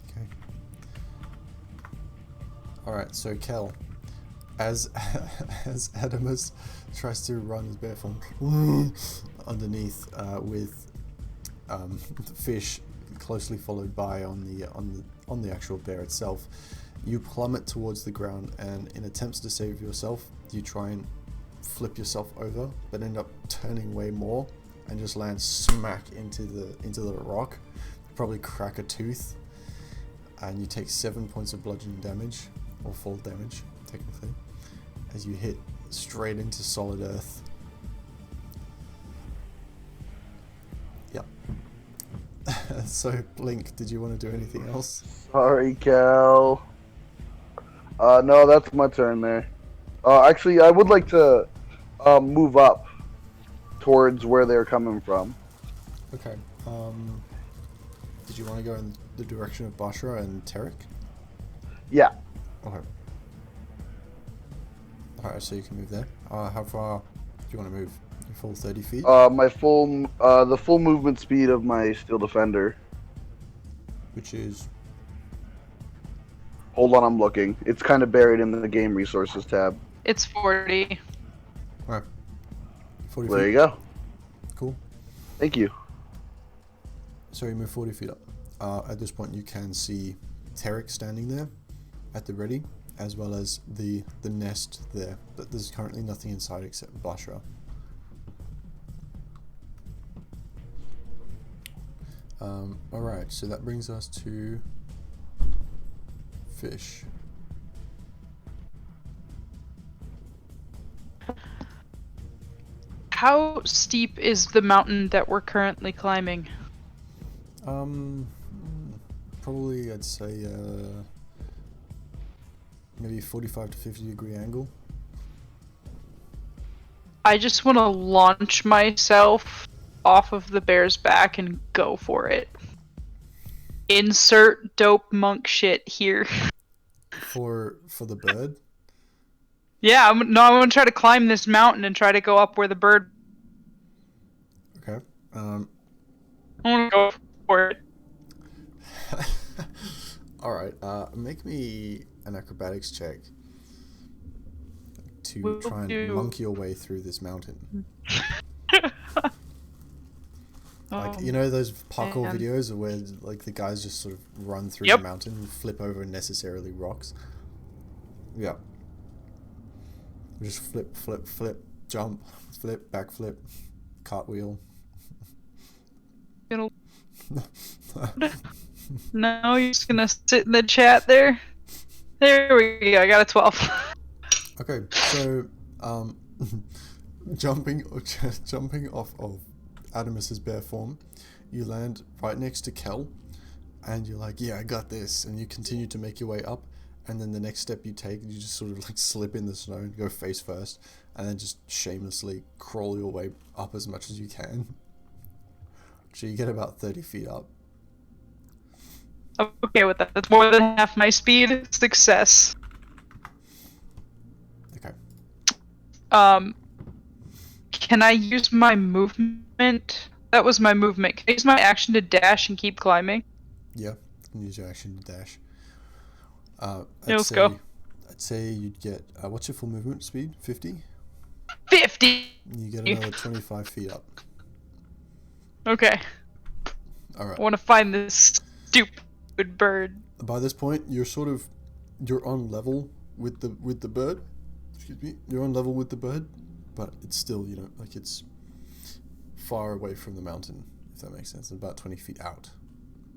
Okay. Alright, so Kel, as Adamus tries to run his bare form underneath with the fish closely followed by on the actual bear itself, you plummet towards the ground, and in attempts to save yourself, you try and flip yourself over, but end up turning way more and just land smack into the rock. Probably crack a tooth, and you take 7 points of bludgeoning damage, or fall damage, technically, as you hit straight into solid earth. Yep. So, Blink, did you want to do anything else? Sorry, Cal. No, that's my turn there. Actually, I would like to move up towards where they're coming from. Okay. Did you want to go in the direction of Bashra and Tarek? Yeah. Okay. Alright, so you can move there. How far do you want to move? Your full 30 feet? The full movement speed of my Steel Defender. Which is... Hold on, I'm looking. It's kind of buried in the game resources tab. It's 40. Alright. 40 There feet. you go. Cool. Thank you. So you move 40 feet up. At this point you can see Tarek standing there at the ready, as well as the nest there, but there's currently nothing inside except Bashra. Alright, so that brings us to fish. How steep is the mountain that we're currently climbing? Probably I'd say maybe 45 to 50 degree angle. I just want to launch myself off of the bear's back and go for it. Insert dope monk shit here. For the bird? Yeah, I'm gonna try to climb this mountain and try to go up where the bird. Okay. I want to go for it. Alright, make me an acrobatics check to try and monkey your way through this mountain. Like, you know those parkour videos where like the guys just sort of run through the mountain and flip over unnecessarily rocks? Yeah. Just flip, flip, flip, jump, flip, backflip, cartwheel. No, you're just gonna sit in the chat there. There we go. I got a 12. Okay, so jumping off of Adamus's bare form, you land right next to Kel, and you're like, "Yeah, I got this," and you continue to make your way up. And then the next step you take, you just sort of like slip in the snow and go face first, and then just shamelessly crawl your way up as much as you can. So you get about 30 feet up. I'm okay with that. That's more than half my speed. Success. Okay. Can I use my movement? That was my movement. Can I use my action to dash and keep climbing? Yeah, you can use your action to dash. Yeah, let's go. I'd say you'd get, what's your full movement speed? 50? 50! You get another 25 feet up. Okay. Alright. I want to find this stupid bird. By this point, you're on level with the bird. Excuse me. You're on level with the bird, but it's still, like it's far away from the mountain, if that makes sense. About 20 feet out.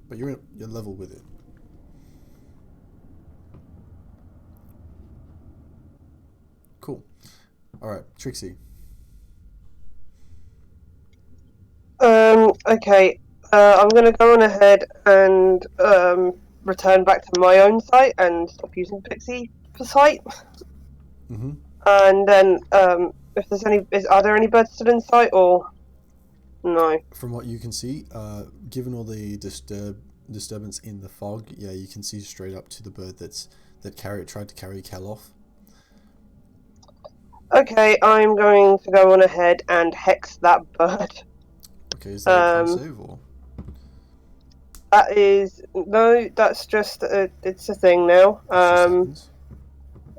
But you're level with it. Cool. Alright, Trixie. Okay. I'm gonna go on ahead and return back to my own site and stop using Pixie for sight. Mm-hmm. And then, if there's are there any birds still in sight or no? From what you can see, given all the disturbance in the fog, yeah, you can see straight up to the bird that tried to carry Cal off. Okay, I'm going to go on ahead and hex that bird. Okay, is that a con save or? That's just it's a thing now.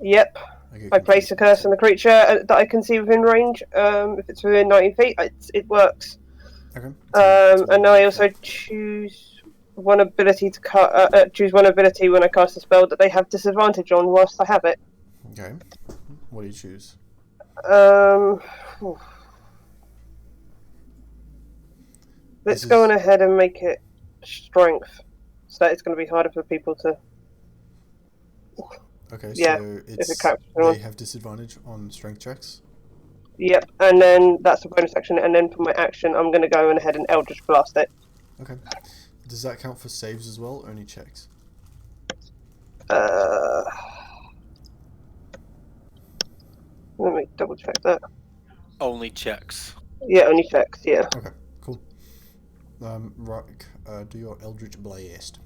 Yep. Okay, I place a curse on the creature that I can see within range. If it's within 90 feet, it works. Okay. And I also choose one ability to choose one ability when I cast a spell that they have disadvantage on whilst I have it. Okay. What do you choose? Let's go on ahead and make it strength, so that it's going to be harder for people to. Okay, yeah, so they have disadvantage on strength checks? Yep, and then that's a bonus action, and then for my action, I'm going to go on ahead and Eldritch Blast it. Okay. Does that count for saves as well, or only checks? Let me double check that. Only checks. Yeah, only checks, yeah. Okay, cool. Rock, do your Eldritch Blast.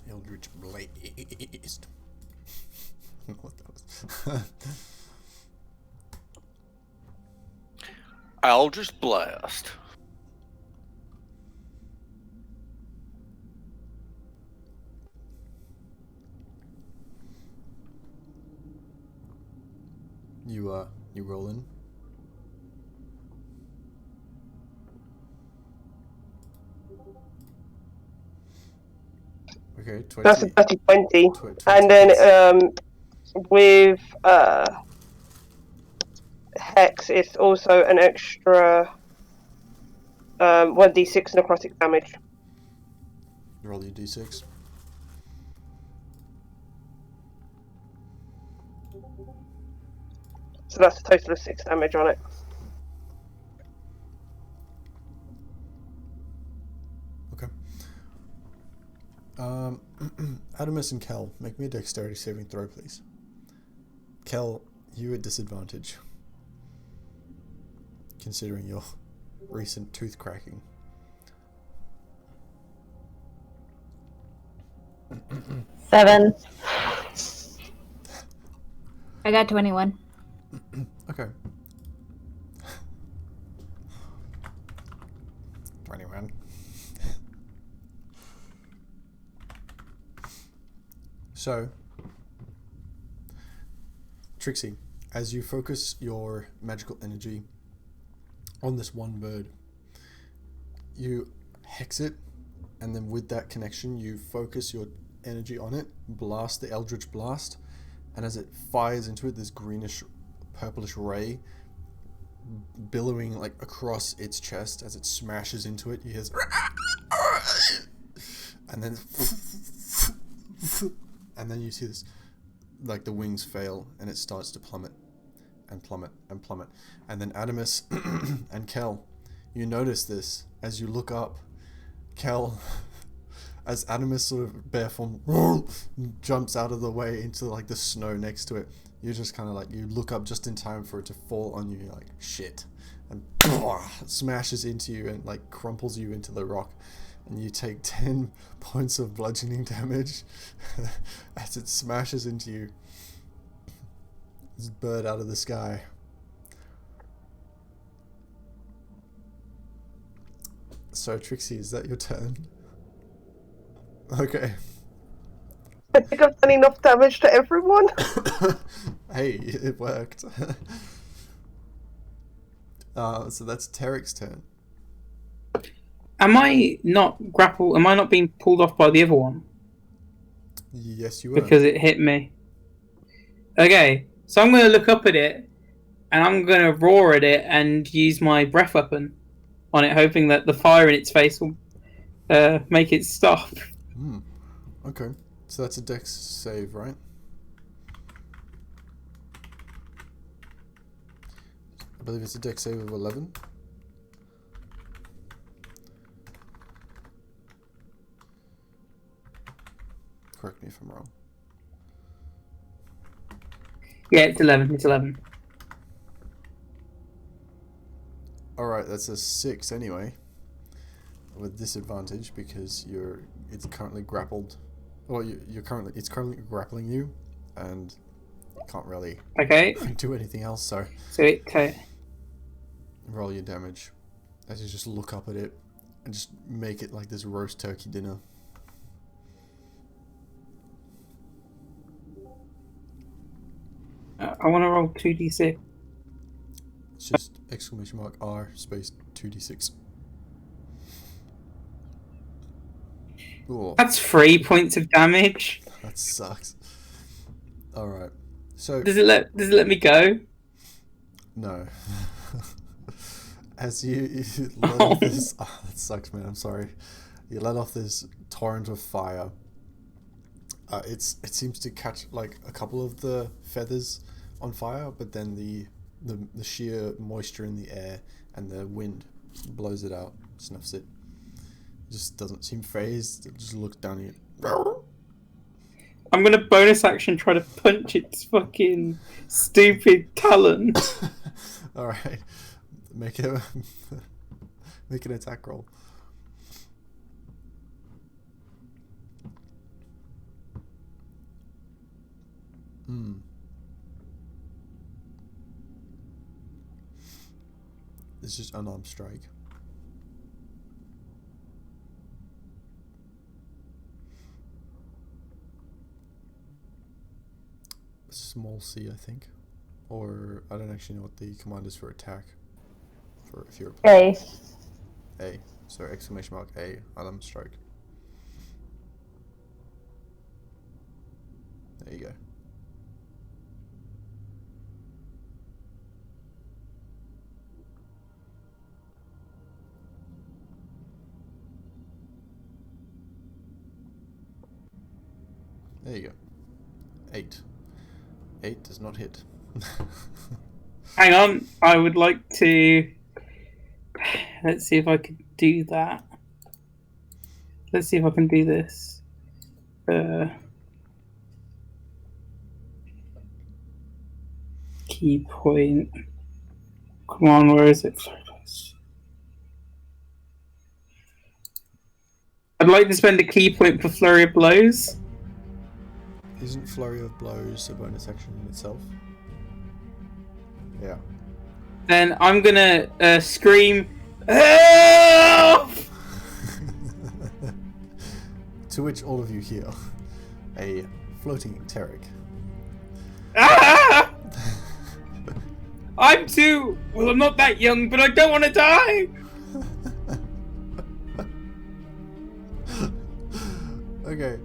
Eldritch Blast. I don't know what that was. Eldritch Blast. You roll in. Okay, 20. That's a 20. And then with Hex, it's also an extra 1d6 necrotic damage. Roll your d6. So that's a total of 6 damage on it. Okay. Adamus and Kel, make me a dexterity saving throw, please. Kel, you at disadvantage, considering your recent tooth cracking. Seven. I got 21. Okay. 21. So, Trixie, as you focus your magical energy on this one bird, you hex it, and then with that connection, you focus your energy on it, blast the Eldritch Blast, and as it fires into it, this greenish, purplish ray billowing like across its chest as it smashes into it. You hear, and then you see this, like the wings fail and it starts to plummet and plummet and plummet. And then Adamus and Kel, you notice this as you look up. Kel, as Adamus sort of bare form jumps out of the way into like the snow next to it, you just kind of like, you look up just in time for it to fall on you. You're like, shit, and smashes into you and like crumples you into the rock, and you take 10 points of bludgeoning damage as it smashes into you. This bird out of the sky. So Trixie, is that your turn? Okay. I think I've done enough damage to everyone. Hey, it worked. So that's Tarek's turn. Am I not being pulled off by the other one? Yes, you were. Because it hit me. Okay, so I'm going to look up at it, and I'm going to roar at it and use my breath weapon on it, hoping that the fire in its face will make it stop. Okay, so that's a dex save, right? I believe it's a dex save of 11. Correct me if I'm wrong. Yeah, it's 11. It's 11. Alright, that's a 6 anyway. With disadvantage because it's currently grappled. Well, it's currently grappling you, and can't really do anything else. So roll your damage as you just look up at it and just make it like this roast turkey dinner. I want to roll 2d6. It's just !R space 2d6. Ooh. That's 3 points of damage. That sucks. All right. So does it let me go? No. As you let off this, that sucks, man. I'm sorry. You let off this torrent of fire. It seems to catch like a couple of the feathers on fire, but then the sheer moisture in the air and the wind blows it out, snuffs it. It just doesn't seem phased. It just looks down at you. I'm gonna bonus action try to punch its fucking stupid talon. All right, make an attack roll. It's just unarmed strike. Small C, I think, or I don't actually know what the command is for attack. For if you're A. So !A, unarmed strike. There you go. There you go. 8. 8 does not hit. Hang on, I would like to. Let's see if I can do that. Let's see if I can do this. Key point. Come on, where is it? I'd like to spend a key point for Flurry of Blows. Isn't Flurry of Blows a bonus action in itself? Yeah. Then I'm gonna scream, "Help!" To which all of you hear a floating Tarek. Ah! I'm not that young, but I don't want to die. Okay,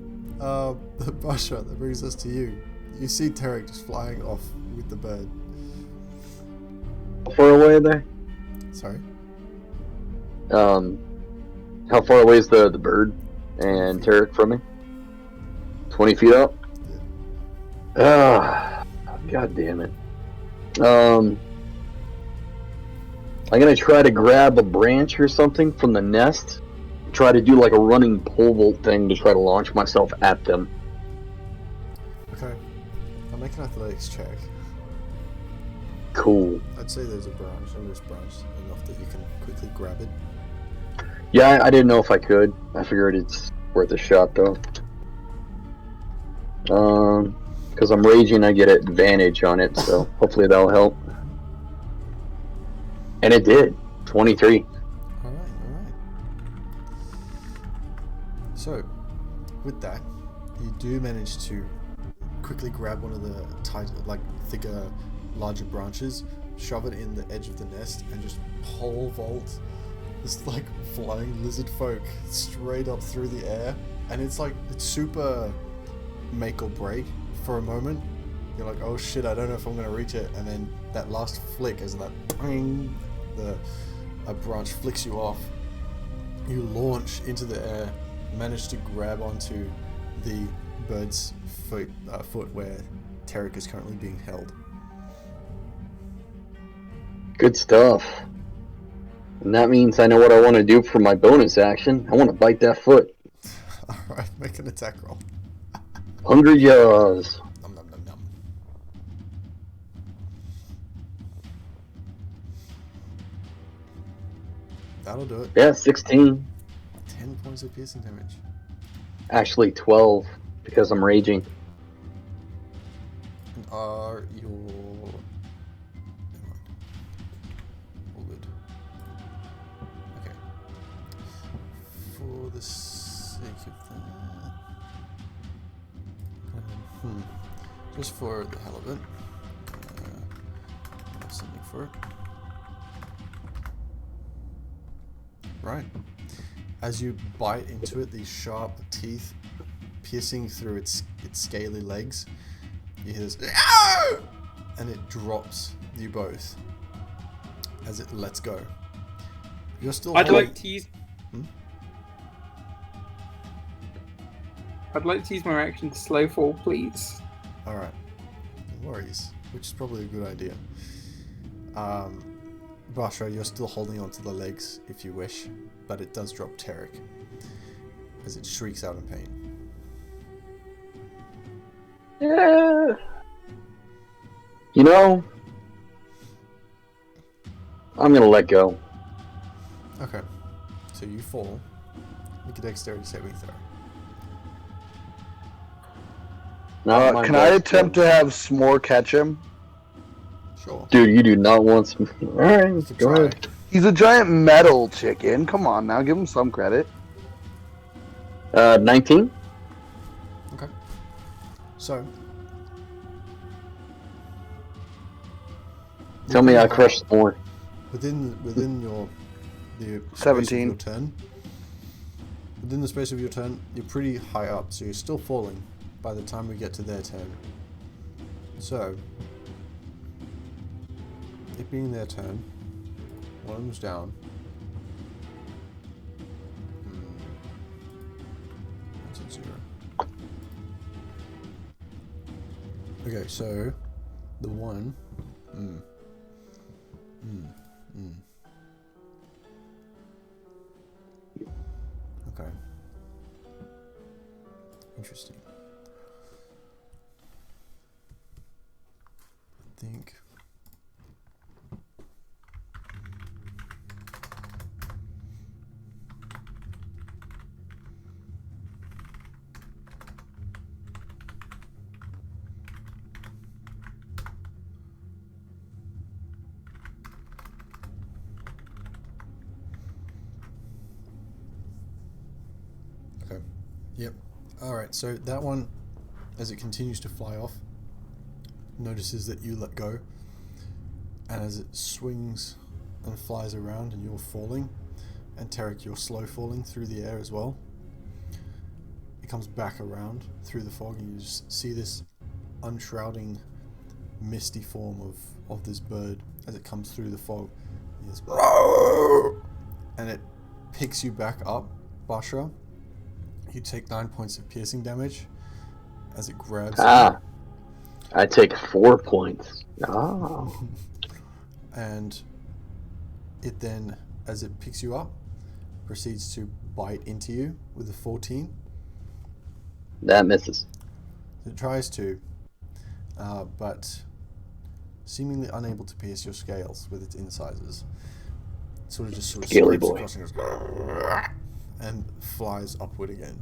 Basha, that brings us to you. You see Tarek just flying off with the bird. far away are they? Sorry? How far away is the bird and 20 feet. Tarek from me? 20 feet up? Ah, god damn it. I'm gonna try to grab a branch or something from the nest. Try to do like a running pole vault thing to try to launch myself at them. Okay. I'll make an athletics check. Cool. I'd say there's a branch, a loose branch, enough that you can quickly grab it. Yeah, I didn't know if I could. I figured it's worth a shot though. Because I'm raging, I get advantage on it, so hopefully that'll help. And it did. 23. Alright. So, with that, you do manage to quickly grab one of the thicker, larger branches, shove it in the edge of the nest, and just pole vault this like flying lizard folk straight up through the air. And it's super make or break for a moment. You're like, oh shit, I don't know if I'm gonna reach it, and then that last flick as that bang, a branch flicks you off. You launch into the air, manage to grab onto the bird's foot where Tarek is currently being held. Good stuff. And that means I know what I want to do for my bonus action. I want to bite that foot. Alright, make an attack roll. Hungry Jaws. Nom nom nom nom. That'll do it. Yeah, 16. 10 points of piercing damage. Actually 12, because I'm raging. And are your... Never mind. All good. Okay. For the sake of that... just for the hell of it. I have something for it. Right. As you bite into it, these sharp teeth piercing through its scaly legs, you hear this, and it drops you both as it lets go. You're still I'd holding... like to use. I'd like to use my action to slow fall, please. Alright. No worries. Which is probably a good idea. Bashra, you're still holding onto the legs if you wish, but it does drop Tarek as it shrieks out in pain. Yeah. You know, I'm gonna let go. Okay. So you fall. Make a dexterity saving throw. Can I attempt to have S'more catch him? Sure. Dude, you do not want some. Alright, You can go try. ahead. He's a giant metal chicken. Come on now, give him some credit. 19? Okay. So. Tell me I crushed more. Within your the space of 17. your turn. Within the space of your turn, you're pretty high up, so you're still falling by the time we get to their turn. So, it being their turn, one of them's down. That's at 0. Okay, so the one. Okay. Interesting. I think. Okay. Yep. Alright, so that one, as it continues to fly off, notices that you let go, and as it swings and flies around and you're falling, and Tarek, you're slow falling through the air as well, it comes back around through the fog and you just see this unshrouding misty form of this bird as it comes through the fog. And it picks you back up, Bashra. You take 9 points of piercing damage as it grabs you. I take 4 points. Oh. And it then, as it picks you up, proceeds to bite into you with a 14. That misses. It tries to, but seemingly unable to pierce your scales with its incisors. It sort of Scaly scrapes boy. across and goes and flies upward again.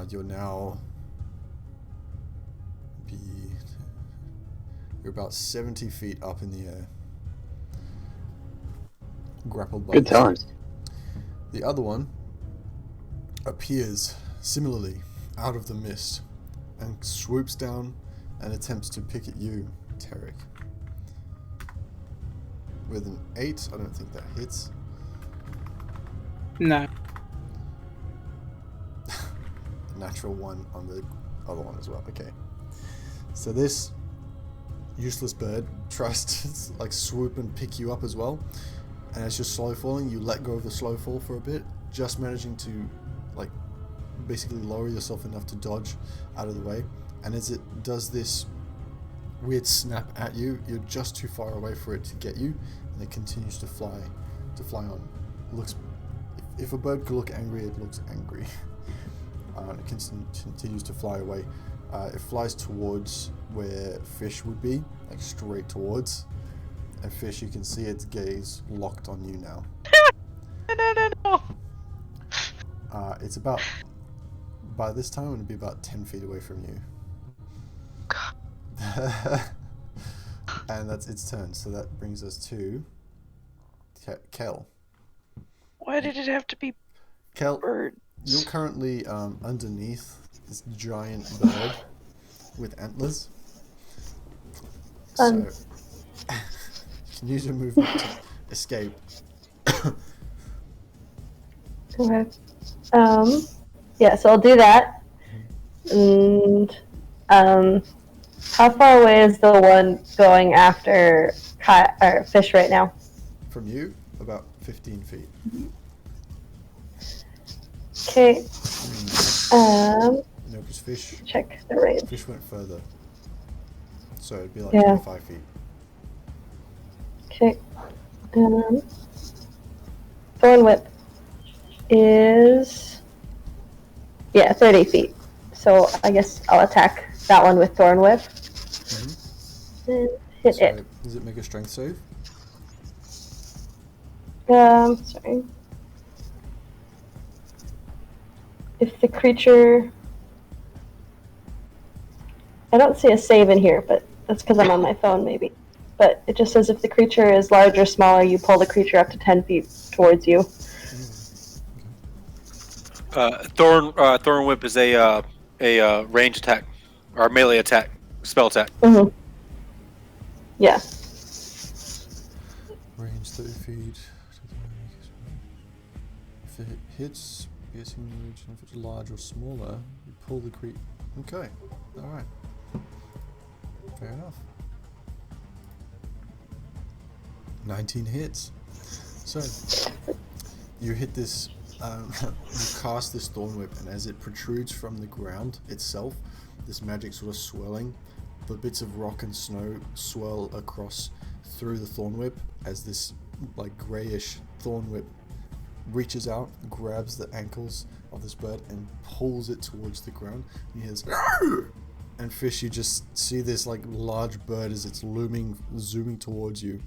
You're now you're about 70 feet up in the air, grappled by Good this. times. The other one appears similarly out of the mist and swoops down and attempts to pick at you, Tarek. With an 8, I don't think that hits. No. A natural 1 on the other one as well. Okay. So this useless bird tries to like swoop and pick you up as well. And as you're slow falling, you let go of the slow fall for a bit, just managing to like basically lower yourself enough to dodge out of the way. And as it does this weird snap at you, you're just too far away for it to get you, and it continues to fly on. It looks, if a bird could look angry, it looks angry. It continues to fly away. It flies towards where Fish would be, like straight towards. And Fish, you can see its gaze locked on you now. No. It's about, by this time, it'll be about 10 feet away from you. And that's its turn, so that brings us to Kel. Why did it have to be Kel, birds? you're currently underneath this giant bird with antlers. So, you can use your movement to escape. Okay. Yeah, so I'll do that. And how far away is the one going after or Fish right now? From you, about 15 feet. Okay. No, because Fish Check the range. Fish went further. So it'd be like Yeah. 25 feet. Okay. Thorn Whip is 30 feet. So I guess I'll attack that one with Thorn Whip. And hit So, it. does it make a strength save? Sorry. If the creature... I don't see a save in here, but that's because I'm on my phone, maybe. But it just says if the creature is large or smaller, you pull the creature up to 10 feet towards you. Thorn Whip is a range attack or melee attack, spell attack. Mm-hmm. Yeah. Range 30 feet. If it hits, piercing range, and if it's large or smaller, you pull the creature. Okay, alright. Fair enough. 19 hits. So, you hit this, you cast this Thorn Whip, and as it protrudes from the ground itself, this magic sort of swirling, the bits of rock and snow swirl across through the Thorn Whip as this like greyish Thorn Whip reaches out, grabs the ankles of this bird and pulls it towards the ground. And he hears, and Fish, you just see this like large bird as it's zooming towards you,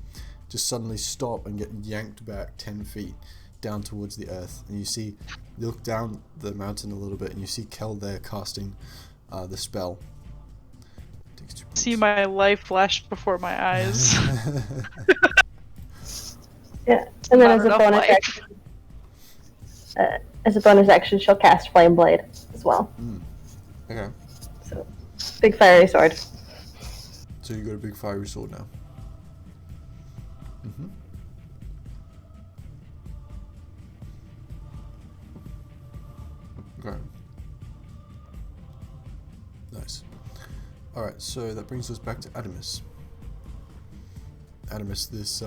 just suddenly stop and get yanked back 10 feet down towards the earth. And you look down the mountain a little bit and you see Kel there casting the spell. See my life flash before my eyes. Yeah. And then Not as a enough bonus life. action, she'll cast Flame Blade as well. Okay. So, big fiery sword. So you got a big fiery sword now. Mm-hmm. Okay. Nice. Alright, so that brings us back to Adamus. Adamus, this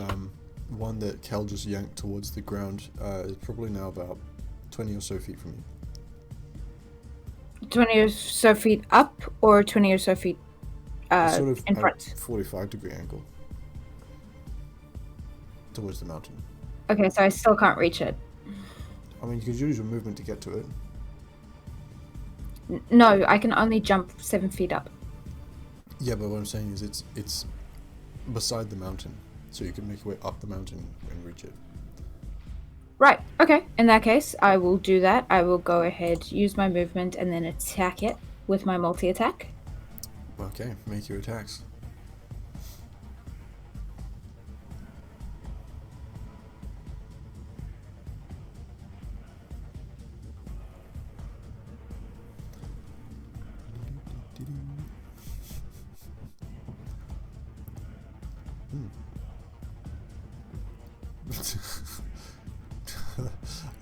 one that Kel just yanked towards the ground is probably now about 20 or so feet from you. 20 or so feet up, or 20 or so feet Sort of in at front? 45-degree angle towards the mountain. Okay, so I still can't reach it. I mean, you could use your movement to get to it. No, I can only jump 7 feet up. Yeah, but what I'm saying is it's beside the mountain, so you can make your way up the mountain and reach it. Right, okay. In that case, I will do that. I will go ahead, use my movement, and then attack it with my multi-attack. Okay, make your attacks.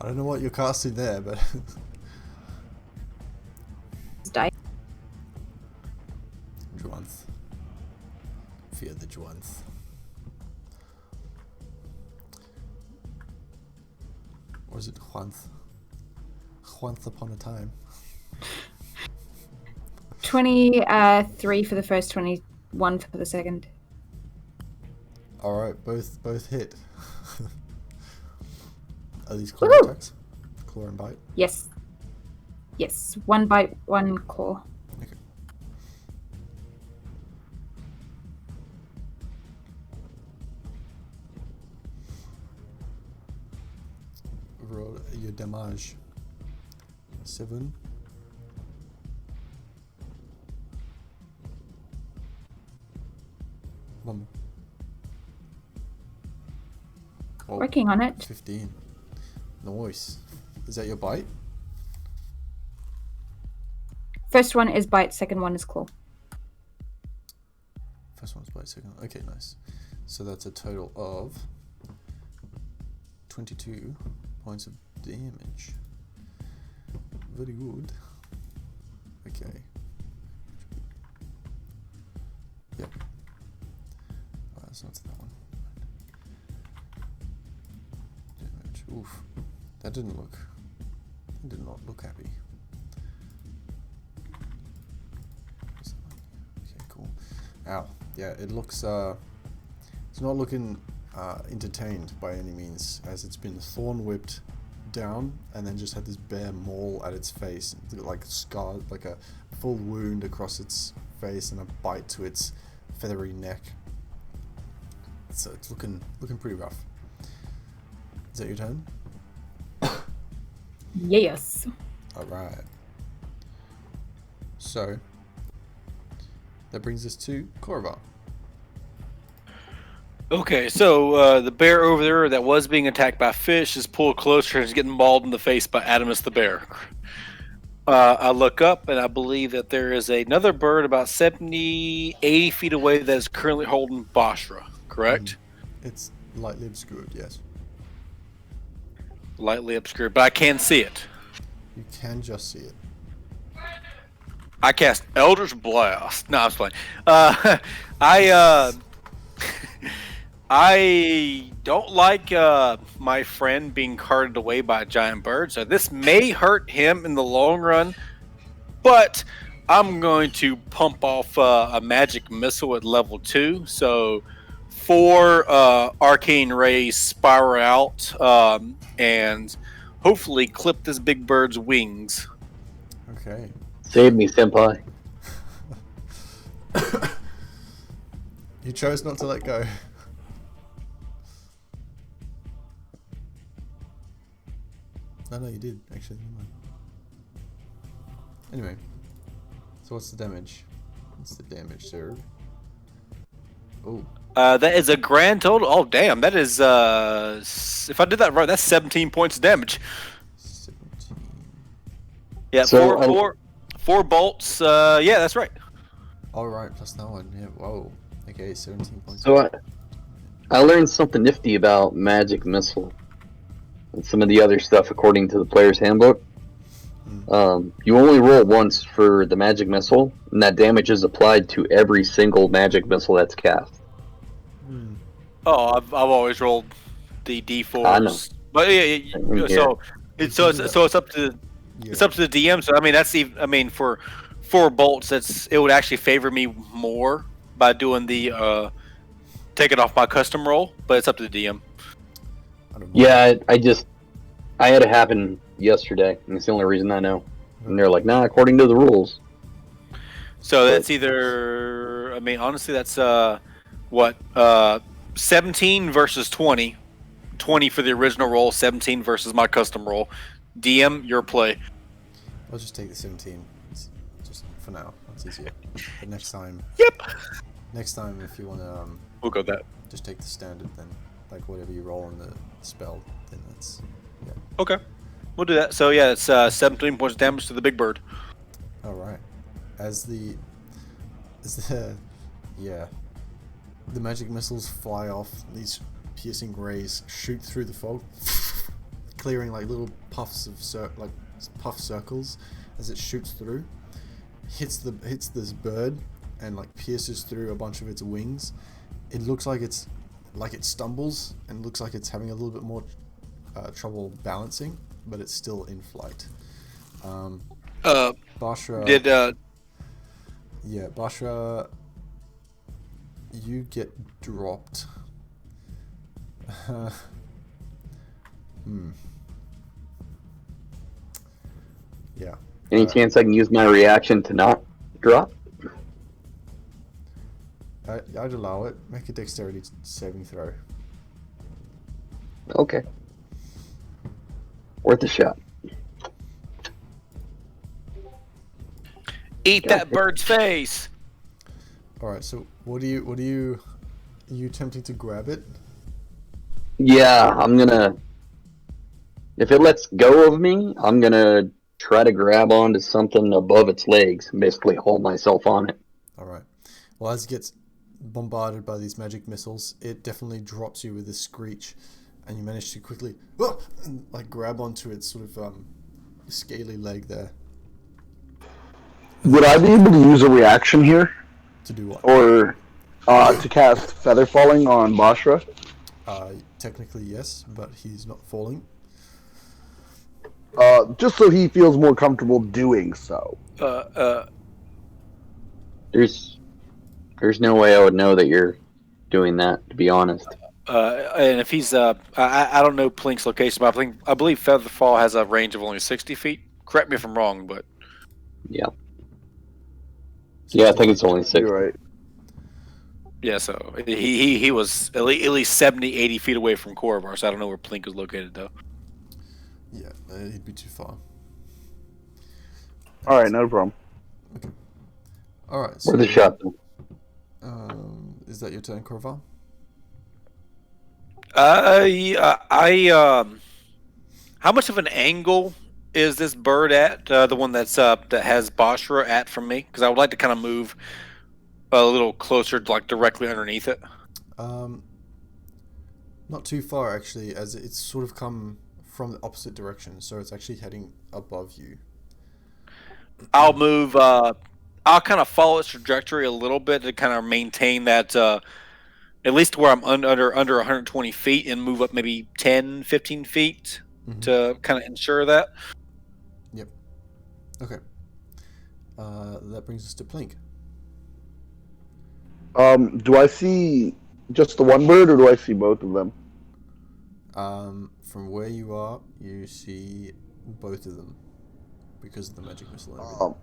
I don't know what you're casting there, but Die. Juanth. Fear the Juanth. Or is it Juanth? Juanth upon a time. 23 for the first, 21 for the second. Alright, both hit. Are these claw Woohoo! attacks? Claw and bite? Yes. Yes. 1 bite, 1 claw. Okay. Roll your damage. 7. One more. Oh, Working on it. 15. Nice. Is that your bite? First one is bite, second one is claw. First one's bite, second. Okay, nice. So that's a total of 22 points of damage. Very good. Okay. Yep. Oh, that's not that one. Damage. Oof. That did not look happy. Okay, cool. Ow. Yeah, it looks it's not looking entertained by any means, as it's been thorn whipped down and then just had this bare maul at its face, like scarred, like a full wound across its face and a bite to its feathery neck. So it's looking pretty rough. Is that your turn? Yes. Alright. So that brings us to Korva. Okay, so the bear over there that was being attacked by fish is pulled closer and is getting mauled in the face by Adamus the bear. I look up and I believe that there is another bird about 70, 80 feet away that is currently holding Bashra, correct? It's lightly obscured, yes. Lightly obscured, but I can see it. You can just see it. I cast Eldritch Blast. No, I'm just playing. I don't like my friend being carted away by a giant bird, so this may hurt him in the long run, but I'm going to pump off a magic missile at level 2, so 4 arcane rays spiral out and hopefully clip this big bird's wings. Okay. Save me, senpai. You chose not to let go. No, you did, actually. Never mind. Anyway, so what's the damage? What's the damage, sir? Oh. That is a grand total. Oh, damn. That is, if I did that right, that's 17 points of damage. 17. Yeah, So, four bolts. Yeah, that's right. Alright, plus that one. Yeah, whoa. Okay, 17 points. So I learned something nifty about magic missile and some of the other stuff according to the player's handbook. You only roll once for the magic missile, and that damage is applied to every single magic missile that's cast. Oh, I've always rolled the I know. D4s, but yeah, so it's up to it's up to the DM. So I mean, that's even. I mean, for 4 bolts, it would actually favor me more by doing the taking off my custom roll, but it's up to the DM. Yeah, I had it happen yesterday, and it's the only reason I know. And they're like, nah, according to the rules. So that's either. I mean, honestly, that's what 17 versus 20. 20 for the original roll, 17 versus my custom roll. DM, your play. I'll just take the 17. It's just for now. That's easier. But next time. Yep. Next time, if you want to, we'll go that. Just take the standard then, like whatever you roll in the spell. Then that's Okay. We'll do that. So yeah, it's 17 points of damage to the big bird. All right. As the magic missiles fly off, these piercing rays shoot through the fog, clearing like little puffs of puff circles as it shoots through, hits this bird and like pierces through a bunch of its wings. It looks like it stumbles and looks like it's having a little bit more trouble balancing, but it's still in flight. Bashra Bashra, you get dropped. Yeah. Any chance I can use my reaction to not drop? I'd allow it. Make a dexterity saving throw. Okay. Worth a shot. Eat that bird's face. All right. So what are you attempting to grab it? Yeah, I'm gonna. If it lets go of me, I'm gonna try to grab onto something above its legs and basically hold myself on it. All right. Well, as it gets bombarded by these magic missiles, it definitely drops you with a screech, and you manage to quickly grab onto its sort of scaly leg there. Would I be able to use a reaction here? To do what? Or to cast Feather Falling on Bashra? Technically yes, but he's not falling. Just so he feels more comfortable doing so. There's no way I would know that you're doing that, to be honest. And if he's I don't know Plink's location, but I believe Featherfall has a range of only 60 feet. Correct me if I'm wrong, but yeah. Yeah, I think it's only 60. You're right. Yeah, so he was at least 70, 80 feet away from Korribar, so I don't know where Plink is located, though. Yeah, he'd be too far. Alright, no problem. Okay. Alright, so... Where's the shot? Is that your turn, Korribar? How much of an angle is this bird at? The one that has Bashra at from me? Because I would like to kind of move a little closer, like directly underneath it. Not too far actually, as it's sort of come from the opposite direction, so it's actually heading above you. I'll move. I'll kind of follow its trajectory a little bit to kind of maintain that, at least where I'm under 120 feet, and move up maybe 10, 15 feet to kind of ensure that. Yep. Okay. That brings us to Plink. Do I see just the one bird, or do I see both of them? From where you are, you see both of them because of the magic missile.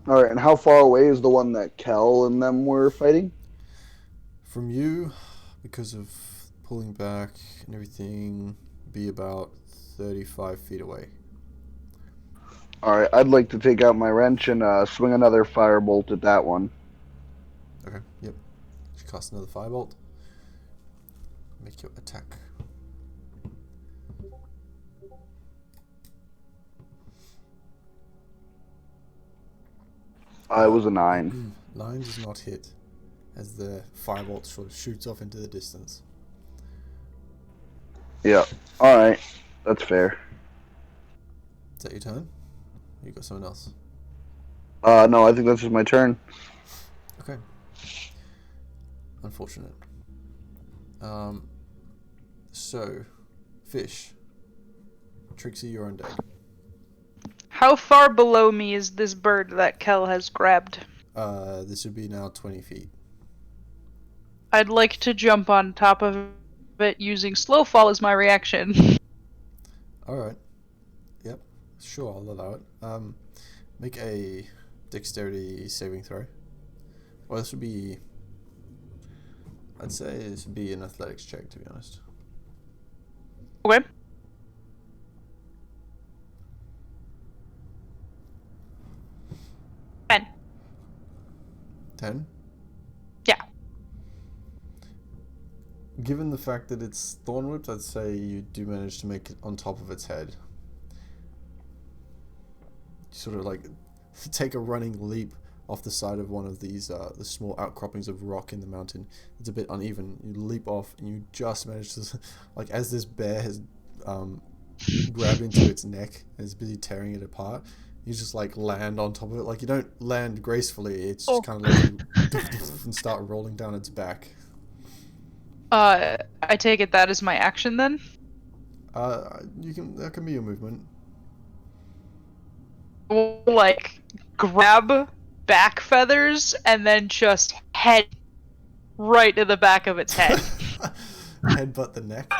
Alright, and how far away is the one that Kel and them were fighting? From you, because of pulling back and everything, be about 35 feet away. Alright, I'd like to take out my wrench and swing another firebolt at that one. Okay, yep. Just cast another firebolt. Make your attack. It was a 9. 9 does not hit, as the firebolt sort of shoots off into the distance. Yeah, alright. That's fair. Is that your turn? You got someone else? No, I think that's just my turn. Okay. Unfortunate. So, fish. Trixie, you're on deck. How far below me is this bird that Kel has grabbed? This would be now 20 feet. I'd like to jump on top of it using slow fall as my reaction. Alright. Yep. Sure, I'll allow it. Make a dexterity saving throw. Well, this would be... I'd say this would be an athletics check, to be honest. Okay. Ten. 10? Yeah. Given the fact that it's thorn whipped, I'd say you do manage to make it on top of its head. Sort of like take a running leap off the side of one of these the small outcroppings of rock in the mountain. It's a bit uneven. You leap off and you just manage to, like, as this bear has grabbed into its neck and is busy tearing it apart, you just like land on top of it. Like, you don't land gracefully, it's just kind of like you and start rolling down its back. I take it that is my action then? That can be your movement. Like, grab back feathers and then just head right to the back of its head. Headbutt the neck.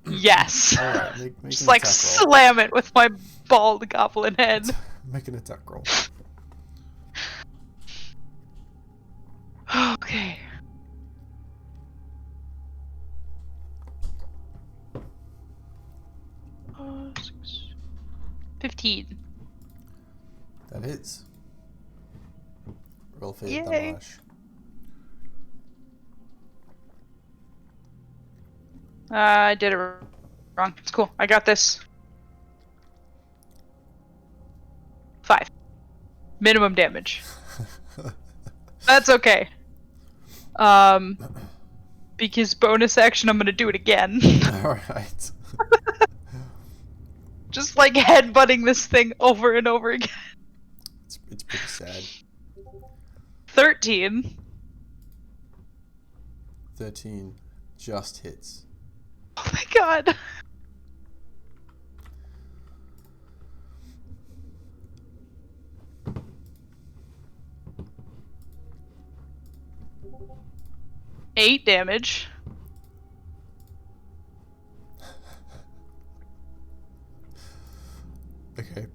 Yes. Alright, make Just an like attack roll. slam it with my bald goblin head. Make an attack roll. Okay. Uh, 15. That hits. Roll for Yay. damage. I did it wrong. It's cool. I got this. 5. Minimum damage. That's okay. Because bonus action, I'm gonna do it again. Alright. Just like headbutting this thing over and over again. It's pretty sad. 13. 13 just hits. Oh my god. Eight damage. Okay.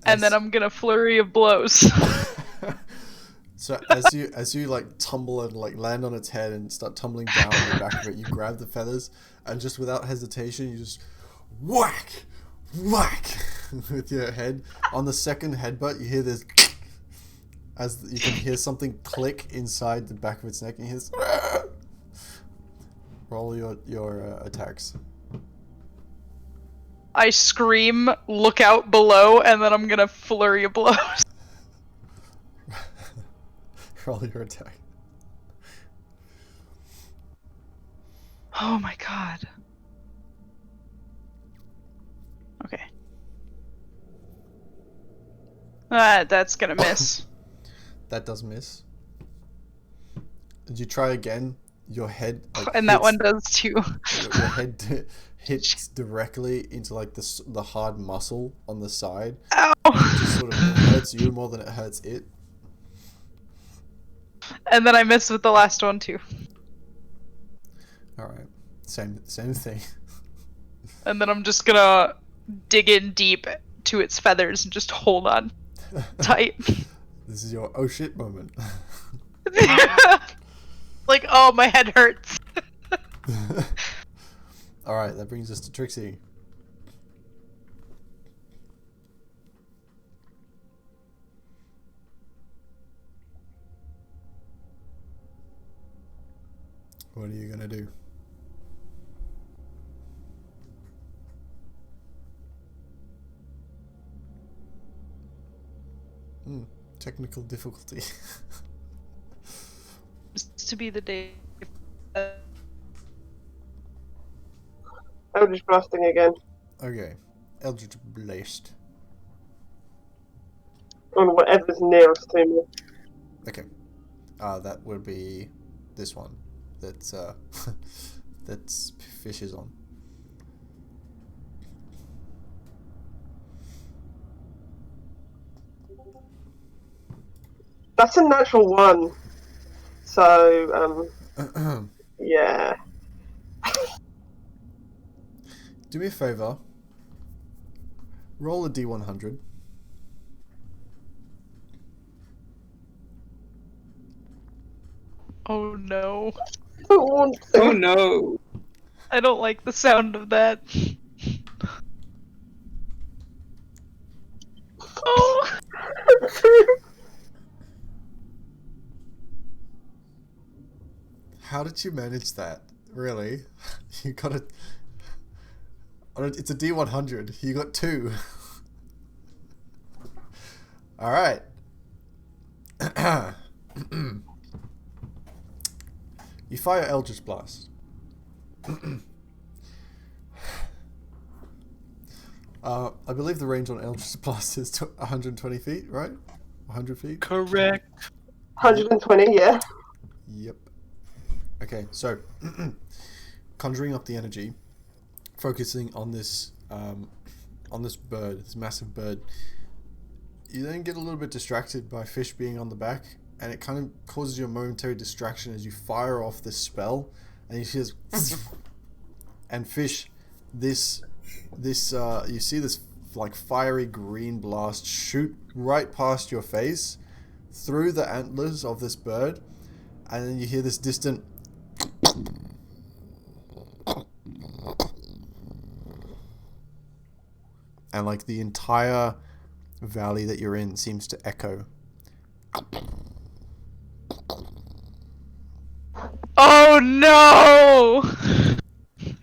And then I'm gonna flurry of blows. So as you like tumble and like land on its head and start tumbling down on the back of it, you grab the feathers and just without hesitation you just whack with your head. On the second headbutt you hear this as you can hear something click inside the back of its neck and you hear this. Roll your attacks. I scream, look out below, and then I'm gonna flurry of blows. Roll your attack. Oh my god. Okay. That's gonna miss. That does miss. Did you try again? Your head like, And that one does too. Your head hits directly into like the hard muscle on the side. Ow! It just sort of hurts you more than it hurts it. And then I miss with the last one too. Alright. Same thing. And then I'm just gonna dig in deep to its feathers and just hold on tight. This is your oh shit moment. Like, oh, my head hurts. Alright, that brings us to Trixie. What are you gonna do? Technical difficulty. To be the day. Eldritch blasting again. Okay. Eldritch Blast. On whatever's nearest to me. Okay. That would be this one. that's that's Fish is on. That's a natural 1. So, yeah. Do me a favor. Roll a D100. Oh no. I don't want to. Oh no. I don't like the sound of that. Oh! How did you manage that? Really? You got a... It's a D100. You got 2. Alright. You fire Eldritch Blast. I believe the range on Eldritch Blast is 120 feet, right? 100 feet? Correct. 120, yeah. Yep. Okay, so conjuring up the energy, focusing on this bird, this massive bird. You then get a little bit distracted by Fish being on the back, and it kind of causes you a momentary distraction as you fire off this spell, and you see this, and Fish, you see this like fiery green blast shoot right past your face, through the antlers of this bird, and then you hear this distant. And like the entire valley that you're in seems to echo. Oh no! Is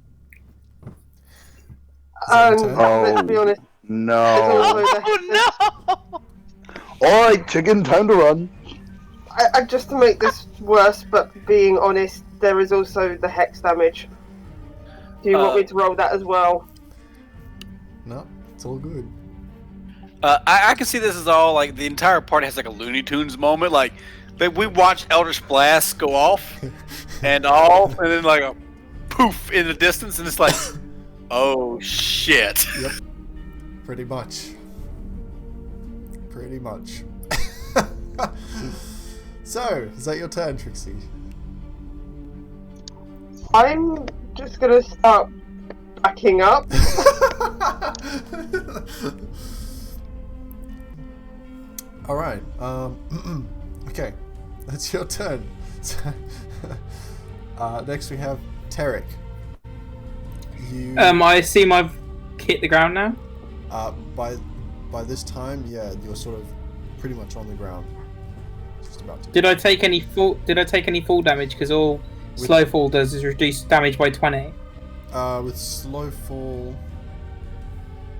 that your turn? Let's be honest. No. Oh no! Alright, chicken, time to run. I just to make this worse, but being honest, there is also the hex damage. Do you want me to roll that as well? No, it's all good. I can see this as all like the entire party has like a Looney Tunes moment. Like we watched Eldritch Blast go off and then like a poof in the distance, and it's like, oh shit. Yep. Pretty much. Pretty much. So, is that your turn, Trixie? I'm just gonna start backing up. Alright, okay, that's your turn. Next we have Tarek. I assume I've hit the ground now? By this time, yeah, you're sort of pretty much on the ground. Just about to. Did I take any fall damage? Because all slow fall does is reduce damage by 20. With slow fall,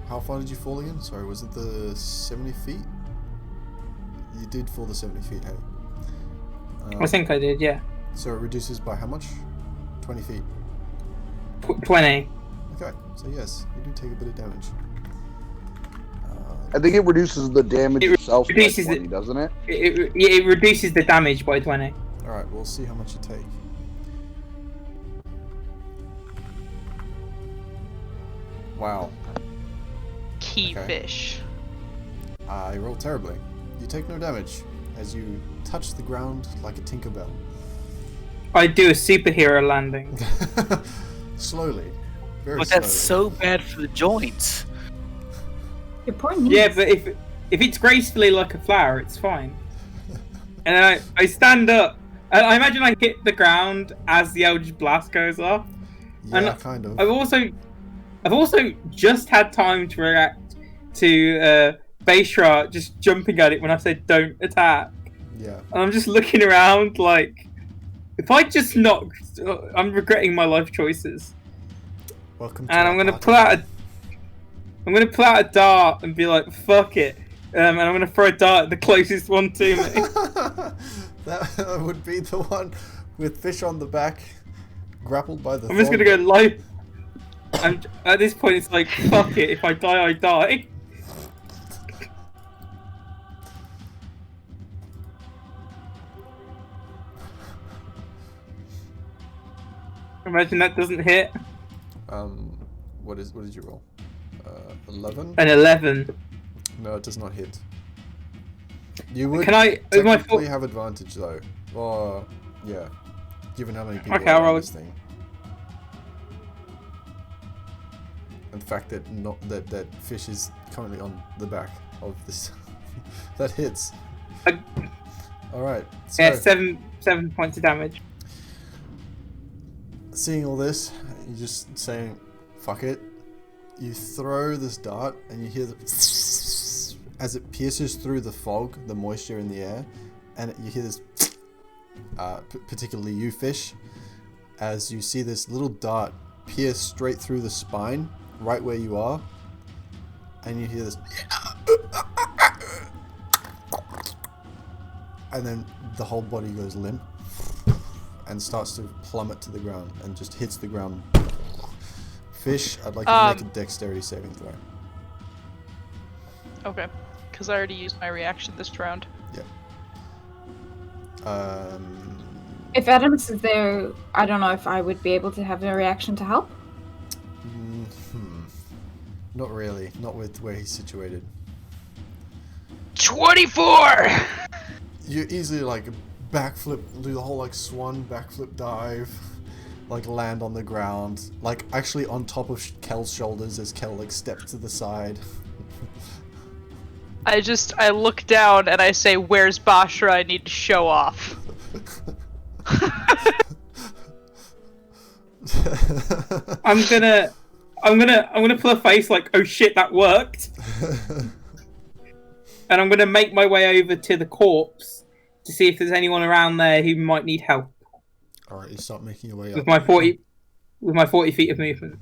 how far did you fall again? Sorry, was it the 70 feet? You did fall the 70 feet, hey? I think I did, yeah. So it reduces by how much? 20 feet. 20. Okay, so yes, you do take a bit of damage. I think it reduces the damage itself by reduces 20, doesn't it? It reduces the damage by 20. Alright, we'll see how much you take. Wow. Key Okay. fish. I rolled terribly. You take no damage as you touch the ground like a Tinkerbell. I do a superhero landing. Slowly. Very But slowly. that's so bad for the joints. Your poor knees. Yeah, but if it's gracefully like a flower, it's fine. And then I stand up. And I imagine I hit the ground as the Eldritch Blast goes off. Yeah, and kind of. I've also just had time to react to Bayshra just jumping at it when I said don't attack. Yeah. And I'm just looking around like, if I just not, I'm regretting my life choices. Welcome to And our I'm gonna party. pull out a dart and be like, fuck it. And I'm gonna throw a dart at the closest one to me. That would be the one with Fish on the back, grappled by the I'm just thorn. gonna go live. And at this point, it's like, fuck it. If I die, I die. Imagine that doesn't hit. What did you roll? 11? An 11. No, it does not hit. You would Can I? With my technically have advantage though. Or yeah, given how many people Okay, are I'll on roll this thing. And the fact that that fish is currently on the back of this that hits. All right. So, Yeah, 7 points of damage. seeing all this, you're just saying, "Fuck it." You throw this dart, and you hear the as it pierces through the fog, the moisture in the air, and you hear this. Particularly you, fish, as you see this little dart pierce straight through the spine, right where you are, and you hear this, and then the whole body goes limp and starts to plummet to the ground and just hits the ground. Fish, I'd like you to make a dexterity saving throw. Okay, because I already used my reaction this round. Yeah. If Adamus is there, I don't know if I would be able to have a reaction to help. Not really. Not with where he's situated. 24! You easily like backflip, do the whole like swan backflip dive, like land on the ground, like actually on top of Kel's shoulders as Kel like steps to the side. I look down and I say, "Where's Bashra? I need to show off." I'm gonna pull a face like, oh shit, that worked. And I'm gonna make my way over to the corpse to see if there's anyone around there who might need help. Alright, you start making your way up. With my 40 feet of movement.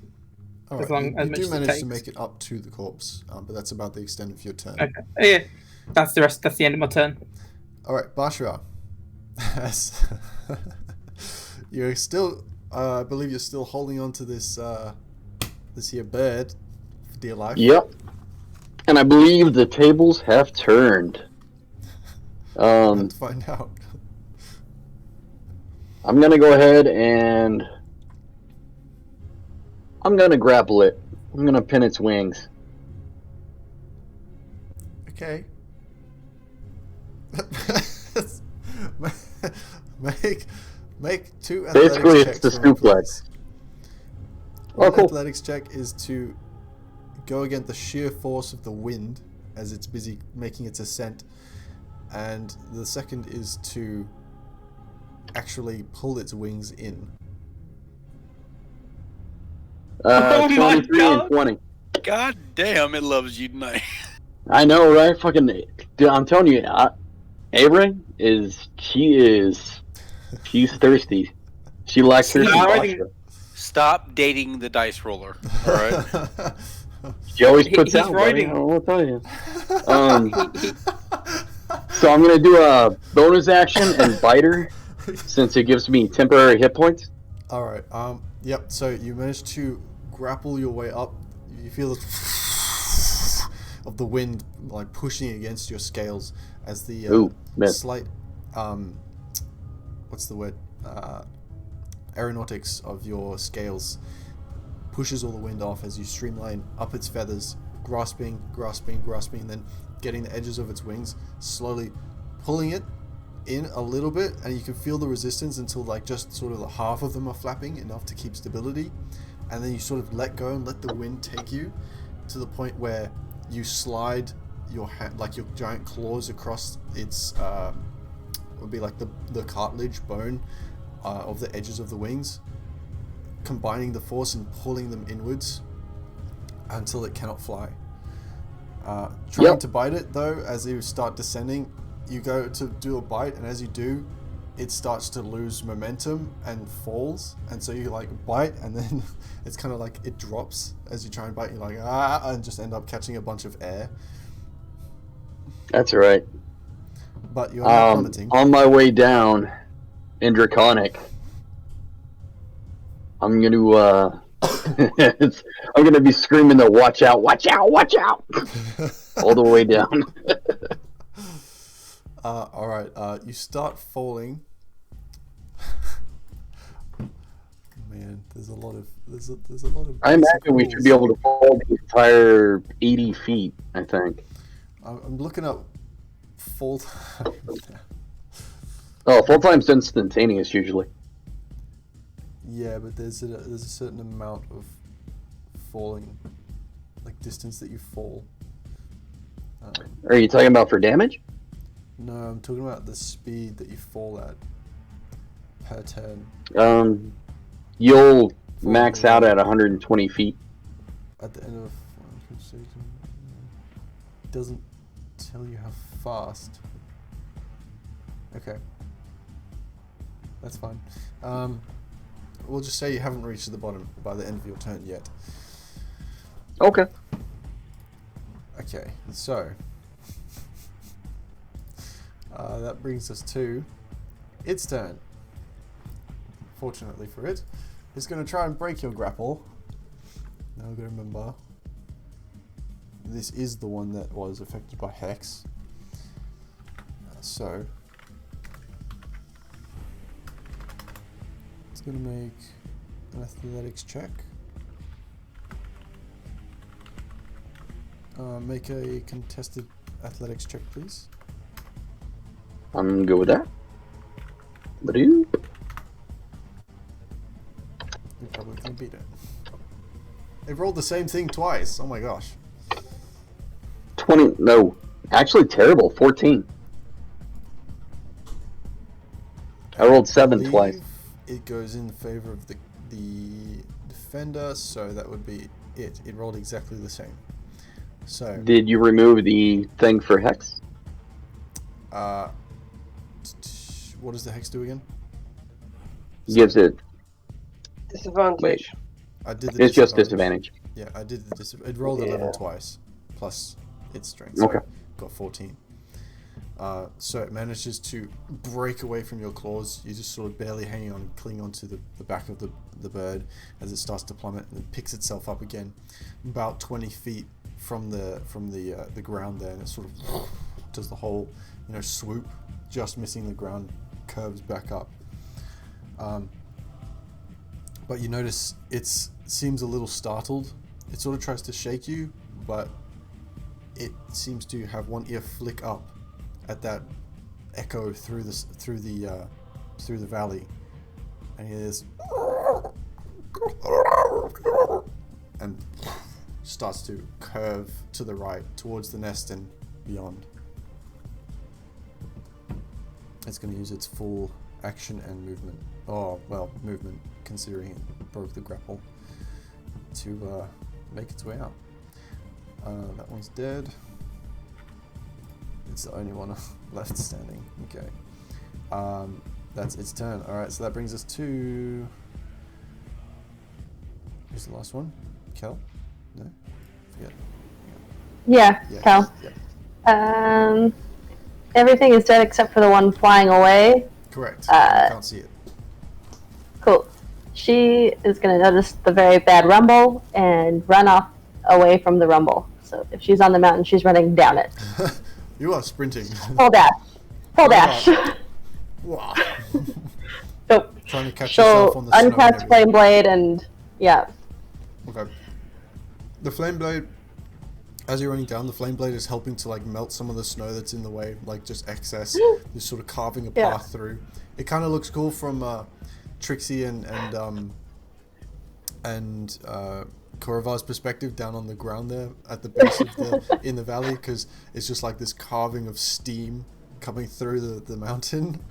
Alright, you do manage to make it up to the corpse, but that's about the extent of your turn. Okay. Yeah. That's the end of my turn. Alright, Bashra. You're still, I believe you're still holding on to this here bird for dear life. Yep. And I believe the tables have turned. Let's find out. I'm gonna go ahead and I'm gonna grapple it. I'm gonna pin its wings. Okay. make 2 athletics Basically, checks it's the for me, suplex. please. One cool. athletics check is to go against the sheer force of the wind as it's busy making its ascent, and the second is to actually pull its wings in. Oh my 23 God. and 20. God damn, it loves you tonight. I know, right? Fucking, dude, I'm telling you, Avery she's thirsty. She likes her some Bashra. Stop dating the dice roller. All right. She always puts He's out. riding. I will tell you. So I'm gonna do a bonus action and bite her, since it gives me temporary hit points. All right. Yep. So you managed to grapple your way up. You feel the of the wind like pushing against your scales as the slight what's the word? Aeronautics of your scales pushes all the wind off as you streamline up its feathers, grasping, and then getting the edges of its wings, slowly pulling it in a little bit, and you can feel the resistance until like just sort of the half of them are flapping enough to keep stability, and then you sort of let go and let the wind take you to the point where you slide your like your giant claws across its would be like the cartilage bone of the edges of the wings, combining the force and pulling them inwards until it cannot fly. Trying to bite it though, as you start descending, you go to do a bite, and as you do, it starts to lose momentum and falls, and so you like bite, and then it's kind of like it drops as you try and bite. You're like and just end up catching a bunch of air. That's right. But you're not plummeting. On my way down in Draconic, I'm gonna I'm gonna be screaming the watch out, watch out, watch out all the way down. Alright, you start falling. Man, There's a lot of there's a lot of. I basic imagine we should rules. be able to fall the entire 80 feet, I think. I'm looking up fall time. Oh, full time's instantaneous usually. Yeah, but there's a certain amount of falling, like distance that you fall. Are you talking about for damage? No, I'm talking about the speed that you fall at per turn. You'll max out at 120 feet. At the end of it doesn't tell you how fast. Okay, that's fine. We'll just say you haven't reached the bottom by the end of your turn yet. Okay. Okay, so that brings us to its turn. Fortunately for it, it's going to try and break your grapple. Now we've got to remember, this is the one that was affected by Hex. So it's going to make an athletics check. Make a contested athletics check, please. I'm good with that. But you? You're probably going to beat it. They've rolled the same thing twice. Oh my gosh. 20. No. Actually, terrible. 14. I rolled 7 believe twice. It goes in favor of the defender, so that would be it. It rolled exactly the same. So Did you remove the thing for Hex? what does the hex do again? Gives it. Disadvantage. Wait. I did the It's just disadvantage. Yeah, I did the it rolled 11 twice plus its strength. Okay. Got 14. So it manages to break away from your claws. You're just sort of barely hanging on, clinging onto the back of the bird as it starts to plummet, and it picks itself up again, about 20 feet from the ground there, and it sort of does the whole swoop, just missing the ground, curves back up. But you notice it seems a little startled. It sort of tries to shake you, but it seems to have one ear flick up at that echo through the valley, and it is and starts to curve to the right towards the nest and beyond. It's going to use its full action and movement. Oh, well, movement, considering it broke the grapple, to make its way out. That one's dead. It's the only one left standing. Okay. That's its turn. Alright, so that brings us to... Who's the last one? Kel? No? Forget. Yeah, Cal. Yeah. Everything is dead except for the one flying away. Correct. You can't see it. Cool. She is going to notice the very bad rumble and run off away from the rumble. So if she's on the mountain, she's running down it. You are sprinting. Full dash. Full dash. Wow. So Trying to catch she'll yourself on the snow and uncast everything. Flame Blade and, yeah. Okay. The flame blade, as you're running down, the flame blade is helping to melt some of the snow that's in the way, just excess. Just sort of carving a path through. It kind of looks cool from Trixie and Koravar's perspective down on the ground there at the base of in the valley, because it's just like this carving of steam coming through the mountain.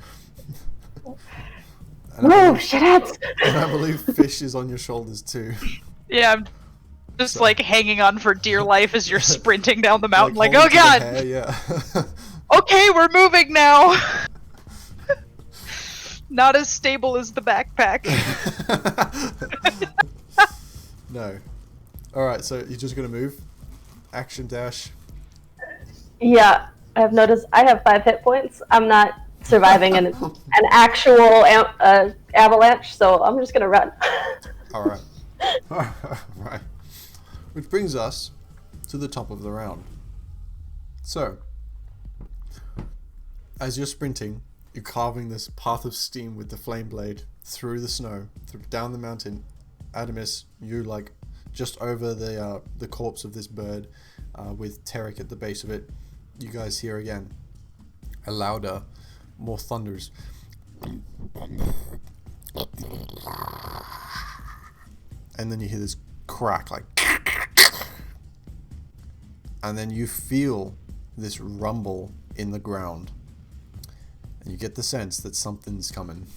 And I believe Fish is on your shoulders too. Yeah, I'm just hanging on for dear life as you're sprinting down the mountain, holding oh to the god! hair, yeah. Okay, we're moving now! Not as stable as the backpack. No. Alright, so you're just gonna move? Action dash. Yeah, I've noticed I have 5 hit points. I'm not surviving an actual avalanche, so I'm just going to run. Alright. Alright. Which brings us to the top of the round. So, as you're sprinting, you're carving this path of steam with the flame blade through the snow, down the mountain, Adamus, you like just over the corpse of this bird, with Tarek at the base of it. You guys hear again a louder, more thunders. And then you hear this crack, like, and then you feel this rumble in the ground, and you get the sense that something's coming.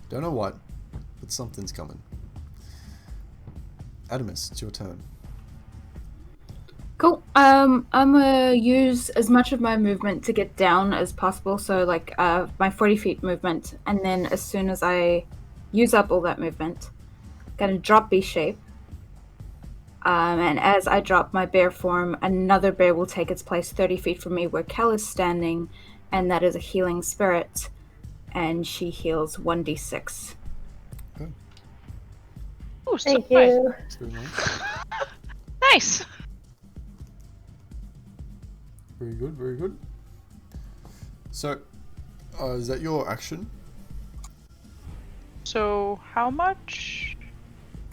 Don't know what, but something's coming. Adamus, it's your turn. Cool. I'm gonna use as much of my movement to get down as possible. So like my 40 feet movement, and then as soon as I use up all that movement, gonna drop B shape. And as I drop my bear form, another bear will take its place 30 feet from me where Kel is standing, and that is a healing spirit, and she heals 1d6. Okay. Oh, Thank you. That's very nice. Nice. Very good, very good. So, is that your action? So how much?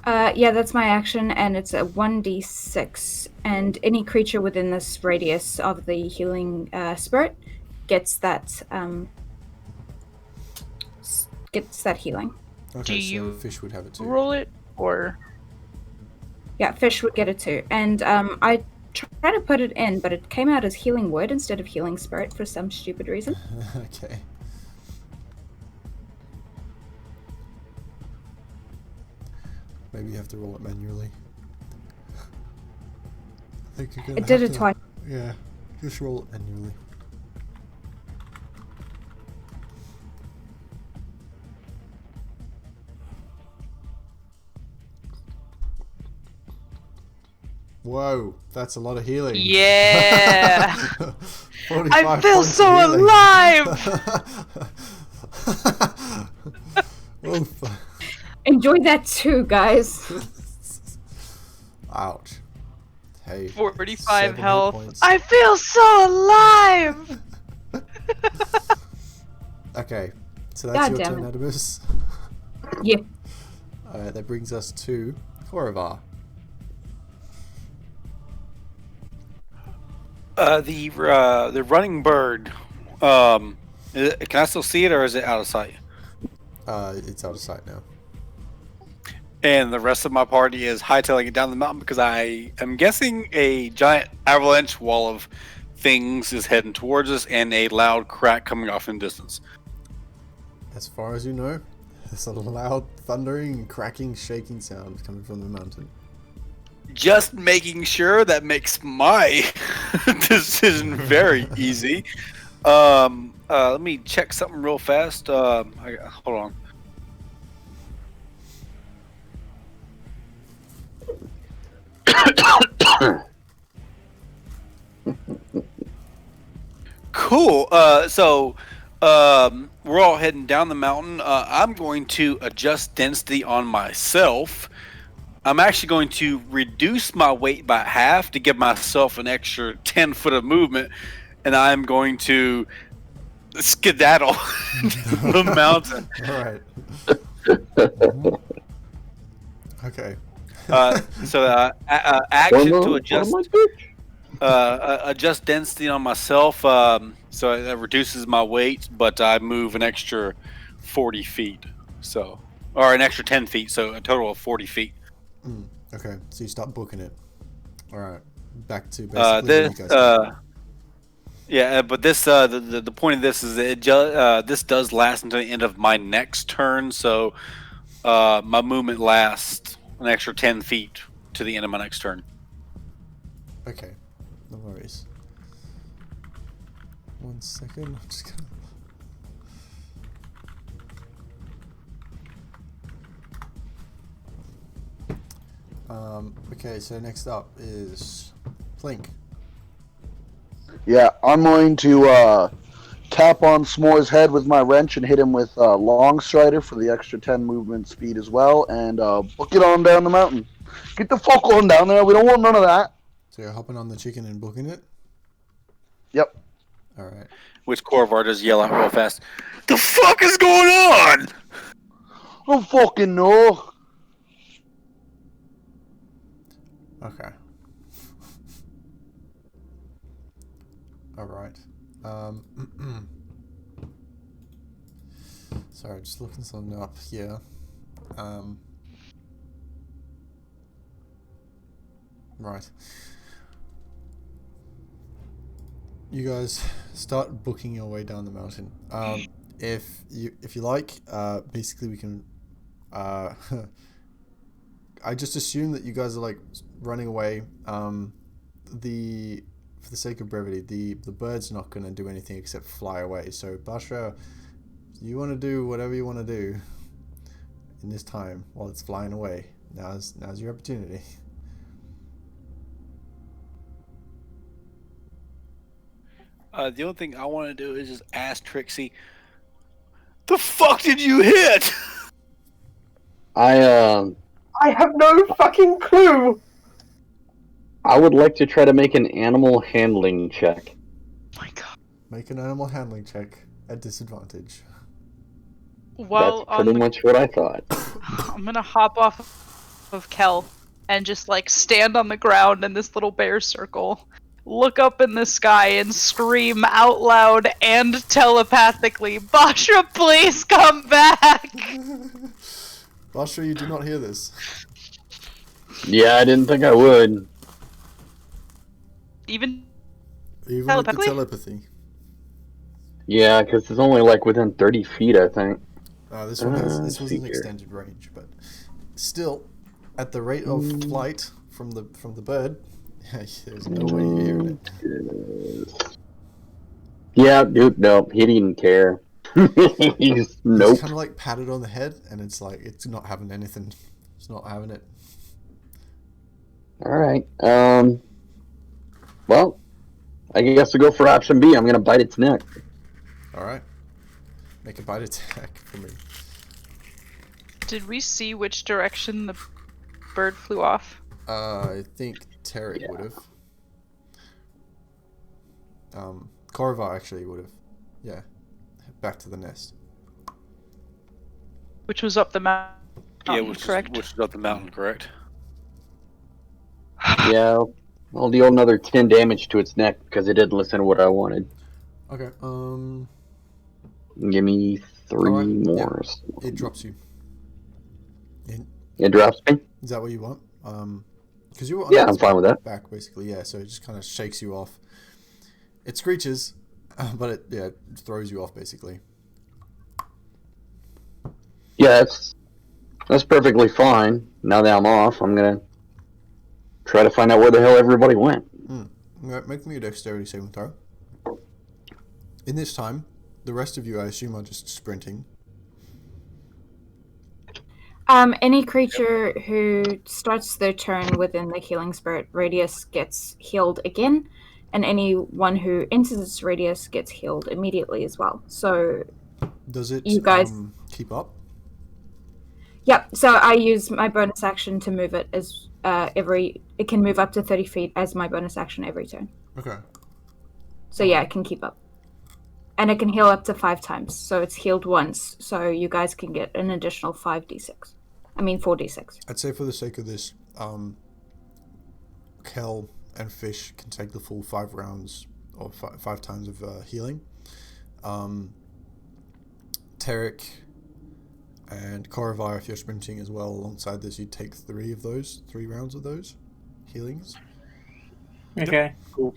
Yeah, that's my action, and it's a 1d6, and any creature within this radius of the healing spirit gets that healing. Okay, Do you so fish would have it too. Roll it or? Yeah, fish would get it too. And I tried to put it in, but it came out as healing word instead of healing spirit for some stupid reason. Okay. Maybe you have to roll it manually. I think you're gonna It did have it to- twice. Yeah, just roll it manually. Whoa, that's a lot of healing. Yeah. 45 I feel points of so healing. alive. Oof. Enjoy that too, guys. Ouch. Hey. 45 7 hit health. points. I feel so alive. Okay, so that's God your damn turn, it. Adamus. Yeah. Alright, that brings us to Koravar. The running bird. Can I still see it, or is it out of sight? It's out of sight now. And the rest of my party is hightailing it down the mountain because I am guessing a giant avalanche wall of things is heading towards us, and a loud crack coming off in the distance. As far as you know, there's a loud thundering, cracking, shaking sound coming from the mountain. Just making sure. That makes my decision very easy. Let me check something real fast. Hold on. Cool. We're all heading down the mountain. I'm going to adjust density on myself. I'm actually going to reduce my weight by half to give myself an extra 10 foot of movement, and I'm going to skedaddle the mountain. Alright. Okay. Action to adjust density on myself, so that reduces my weight, but I move an extra 40 feet, or an extra 10 feet, so a total of 40 feet. Okay, so you start booking it. Alright, back to basically where you guys are. Yeah, but this the point of this is that this does last until the end of my next turn, so my movement lasts an extra 10 feet to the end of my next turn. Okay, no worries. 1 second, I'm just gonna... Okay, so next up is Plink. Yeah, I'm going to tap on S'more's head with my wrench and hit him with Long Strider for the extra 10 movement speed as well, and book it on down the mountain. Get the fuck on down there, we don't want none of that. So you're hopping on the chicken and booking it? Yep. Alright. Which Korvar does yell out real fast, "The fuck is going on?" I don't fucking know. Okay. Alright. Sorry, just looking something up here. Right. You guys start booking your way down the mountain. If you like, basically we can. I just assume that you guys are like running away. For the sake of brevity, the bird's not going to do anything except fly away. So Basra, you want to do whatever you want to do in this time while it's flying away. Now's your opportunity. The only thing I want to do is just ask Trixie, the fuck did you hit? I have no fucking clue. I would like to try to make an animal handling check. Oh my god. Make an animal handling check at disadvantage. Well, That's pretty much what I thought. I'm gonna hop off of Kel and just like stand on the ground in this little bear circle, look up in the sky and scream out loud and telepathically, Basra, please come back! Basra, you do not hear this. Yeah, I didn't think I would. Even with the telepathy. Yeah, because it's only like within 30 feet, I think. This was an extended range, but still, at the rate of flight from the bird, there's no way you're hearing it. Yeah, dude, no, he didn't care. He's kind of like patted on the head, and it's like it's not having anything. It's not having it. All right. Well, I guess to go for option B, I'm gonna bite its neck. All right. Make a bite attack for me. Did we see which direction the bird flew off? I think Tarek would have. Korvar actually would have. Yeah. Back to the nest. Which was up the mountain, correct? Which is up the mountain, correct? Yeah, I'll deal another 10 damage to its neck because it didn't listen to what I wanted. Okay. Give me 3 more. Yeah. It drops you. It drops me? Is that what you want? Because you were on I'm fine with that. Back basically, yeah. So it just kind of shakes you off. It screeches, but it throws you off basically. Yeah, that's perfectly fine. Now that I'm off, I'm gonna try to find out where the hell everybody went. Make me a dexterity saving throw. In this time, the rest of you, I assume, are just sprinting. Any creature who starts their turn within the healing spirit radius gets healed again, and anyone who enters its radius gets healed immediately as well. So, does it you guys keep up? Yep. So I use my bonus action to move it as it can move up to 30 feet as my bonus action every turn. Okay. So yeah, it can keep up. And it can heal up to 5 times. So it's healed once. So you guys can get an additional 4d6. I'd say for the sake of this, Kel and Fish can take the full 5 rounds or 5 times of healing. Tarek and Korvar, if you're sprinting as well alongside this, you'd take 3 rounds of those healings. Okay. Cool.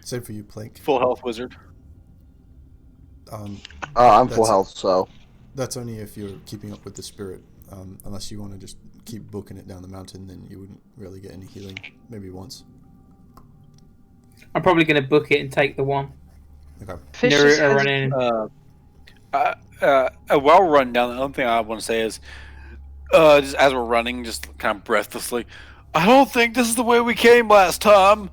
Same for you, Plink. Full health wizard. I'm full health, so that's only if you're keeping up with the spirit. Unless you want to just keep booking it down the mountain, then you wouldn't really get any healing. Maybe once. I'm probably going to book it and take the 1. Okay. While we're running down, the other thing I want to say is, just as we're running, just kind of breathlessly, I don't think this is the way we came last time.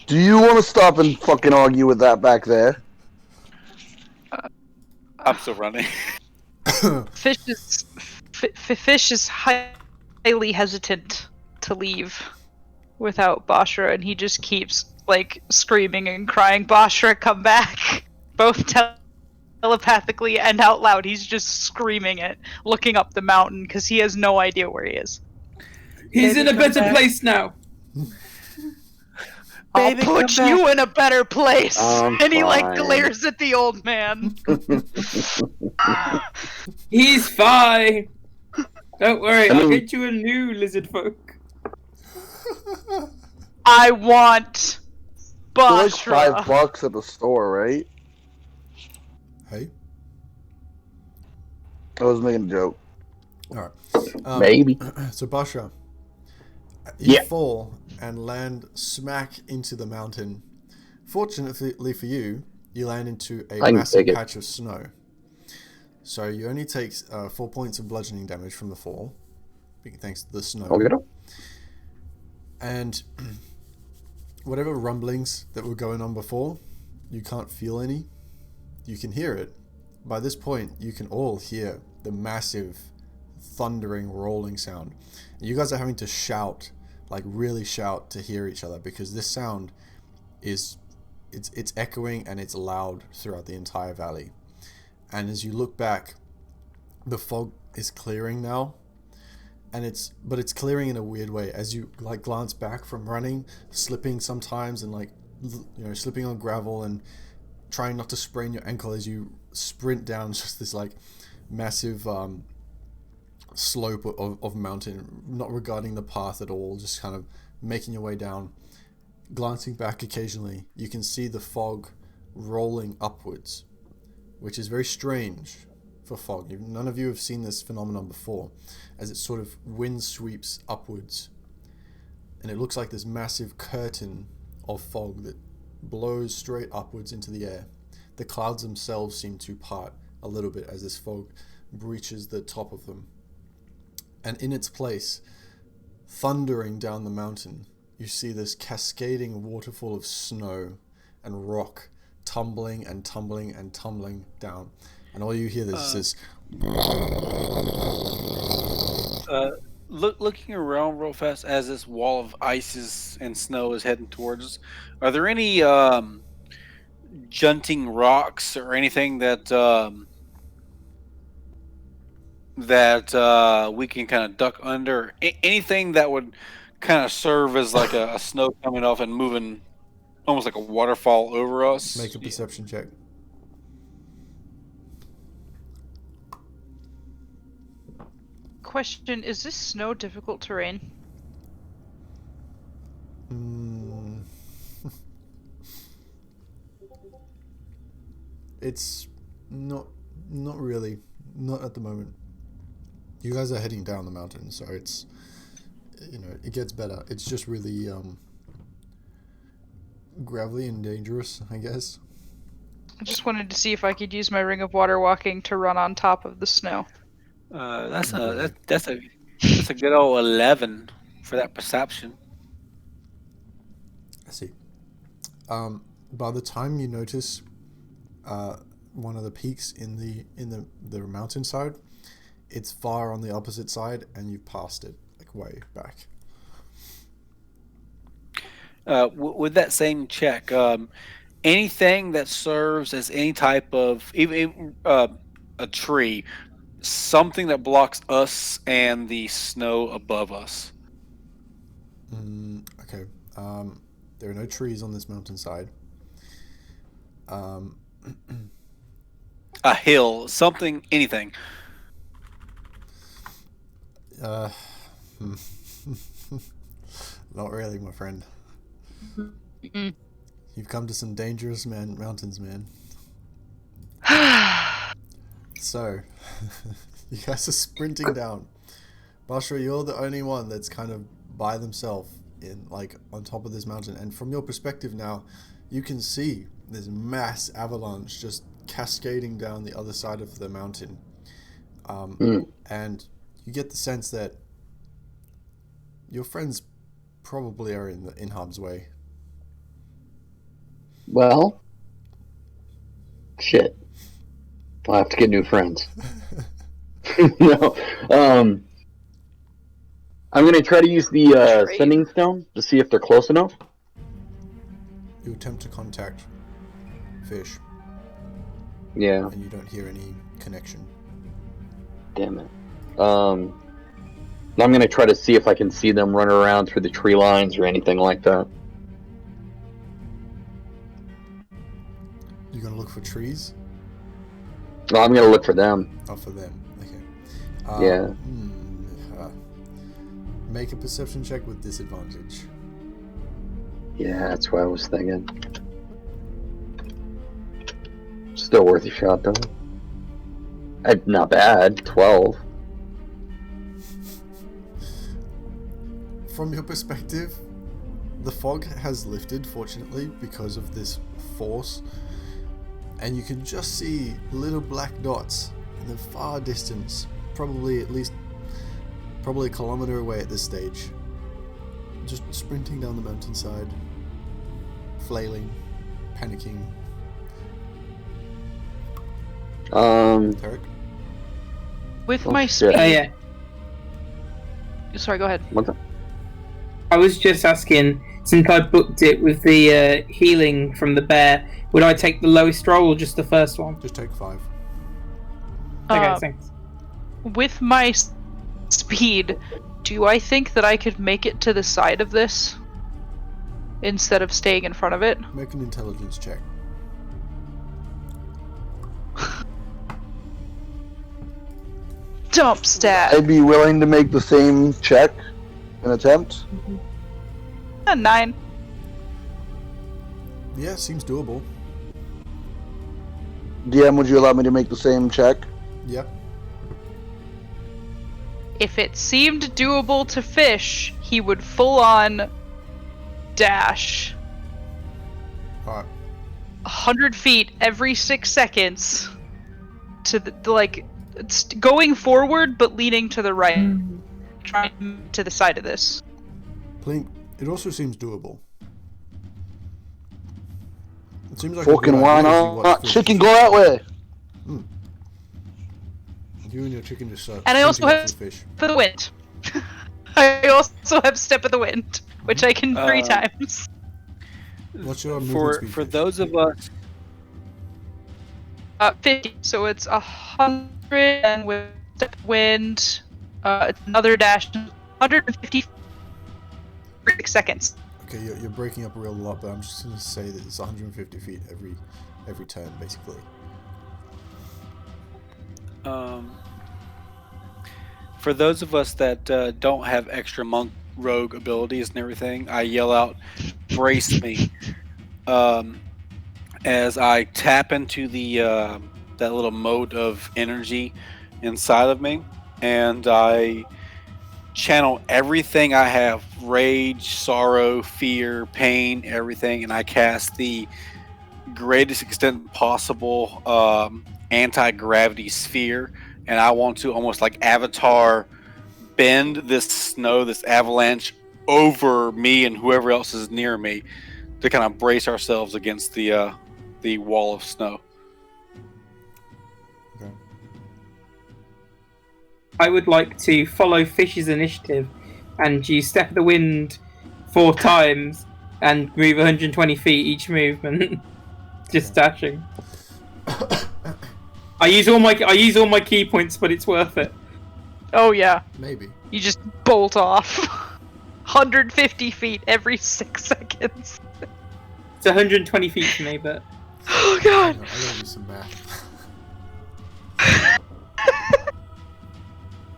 Do you want to stop and fucking argue with that back there? I'm still running. Fish is highly hesitant to leave without Bashra, and he just keeps like screaming and crying, Bashra, come back! Both telepathically and out loud. He's just screaming it, looking up the mountain because he has no idea where he is. He's Baby, in a come better back. place now. I'll Baby, put come you in a better place. I'm And he like fine. glares at the old man. He's fine. Don't worry, I I'll mean- get you a new lizard folk. I want They're like Bashra. $5 at the store, right? Hey. I was making a joke. All right. Maybe. So Basha, you Yeah. fall and land smack into the mountain. Fortunately for you, you land into a I can massive take it. patch of snow. So you only take 4 points of bludgeoning damage from the fall, thanks to the snow. I'll get him. And whatever rumblings that were going on before, you can't feel any. You can hear it. By this point, you can all hear the massive, thundering, rolling sound. And you guys are having to shout, like really shout, to hear each other, because this sound is it's echoing and it's loud throughout the entire valley. And as you look back, the fog is clearing now. And it's clearing in a weird way as you like glance back from running, slipping sometimes, and like slipping on gravel and trying not to sprain your ankle as you sprint down just this like massive slope of mountain, not regarding the path at all, just kind of making your way down. Glancing back occasionally, you can see the fog rolling upwards, which is very strange for fog. None of you have seen this phenomenon before, as it sort of wind sweeps upwards, and it looks like this massive curtain of fog that blows straight upwards into the air. The clouds themselves seem to part a little bit as this fog breaches the top of them. And in its place, thundering down the mountain, you see this cascading waterfall of snow and rock tumbling and tumbling and tumbling down. And all you hear is this. Looking around real fast as this wall of ice and snow is heading towards us. Are there any junting rocks or anything that we can kind of duck under? Anything that would kind of serve as like a snow coming off and moving, almost like a waterfall over us? Make a perception check. Question, is this snow difficult terrain? It's not really, not at the moment. You guys are heading down the mountain, so it's, it gets better. It's just really gravelly and dangerous, I guess. I just wanted to see if I could use my ring of water walking to run on top of the snow. That's a good old 11 for that perception. I see. By the time you notice one of the peaks in the mountainside, it's far on the opposite side, and you've passed it like way back. With that same check, anything that serves as any type of even a tree, something that blocks us and the snow above us. Okay. There are no trees on this mountainside. A hill, something, anything. Not really, my friend. You've come to some dangerous mountains, man. So, you guys are sprinting down. Bashra, you're the only one that's kind of by themselves on top of this mountain. And from your perspective now, you can see this mass avalanche just cascading down the other side of the mountain. And you get the sense that your friends probably are in harm's way. Well, shit. I'll have to get new friends. No. I'm going to try to use the sending stone to see if they're close enough. You attempt to contact Fish. Yeah. And you don't hear any connection. Damn it. I'm gonna try to see if I can see them run around through the tree lines or anything like that. You're gonna look for trees? Well, I'm gonna look for them. Oh, for them. Okay. Yeah. Make a perception check with disadvantage. Yeah, that's what I was thinking. Still worth a shot, though. Not bad. 12. From your perspective, the fog has lifted, fortunately, because of this force, and you can just see little black dots in the far distance, probably a kilometer away at this stage, just sprinting down the mountainside, flailing, panicking. Tarek? With Oh, my shit. speed. Yeah. Sorry, go ahead. What's that? I was just asking, since I booked it with the healing from the bear, would I take the lowest roll or just the first one? Just take 5. Okay, thanks. With my speed, do I think that I could make it to the side of this instead of staying in front of it? Make an intelligence check. Dump stat. I'd be willing to make the same check, an attempt. A 9. Yeah, seems doable. DM, would you allow me to make the same check? Yep. If it seemed doable to Fish, he would full on dash Alright. 100 feet every 6 seconds to it's going forward but leaning to the right, trying to move to the side of this. Plink, it also seems doable. It seems like Fucking why not? Chicken, go that way! You and your chicken just And I also shooting off have the fish. Step of the Wind. I also have Step of the Wind, which I can 3 times. What's your movement speed? For those of us 50, so it's 100, and with Step of the Wind, it's another dash, 150 for 6 seconds. Okay, you're breaking up a real lot, but I'm just going to say that it's 150 feet every turn, basically. For those of us that don't have extra monk rogue abilities and everything, I yell out, "Brace me!" As I tap into the that little mode of energy inside of me, and I channel everything I have: rage, sorrow, fear, pain, everything, and I cast the greatest extent possible anti-gravity sphere, and I want to almost like Avatar bend this snow, this avalanche over me and whoever else is near me to kind of brace ourselves against the wall of snow. Okay. I would like to follow Fish's initiative and use Step of the Wind 4 times and move 120 feet each movement. Just dashing. I use all my key points, but it's worth it. Oh yeah, Maybe. you just bolt off. 150 feet every 6 seconds. It's 120 feet for me, but Oh god. I gotta do some math.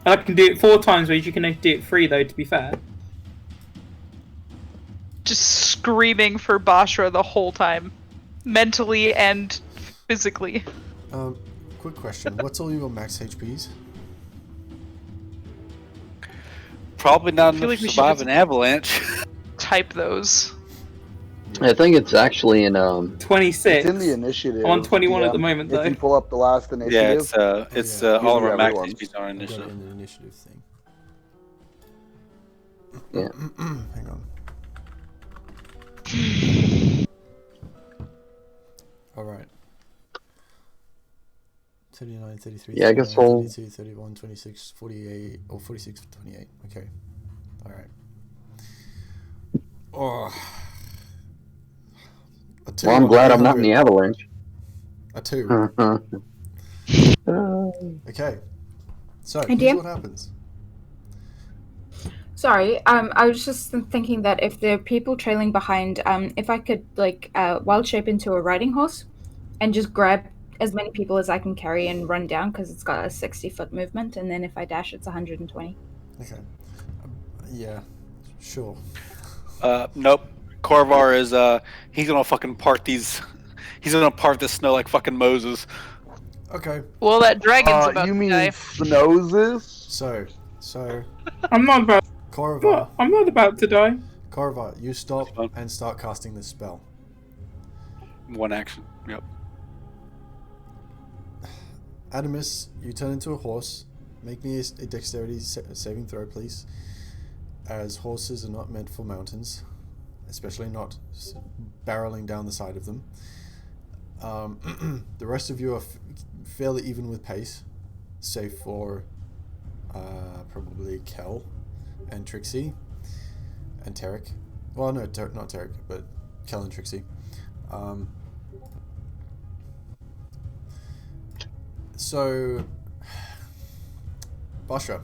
I can do it 4 times, whereas you can only do it 3 though, to be fair. Just screaming for Bashra the whole time. Mentally and physically. Quick question. What's all your max HPs? Probably not feel enough like to we should survive just- an avalanche. Type those. I think it's actually in 26. It's in the initiative. I'm on 21 at DM. the moment, If you though. pull up the last Yeah, initiative, it's yeah. all of Usually our max everyone's. HPs are I've got it initiative. in the initiative thing. Yeah. Hang on. Alright. 39, 33, Yeah, I guess 39, we'll- 32, 31, 26, 48, or 46, 28. Okay. Alright. Oh. A 2 Well, I'm on glad I'm not in the 100. avalanche. A 2. Okay. So, Idea? here's what happens. Sorry, I was just thinking that if there are people trailing behind, if I could wild shape into a riding horse, and just grab as many people as I can carry and run down because it's got a 60-foot movement, and then if I dash, it's 120. Okay. Yeah. Sure. Nope. Corvar is he's gonna fucking part these. He's gonna part this snow like fucking Moses. Okay. Well, that dragon's about You to mean die. Snoses? So, I'm not about. Corvar, I'm not about to die. Corvar, you stop That's fine. and start casting this spell. One action. Yep. Adamus, you turn into a horse. Make me a dexterity saving throw, please. As horses are not meant for mountains, especially not barreling down the side of them. The rest of you are fairly even with pace, save for probably Kel and Trixie and Tarek. Well, no, not Tarek, but Kel and Trixie. So, Basha,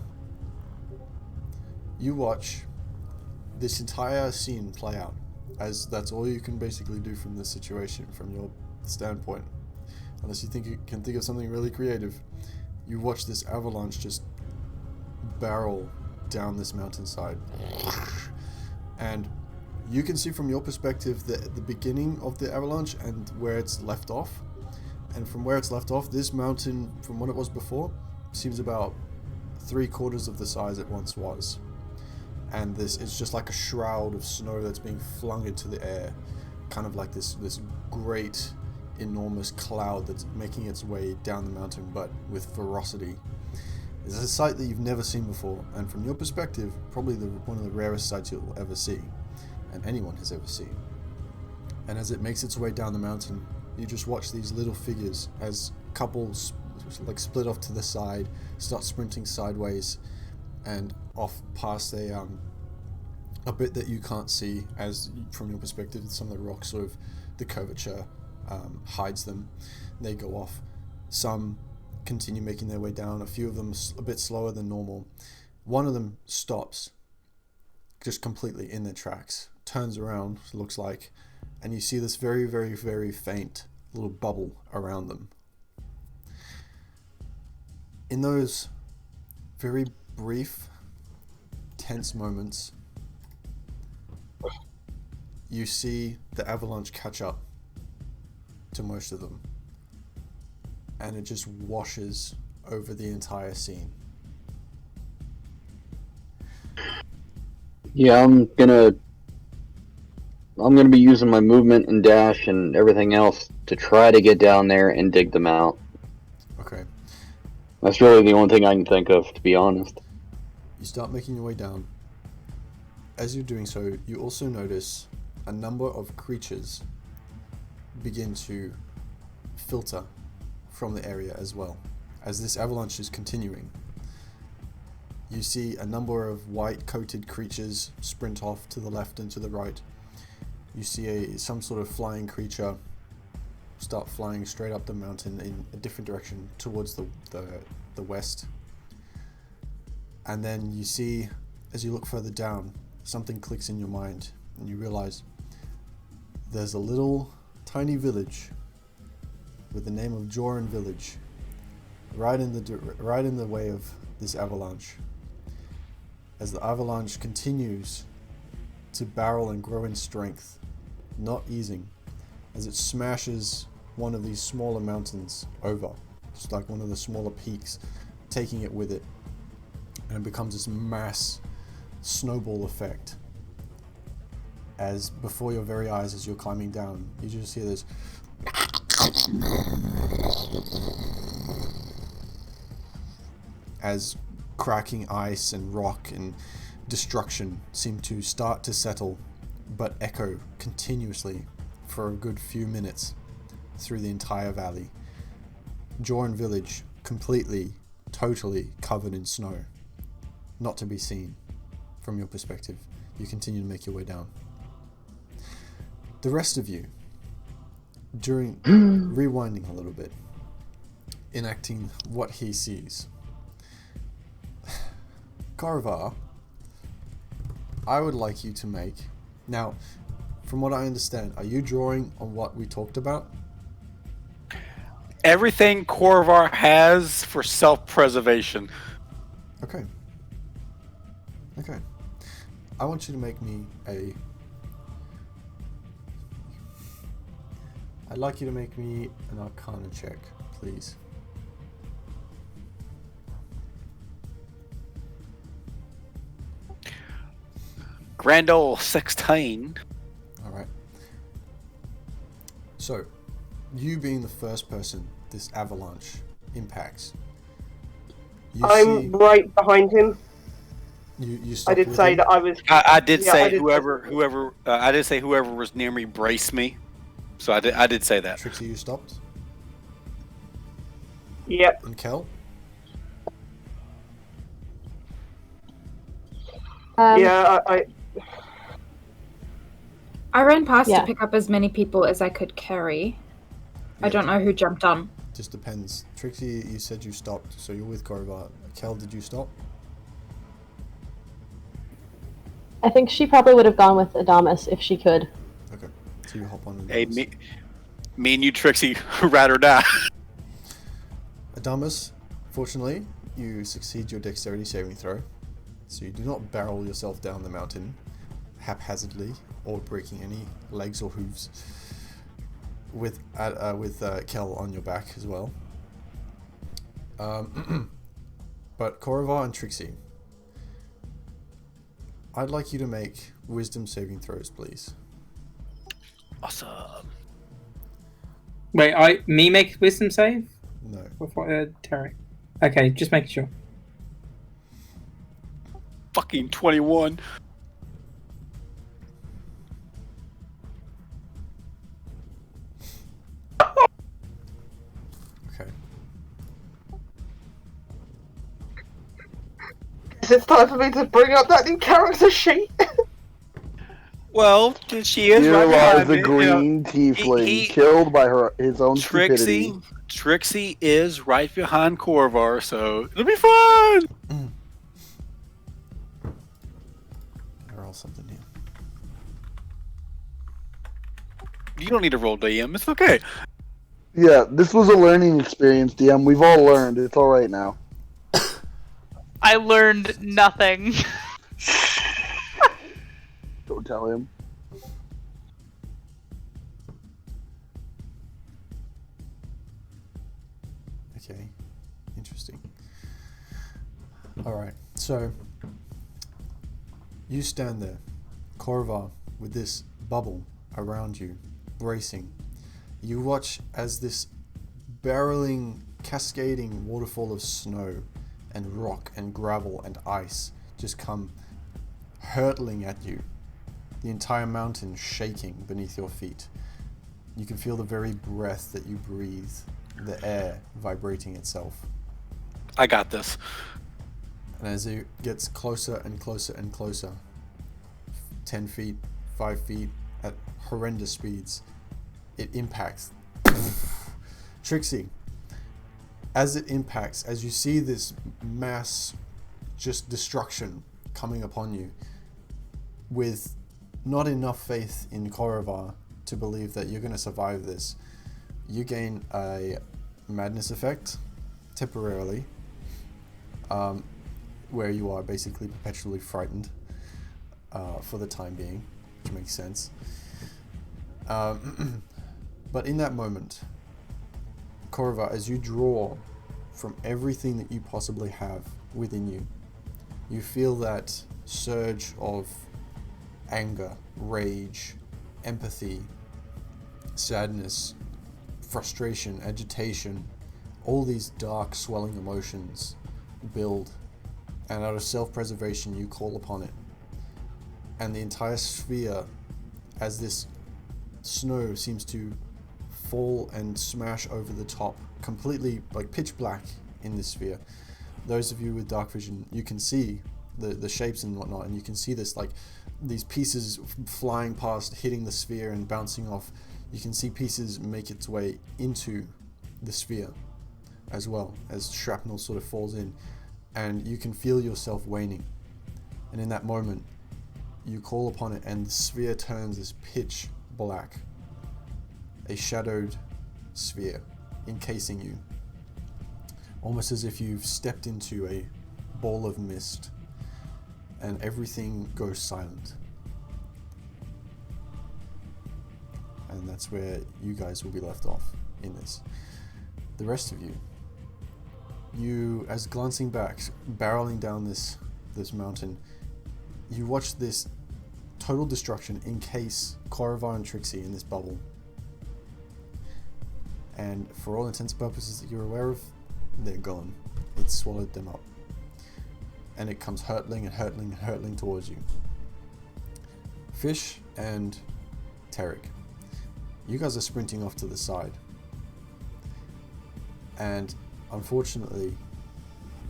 you watch this entire scene play out, as that's all you can basically do from this situation, from your standpoint. Unless you think you can think of something really creative. You watch this avalanche just barrel down this mountainside. And you can see from your perspective the beginning of the avalanche and where it's left off. And from where it's left off, this mountain, from what it was before, seems about 3/4 of the size it once was. And this is just like a shroud of snow that's being flung into the air, kind of like this great, enormous cloud that's making its way down the mountain, but with ferocity. It's a sight that you've never seen before, and from your perspective, probably one of the rarest sights you'll ever see, and anyone has ever seen. And as it makes its way down the mountain, you just watch these little figures as couples like split off to the side, start sprinting sideways, and off past a bit that you can't see, as from your perspective some of the rocks, sort of the curvature hides them. They go off. Some continue making their way down, a few of them a bit slower than normal. One of them stops just completely in their tracks, turns around, looks like, and you see this very, very, very faint little bubble around them. In those very brief, tense moments, you see the avalanche catch up to most of them, and it just washes over the entire scene. Yeah, I'm gonna be using my movement and dash and everything else to try to get down there and dig them out. Okay. That's really the only thing I can think of, to be honest. You start making your way down. As you're doing so, you also notice a number of creatures begin to filter from the area as well. As this avalanche is continuing, you see a number of white-coated creatures sprint off to the left and to the right. You see some sort of flying creature start flying straight up the mountain in a different direction towards the west. And then you see, as you look further down, something clicks in your mind, and you realize there's a little tiny village with the name of Joran Village right in the way of this avalanche. As the avalanche continues to barrel and grow in strength, not easing, as it smashes one of these smaller mountains over, just like one of the smaller peaks, taking it with it, and it becomes this mass snowball effect. As before your very eyes, as you're climbing down, you just hear this as cracking ice and rock and destruction seem to start to settle, but echo continuously for a good few minutes through the entire valley. Joran Village completely, totally covered in snow, not to be seen from your perspective. You continue to make your way down. The rest of you, during rewinding a little bit, enacting what he sees. Karvar, I would like you to make... Now, from what I understand, are you drawing on what we talked about? Everything Corvar has for self-preservation. Okay. Okay. I want you to make me a... I'd like you to make me an Arcana check, please. Grand old 16. Alright. So, you being the first person this avalanche impacts, I'm right behind him. You I did say that I was. I did Yeah, say I did- whoever I did say whoever was near me brace me. So I did say that. Trixie, you stopped? Yep. And Kel? Yeah, I ran past Yeah. to pick up as many people as I could carry. I don't know who jumped on. Just depends. Trixie, you said you stopped, so you're with Corvar. Kel, did you stop? I think she probably would have gone with Adamas if she could. Okay, so you hop on Adamus. Hey, me and you, Trixie, ride or die. Adamus, fortunately, you succeed your dexterity saving throw, so you do not barrel yourself down the mountain haphazardly or breaking any legs or hooves. With Kel on your back as well. But Corvar and Trixie, I'd like you to make wisdom saving throws, please. Awesome. Wait, me make wisdom save? No. Before Terry. Okay, just making sure. Fucking 21. Okay. it's time for me to bring up that new character sheet. Well, she is Here right lies behind the me. green tiefling, he- killed by his own Trixie, stupidity. Trixie is right behind Corvar, so it'll be fun. Roll something here. You don't need to roll DM. It's okay. Yeah, this was a learning experience, DM. We've all learned. It's all right now. I learned nothing. Don't tell him. Okay, interesting. Alright, so you stand there, Corvar, with this bubble around you, bracing. You watch as this barreling, cascading waterfall of snow and rock and gravel and ice just come hurtling at you. The entire mountain shaking beneath your feet. You can feel the very breath that you breathe, the air vibrating itself. I got this. And as it gets closer and closer and closer, 10 feet, 5 feet, at horrendous speeds, it impacts. Trixie, as it impacts, as you see this mass just destruction coming upon you, with not enough faith in Corvar to believe that you're going to survive this, you gain a madness effect temporarily, where you are basically perpetually frightened for the time being, which makes sense. But in that moment, Corvar, as you draw from everything that you possibly have within you, you feel that surge of anger, rage, empathy, sadness, frustration, agitation, all these dark swelling emotions build, and out of self-preservation you call upon it. And the entire sphere, as this snow seems to fall and smash over the top, completely like pitch black in this sphere. Those of you with dark vision, you can see the shapes and whatnot, and you can see this, like, these pieces flying past, hitting the sphere and bouncing off. You can see pieces make its way into the sphere as well, as shrapnel sort of falls in, and you can feel yourself waning. And in that moment, you call upon it, and the sphere turns this pitch black. A shadowed sphere encasing you. Almost as if you've stepped into a ball of mist and everything goes silent. And that's where you guys will be left off in this. The rest of you, as glancing back, barreling down this mountain, you watch this total destruction encase Korrivar and Trixie in this bubble. And for all intents and purposes that you're aware of, they're gone. It swallowed them up. And it comes hurtling and hurtling and hurtling towards you. Fish and Tarek, you guys are sprinting off to the side. And unfortunately,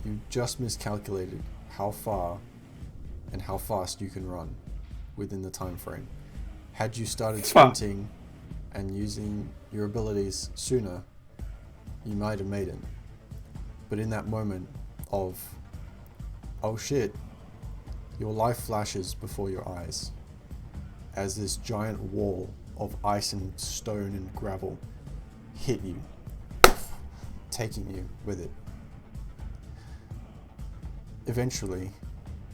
you just miscalculated how far and how fast you can run within the time frame. Had you started sprinting and using your abilities sooner, you might have made it. But in that moment of, oh shit, your life flashes before your eyes as this giant wall of ice and stone and gravel hit you, taking you with it. Eventually,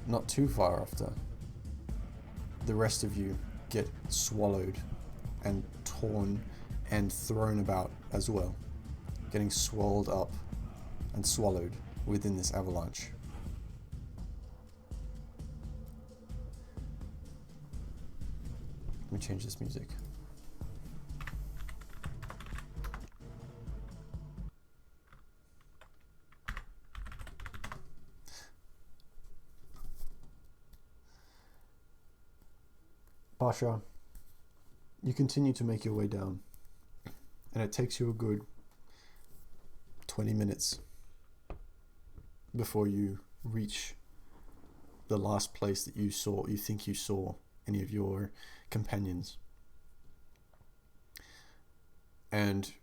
not too far after, the rest of you get swallowed and torn and thrown about as well, getting swallowed up and swallowed within this avalanche. Let me change this music. Basha, you continue to make your way down, and it takes you a good 20 minutes before you reach the last place that you think you saw any of your companions. And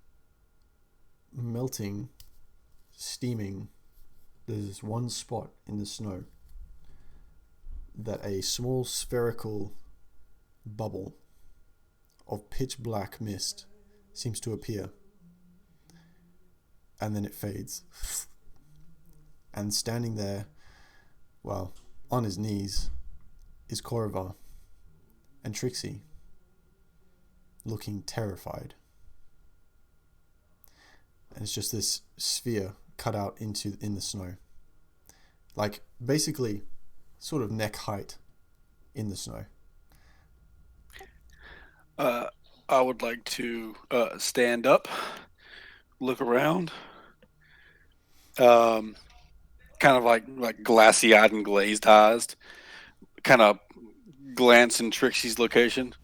melting, steaming, there's one spot in the snow that a small spherical bubble of pitch black mist seems to appear, and then it fades. And standing there, well, on his knees, is Korrivar and Trixie, looking terrified. And it's just this sphere cut out in the snow, like basically sort of neck height in the snow. I would like to stand up, look around, kind of like glassy-eyed and glazed eyes, kind of glance in Trixie's location.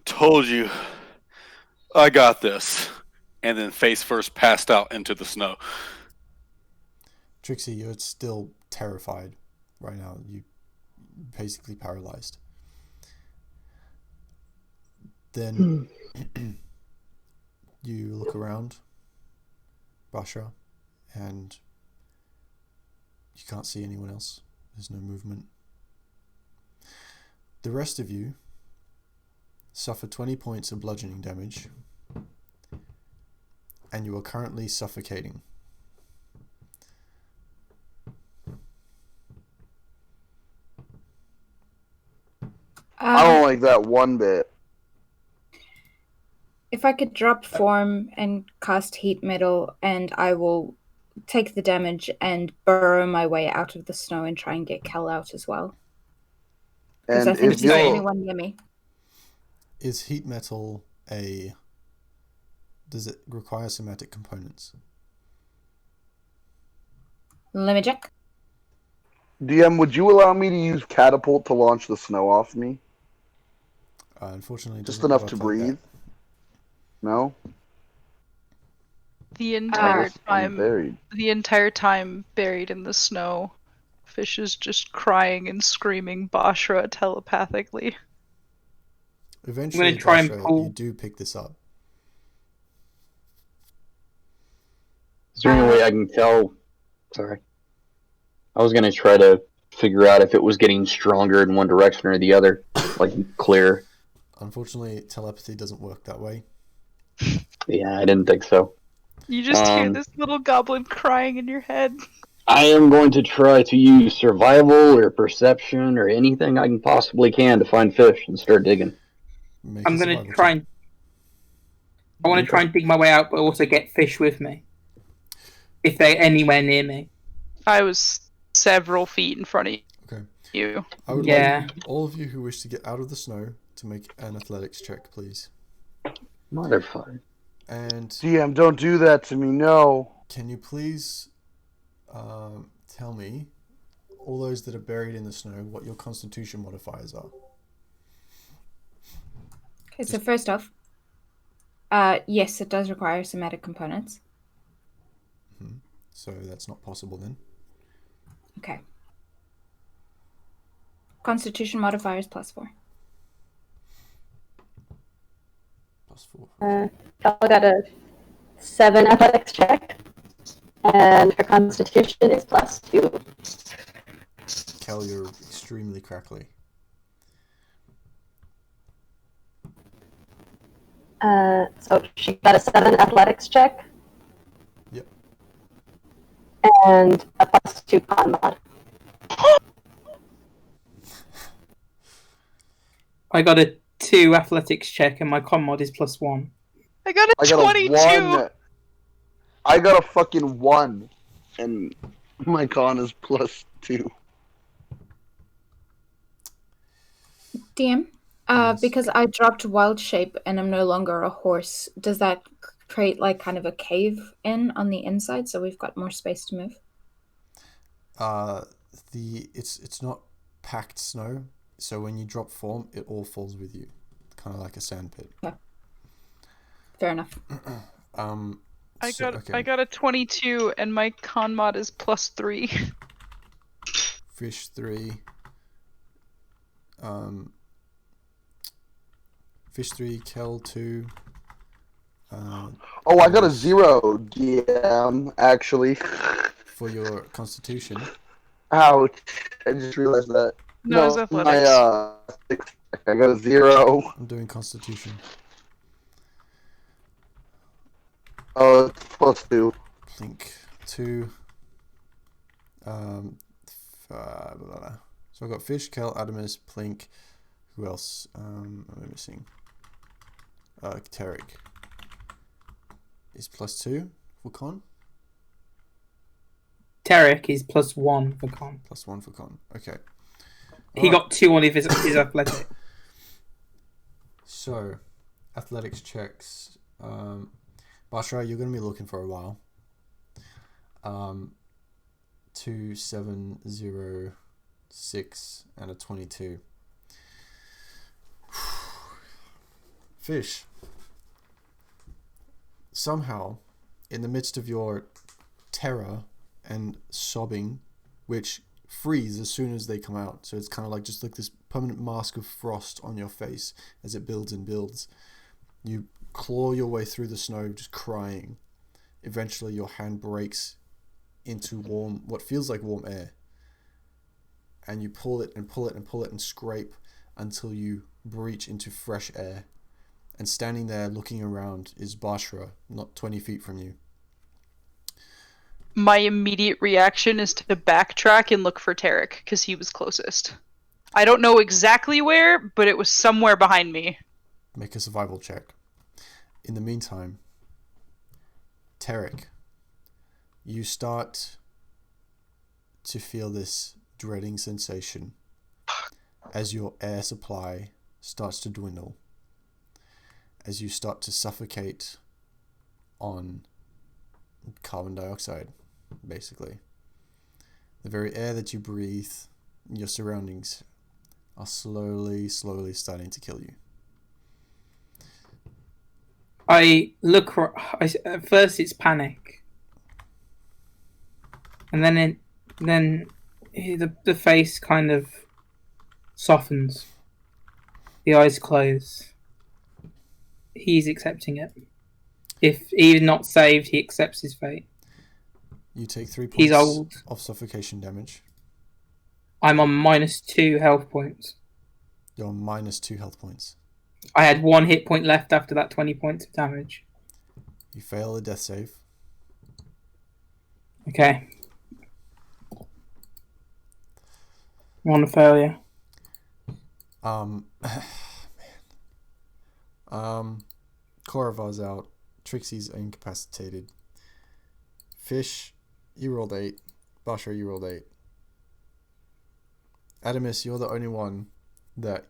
Told you, I got this, and then face first passed out into the snow. Trixie, you're still terrified right now. You basically paralyzed. Then you look around, Basha, and you can't see anyone else. There's no movement. The rest of you suffer 20 points of bludgeoning damage, and you are currently suffocating. I don't like that one bit. If I could drop form and cast heat metal, and I will take the damage and burrow my way out of the snow and try and get Kel out as well. Because I think he's the only one near me. Is heat metal does it require somatic components? Let me check. DM, would you allow me to use catapult to launch the snow off me? Unfortunately, just enough to breathe. That. No. The entire buried. The entire time buried in the snow, Fish is just crying and screaming Bashra telepathically. Eventually, Bashra, you do pick this up. Is there any way I can tell? Sorry. I was going to try to figure out if it was getting stronger in one direction or the other, like clear. Unfortunately, telepathy doesn't work that way. Yeah, I didn't think so. You just hear this little goblin crying in your head. I am going to try to use survival or perception or anything I can possibly can to find fish and start digging. I'm going to try and... I want to try and dig my way out, but also get fish with me. If they're anywhere near me. I was several feet in front of you. I would like all of you who wish to get out of the snow to make an athletics check, please. Motherfucker. And DM, don't do that to me, no. Can you please tell me, all those that are buried in the snow, what your constitution modifiers are? Okay, so first off, yes, it does require somatic components. So that's not possible then. Okay. Constitution modifiers +4. Cal got a 7 athletics check, and her constitution is +2. Cal, you're extremely crackly. So she got a 7 athletics check. Yep. And a +2 con mod. I got a 2 athletics check and my con mod is +1. I got a 22. I got a fucking 1. And my con is +2. DM, because I dropped wild shape and I'm no longer a horse, does that create like kind of a cave in on the inside so we've got more space to move? It's not packed snow, so when you drop form, it all falls with you, kind of like a sand pit. Yeah. Fair enough. I got a 22 and my con mod is +3. Fish 3. Fish 3, Kel 2. I got a 0, DM, actually. For your constitution. Ouch. I just realized that. No, it's athletics. I got a 0. I'm doing constitution. Oh, it's +2. Plink 2. Blah, blah, blah. So I've got Fish, Kel, Adamus, Plink. Who else? Am I missing? Tarek. Is +2 for con? Tarek is +1 for con. +1 for con. Okay. He got 2 on his athletic. So, athletics checks. Bashra, you're going to be looking for a while. 2, 7, 0, 6, and a 22. Fish. Somehow, in the midst of your terror and sobbing, which freeze as soon as they come out, so it's kind of like just like this permanent mask of frost on your face as it builds and builds. You claw your way through the snow, just crying. Eventually, your hand breaks into what feels like warm air, and you pull it and pull it and pull it and scrape until you breach into fresh air. And standing there looking around is Bashra, not 20 feet from you. My immediate reaction is to backtrack and look for Tarek, because he was closest. I don't know exactly where, but it was somewhere behind me. Make a survival check. In the meantime, Tarek, you start to feel this dreading sensation as your air supply starts to dwindle, as you start to suffocate on carbon dioxide, basically. The very air that you breathe, your surroundings, are slowly starting to kill you. I look. At first, it's panic, and then the face kind of softens. The eyes close. He's accepting it. If he's not saved, he accepts his fate. You take 3 points He's old. of suffocation damage. I'm on -2 health points. You're on -2 health points. I had 1 hit point left after that 20 points of damage. You fail a death save. Okay. On a failure. Man. Koravar's out. Trixie's incapacitated. Fish, you rolled 8. Basha, you rolled 8. Adamus, you're the only one that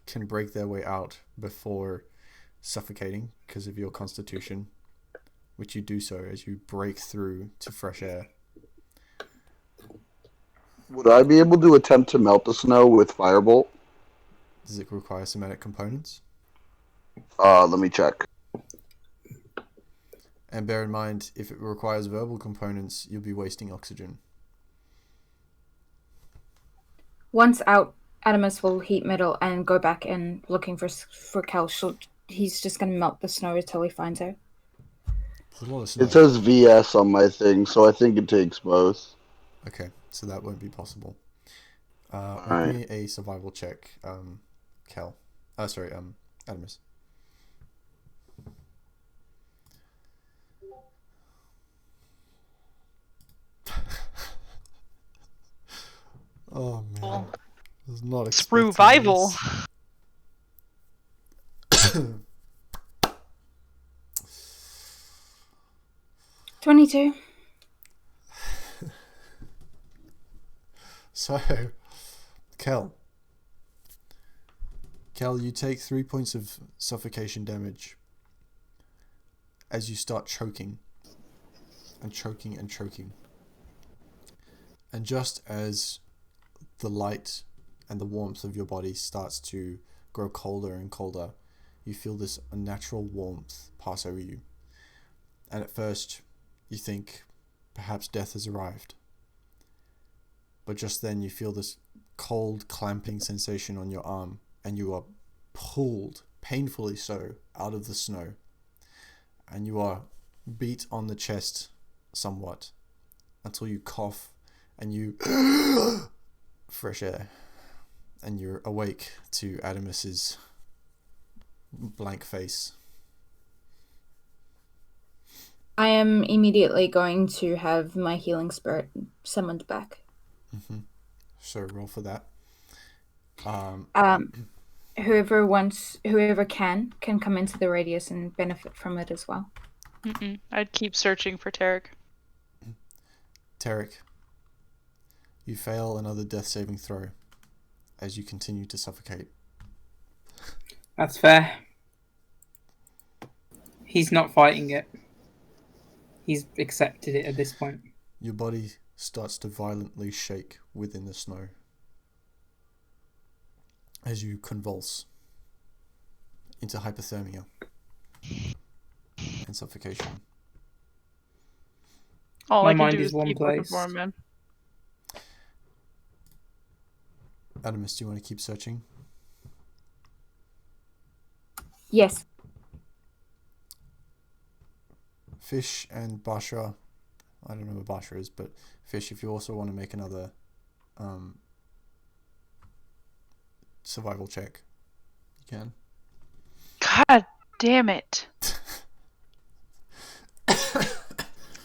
can break their way out before suffocating because of your constitution, which you do so as you break through to fresh air. Would I be able to attempt to melt the snow with firebolt? Does it require somatic components? Let me check. And bear in mind, if it requires verbal components, you'll be wasting oxygen. Once out, Adamus will heat metal and go back and looking for Cal. He's just going to melt the snow until he finds her. There's a lot of snow. It says VS on my thing, so I think it takes both. Okay, so that won't be possible. Alright. Make me a survival check, Cal. Adamus. Oh man, I was not expecting Revival. this. 22. So, Kel, you take 3 points of suffocation damage as you start choking and choking and choking. And just as the light and the warmth of your body starts to grow colder and colder, you feel this unnatural warmth pass over you. And at first, you think perhaps death has arrived. But just then you feel this cold, clamping sensation on your arm, and you are pulled, painfully so, out of the snow. And you are beat on the chest somewhat until you cough and you fresh air, and you're awake to Adamus's blank face. I am immediately going to have my healing spirit summoned back. Mm-hmm. So roll for that. Whoever can come into the radius and benefit from it as well. I'd keep searching for Tarek. Tarek, you fail another death saving throw as you continue to suffocate. That's fair. He's not fighting it. He's accepted it at this point. Your body starts to violently shake within the snow as you convulse into hypothermia and suffocation. All My I can mind do is is one keep looking place. for him, man. Adamus, do you want to keep searching? Yes. Fish and Basha, I don't know where Basha is, but Fish, if you also want to make another survival check, you can. God damn it.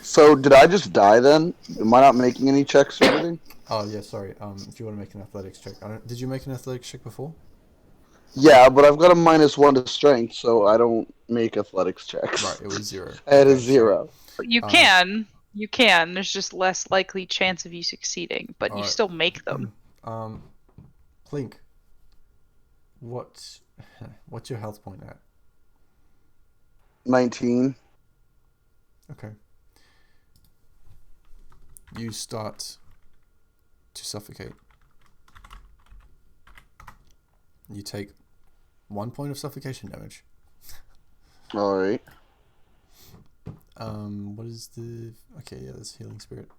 So, did I just die then? Am I not making any checks or anything? Oh yeah, sorry. If you want to make an athletics check, did you make an athletics check before? Yeah, but I've got a -1 to strength, so I don't make athletics checks. Right, it was 0. I had a Okay, 0. You can. You can. There's just less likely chance of you succeeding, but you Alright. still make them. Plink, what's your health point at? 19. Okay. You start to suffocate. You take 1 point of suffocation damage. Alright. What is the... Okay, yeah, that's healing spirit.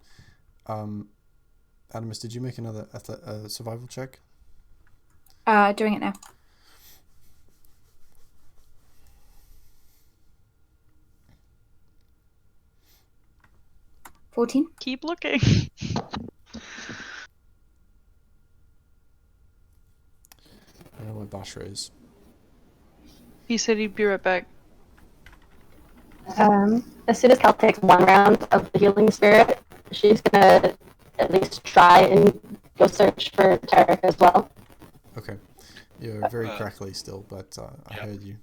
Adamus, did you make another survival check? Doing it now. $14. Keep looking. Bashra is. He said he'd be right back. As soon as Cal takes one round of the healing spirit, she's gonna at least try and go search for Tarek as well. Okay. You're very crackly still, but I heard you.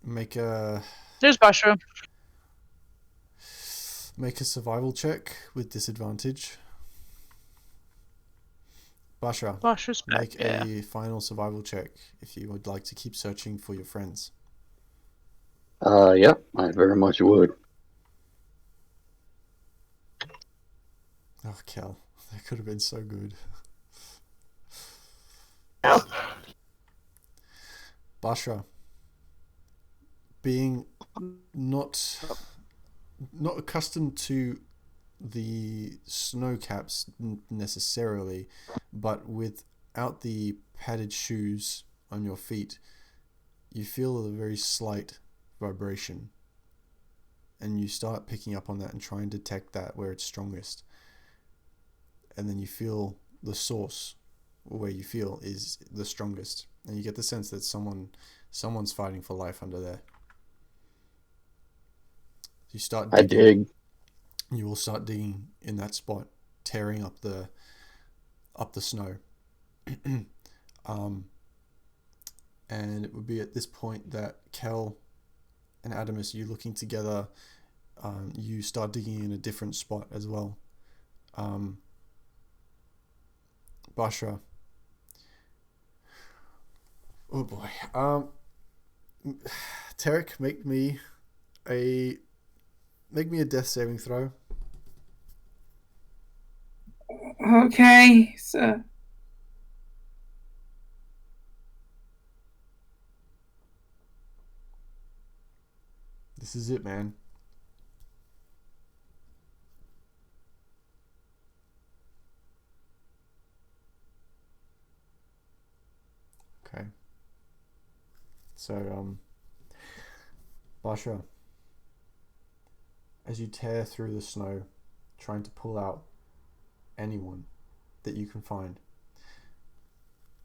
Make a There's Bashra. survival check with disadvantage. Bashra, Bashra's back. make a final survival check if you would like to keep searching for your friends. Yep, I very much would. Oh, Kel, that could have been so good. No. Bashra, being not accustomed to the snow caps necessarily, but without the padded shoes on your feet, you feel a very slight vibration, and you start picking up on that and try and detect that where it's strongest, and then you feel the source where you feel is the strongest, and you get the sense that someone's fighting for life under there. You start digging. I dig. You will start digging in that spot, tearing up the snow. And it would be at this point that Kel and Adamus, you looking together, you start digging in a different spot as well. Bashra. Oh boy. Tarek, make me a death saving throw. Okay, so This is it, man. Okay. So, Bashra, as you tear through the snow, trying to pull out anyone that you can find,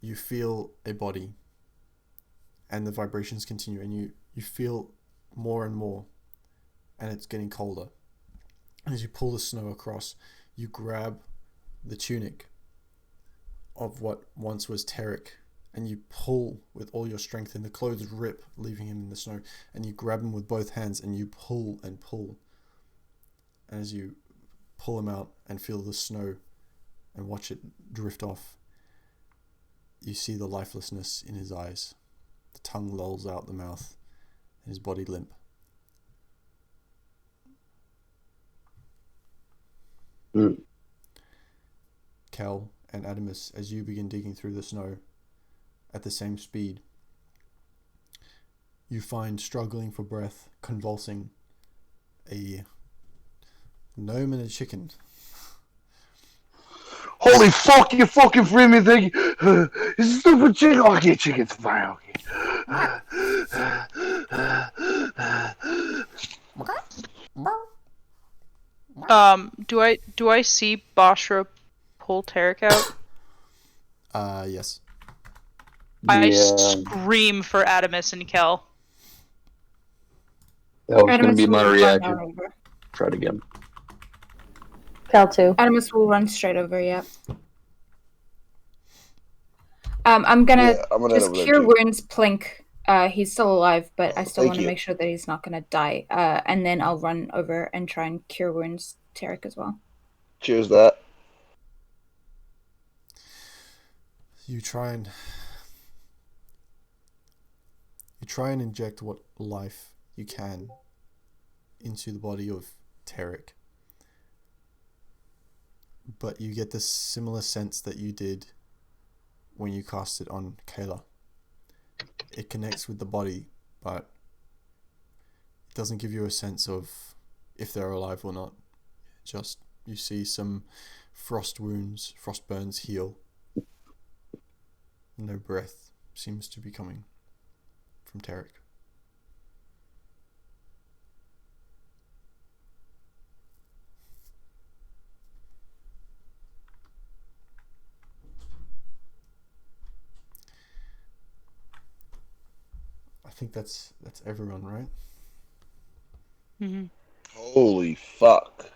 you feel a body, and the vibrations continue, and you feel more and more, and it's getting colder. As you pull the snow across, you grab the tunic of what once was Tarek, and you pull with all your strength, and the clothes rip, leaving him in the snow, and you grab him with both hands, and you pull and pull. And as you pull him out and feel the snow and watch it drift off, you see the lifelessness in his eyes. The tongue lolls out the mouth, and his body limp. Kel and Adamus, as you begin digging through the snow at the same speed, you find, struggling for breath, convulsing, a gnome and a chicken. Holy fuck, you fucking free me thing! It's a stupid chicken! Okay, chicken's fine, okay. Do I see Bashra pull Tarek out? Yes. I Yeah, scream for Adamus and Kel. that was going to Adamus be my will run reaction. over. Try it again. Cal too. Adamus will run straight over, yeah. I'm gonna Yeah, I'm gonna head just over there cure too. wounds Plink. He's still alive, but I still Thank want to you. make sure that he's not gonna die. And then I'll run over and try and cure wounds Tarek as well. Cheers that. You try and inject what life you can into the body of Tarek, but you get the similar sense that you did when you cast it on Kayla. It connects with the body, but it doesn't give you a sense of if they're alive or not. Just, you see some frost burns heal. No breath seems to be coming from Tarek. think that's everyone, right? Mm-hmm. Holy fuck.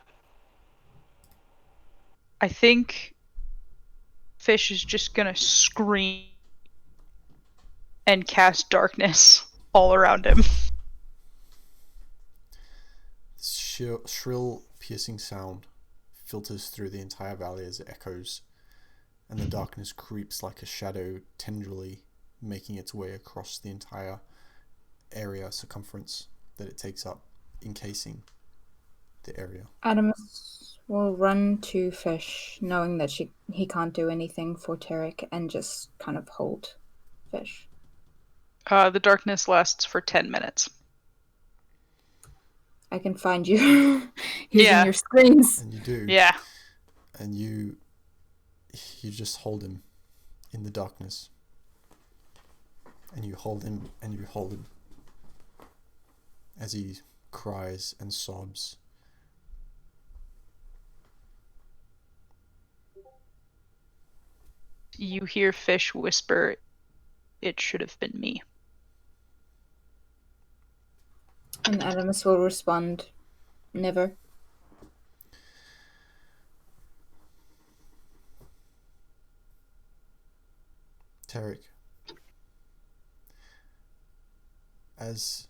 I think Fish is just gonna scream and cast darkness all around him. This shrill, piercing sound filters through the entire valley as it echoes, and the darkness creeps like a shadow, tenderly making its way across the entire area circumference that it takes up, encasing the area. Adamus will run to Fish, knowing that he can't do anything for Tarek, and just kind of hold Fish. The darkness lasts for 10 minutes. I can find you using Yeah. your screens. And you do. Yeah. And you just hold him in the darkness. And you hold him and you hold him as he cries and sobs. You hear Fish whisper, "It should have been me." And Adamus will respond, "Never." Tarek, as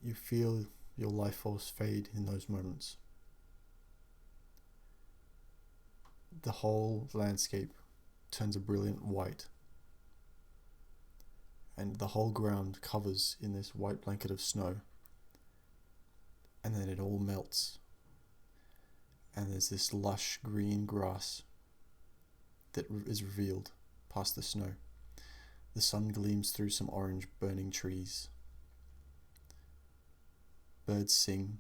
you feel your life force fade in those moments, the whole landscape turns a brilliant white, and the whole ground covers in this white blanket of snow, and then it all melts, and there's this lush green grass that is revealed past the snow. The sun gleams through some orange burning trees. Birds sing,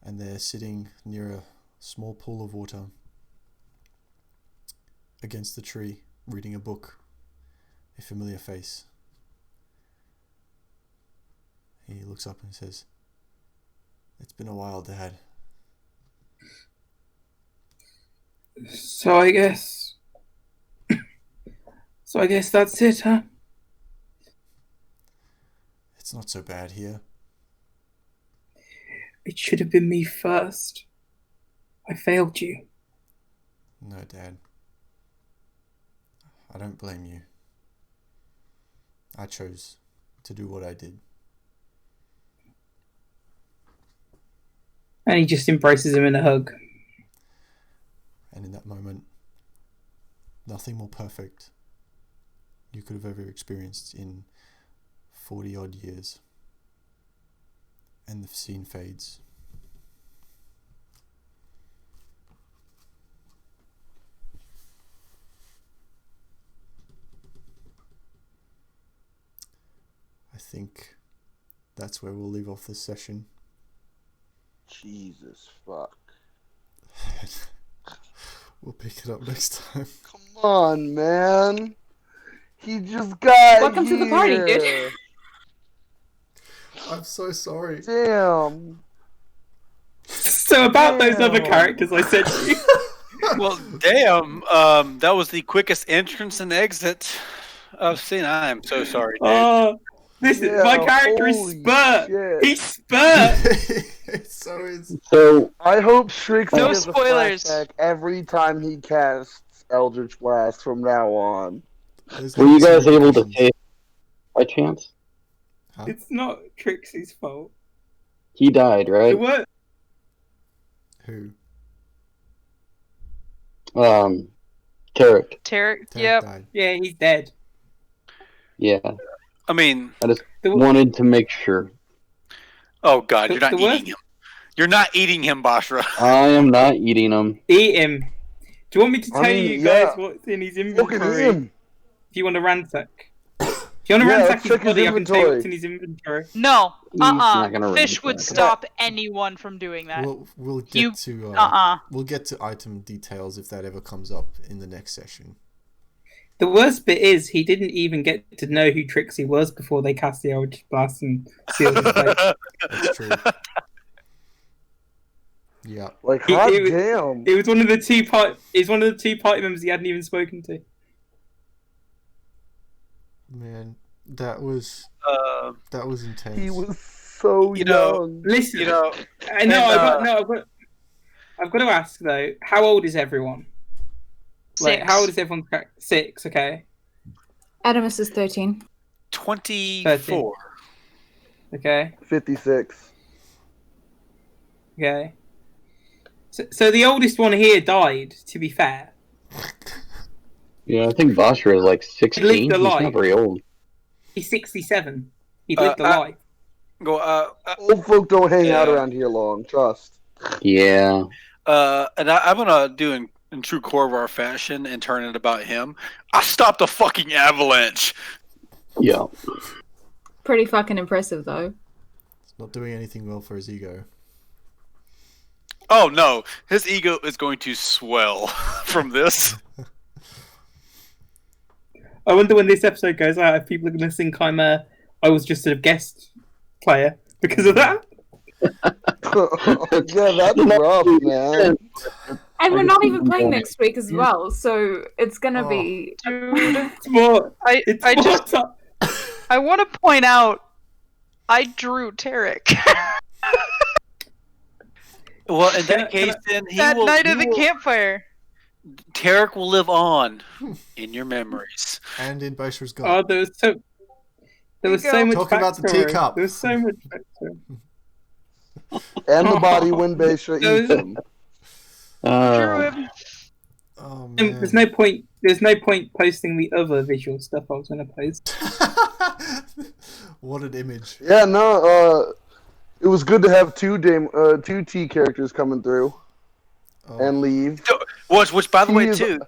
and they're sitting near a small pool of water against the tree, reading a book, a familiar face. He looks up and says, "It's been a while, Dad." So I guess that's it, huh? It's not so bad here. It should have been me first. I failed you. No, Dad. I don't blame you. I chose to do what I did. And he just embraces him in a hug. And in that moment, nothing more perfect you could have ever experienced in 40 odd years. And the scene fades. I think that's where we'll leave off this session. Jesus fuck. We'll pick it up next time. Come on, man. He just got Welcome to the party, dude. I'm so sorry. Damn. So about those other characters I said to you. Well, damn. That was the quickest entrance and exit I've seen. I am so sorry, dude. Oh, listen, Yeah, my character is holy Spurt. shit. He's Spurt. So I hope Strixie No gets spoilers. a flashback every time he casts Eldritch Blast from now on. were you guys able to save by chance? Huh? It's not Trixie's fault. He died, right? It was. Who? Tarek. Tarek, Tarek yep. died. Yeah, he's dead. Yeah. I mean, I just The- wanted to make sure. oh god, you're not The eating worst- him. You're not eating him, Bashra. I am not eating him. Eat him. Do you want me to I tell mean, you guys yeah. what's in his Look at inventory? him. If you want to ransack. If you want to Yeah, ransack let's his check his body, I can tell you inventory. what's in his inventory. No, He's not gonna Fish would ransack it. stop anyone from doing that. We'll get You- to we'll get to item details if that ever comes up in the next session. The worst bit is he didn't even get to know who Trixie was before they cast the Eldritch Blast and sealed his fate. That's true. Yeah. Like, He- hot it was- damn. It was one of the two party members he hadn't even spoken to. Man, That was intense. He was so You know, young. Listen, you know, I've got to ask though. How old is everyone? Like, 6. how old is everyone? 6. Okay. Adamus is 13. 24. Okay. 56. Okay. So the oldest one here died. To be fair, Yeah, I think Voshra is like 16. lived He's alive. not very old. he's 67. He lived a I- life. Old folk don't hang out around here long. Trust. Yeah. And I'm gonna do in true Corvar fashion and turn it about him. I stopped a fucking avalanche. Yeah. Pretty fucking impressive, though. It's not doing anything well for his ego. Oh no, his ego is going to swell from this. I wonder when this episode goes out if people are going to think I was just a guest player because of that. Yeah, that's rough, man. And we're not even playing next week as well, so it's gonna be... Dude, It's more. I want to point out, I drew Tarek. Well, in that case, then That night of the campfire. Tarek will live on in your memories. And in Boshra's Oh, God. there was so much Talk about the backstory. teacup. There was so much backstory. And the body when Beisha eats him. Drew him. Oh man. There's no point. There's no point posting the other visual stuff I was going to post. What an image. Yeah, no, it was good to have two T characters coming through and leave. Which, by the way, He is- too.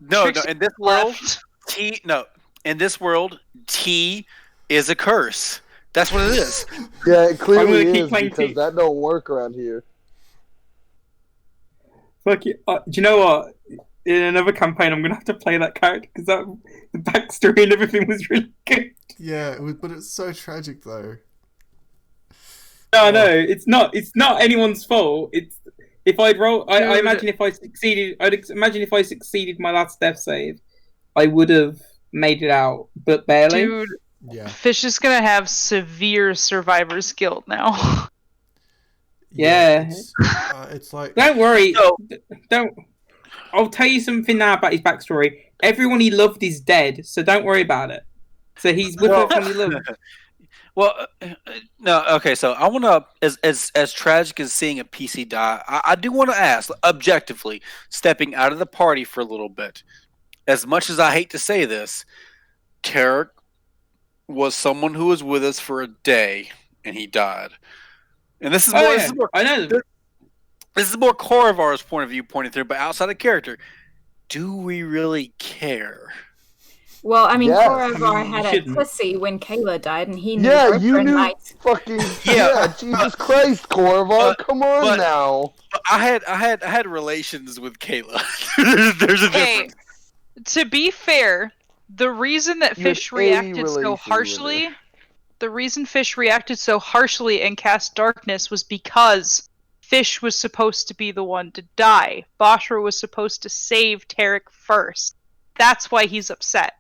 No, Trixie in this world, left. in this world, T is a curse. That's what it is. Yeah, it clearly gonna keep is playing because T. that don't work around here. Fuck it. Do you know what? In another campaign, I'm going to have to play that character because the backstory and everything was really good. Yeah, but it's so tragic though. No, it's not. It's not anyone's fault. It's if I'd roll. I Dude. imagine if I succeeded. Imagine if I succeeded my last death save, I would have made it out, but barely. Dude, Yeah. Fish is gonna have severe survivor's guilt now. Yeah. It's like Don't worry. No. Don't. I'll tell you something now about his backstory. Everyone he loved is dead, so don't worry about it. So he's with everyone he loved. Well, no, okay. So I want to, as tragic as seeing a PC die, I do want to ask, objectively, stepping out of the party for a little bit. As much as I hate to say this, Tarek was someone who was with us for a day, and he died. And this is more. Oh, This yeah. is more. I know. This is more Korrivar's point of view pointing through, but outside of character, do we really care? Well, I mean, Yes. Korrivar I mean, had you a shouldn't. pussy when Kayla died, and he knew Yeah, her you for a knew night. fucking Yeah. Jesus Christ, Korrivar, come on but- now. I had relations with Kayla. There's a Hey, difference. to be fair, the reason that You had Fish a reacted relation so with harshly, her. the reason Fish reacted so harshly and cast darkness was because Fish was supposed to be the one to die. Boshra was supposed to save Tarek first. That's why he's upset.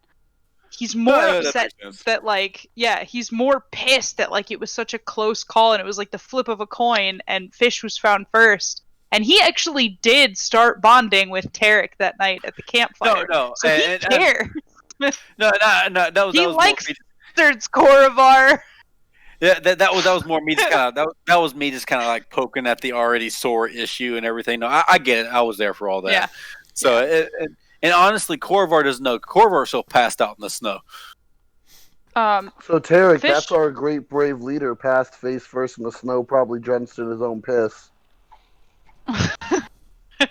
He's more That upset makes sense. that, like, yeah, he's more pissed that, like, it was such a close call and it was like the flip of a coin and Fish was found first. And he actually did start bonding with Tarek that night at the campfire. No, So he cares. no, that was He more likes me- Bastards, Korrivar. Yeah, that was more me just kind of that was me just kind of like poking at the already sore issue and everything. No, I get it. I was there for all that. Yeah. So and honestly, Korrivar doesn't know. Korrivar still passed out in the snow. So Tarek, Fish- that's our great brave leader, passed face first in the snow, probably drenched in his own piss. I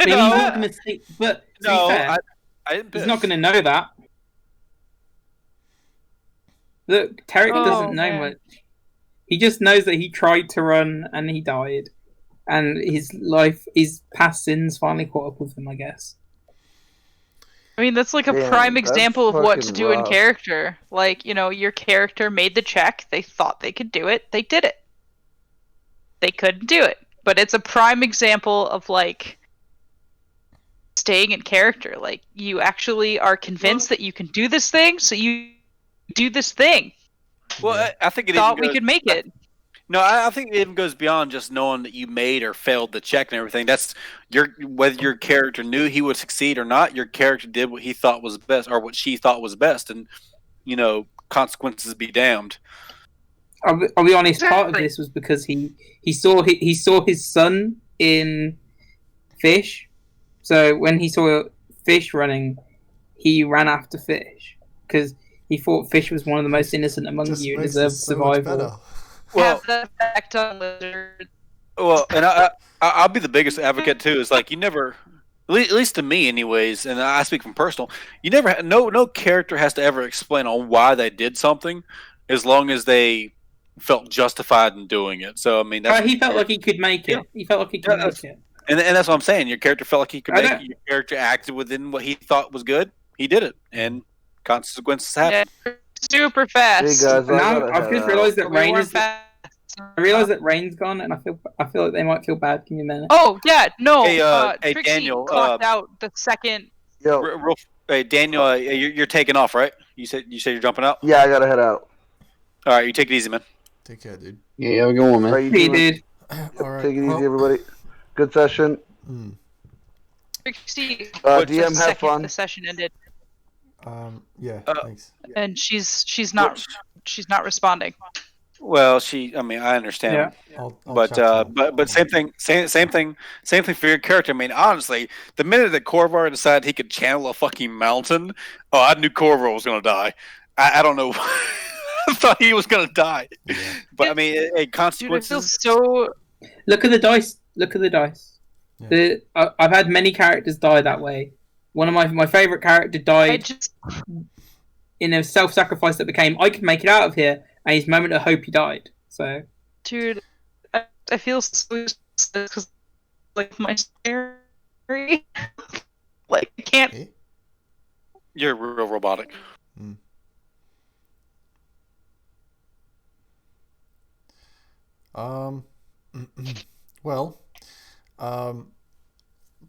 mean, No, he's not going to see. But to no, be fair, I didn't. he's not going to know that. Look, Tarek Oh, doesn't know man. much. He just knows that he tried to run and he died, and his past sins finally caught up with him, I guess. I mean, that's like a Damn, prime that's example of what to fucking do in rough. character. Like, you know, your character made the check. They thought they could do it. They did it. They couldn't do it. But it's a prime example of, like, staying in character. Like, you actually are convinced that you can do this thing, so you do this thing. Well, Yeah. I think it Thought even we goes, could make it. No, I think it even goes beyond just knowing that you made or failed the check and everything. That's whether your character knew he would succeed or not. Your character did what he thought was best, or what she thought was best, and consequences be damned. I'll be honest. Part of Exactly. this was because he saw his son in Fish, so when he saw Fish running, he ran after Fish because he thought Fish was one of the most innocent among Just you and makes deserved this so much survival. better. Well, Have that effect on lizards. well, and I'll be the biggest advocate too. Is like you never, at least to me, anyways, and I speak from personal. You never, no character has to ever explain on why they did something, as long as they felt justified in doing it. So I mean, that's He felt like he could make it. Yeah. He felt like he could Yeah, make it. and that's what I'm saying. Your character felt like he could I make don't- it. Your character acted within what he thought was good. He did it, and consequences happen. Yeah, super fast. Hey guys, I Now gotta I've head just out. realised that We Rain weren't is. fast. I realised that Rain's gone, and I feel like they might feel bad. Give me a minute. Oh yeah, no. Hey, Trixie Daniel, clocked out the second. Yo, Hey, Daniel, you're taking off, right? You said you're jumping out. yeah, I gotta head out. All right, you take it easy, man. Take care, dude. Yeah, have a good one, All right, man. you Hey, two, man. dude. All right. Take it easy, well, everybody. Good session. Trixie. What, the DM, have second fun. The session ended, Yeah. Uh, Thanks. and she's not responding. Well, I mean, I understand. Yeah. I'll But chat to you. but same thing for your character. I mean, honestly, the minute that Corvar decided he could channel a fucking mountain, I knew Corvar was gonna die. I don't know. I thought he was gonna die. Yeah. But I mean, Dude, it consequences. feels so. Look at the dice. Look at the dice. Yeah. I've had many characters die that way. One of my favourite character I died just. in a self-sacrifice that became I could make it out of here, and his moment of hope he died. So Dude, I feel so because like my scary, like I can't. Eh? You're real robotic. Well,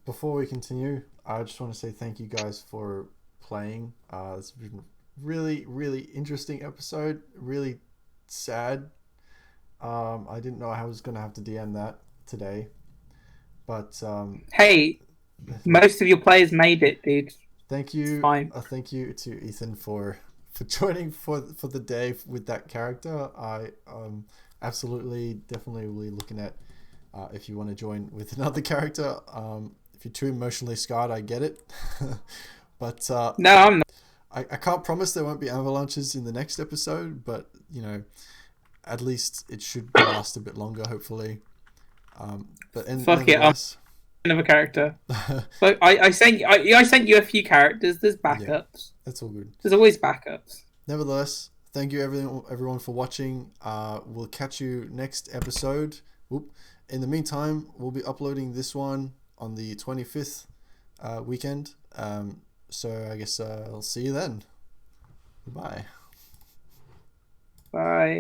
before we continue, I just want to say thank you guys for playing. It's been a really, really interesting episode. Really sad. I didn't know I was going to have to DM that today, but hey, most of your players made it, dude. thank you. Fine. Thank you to Ethan for joining for the day with that character. I absolutely definitely will be looking at if you want to join with another character. If you're too emotionally scarred, I get it. But No, I'm not. I can't promise there won't be avalanches in the next episode, but at least it should last a bit longer, hopefully. But Fuck it, nevertheless, Another character. But I sent you a few characters. There's backups. that's all good. There's always backups. Nevertheless, thank you everyone for watching. We'll catch you next episode. Whoop. In the meantime, we'll be uploading this one on the 25th weekend. So I guess I'll see you then. Goodbye. Bye.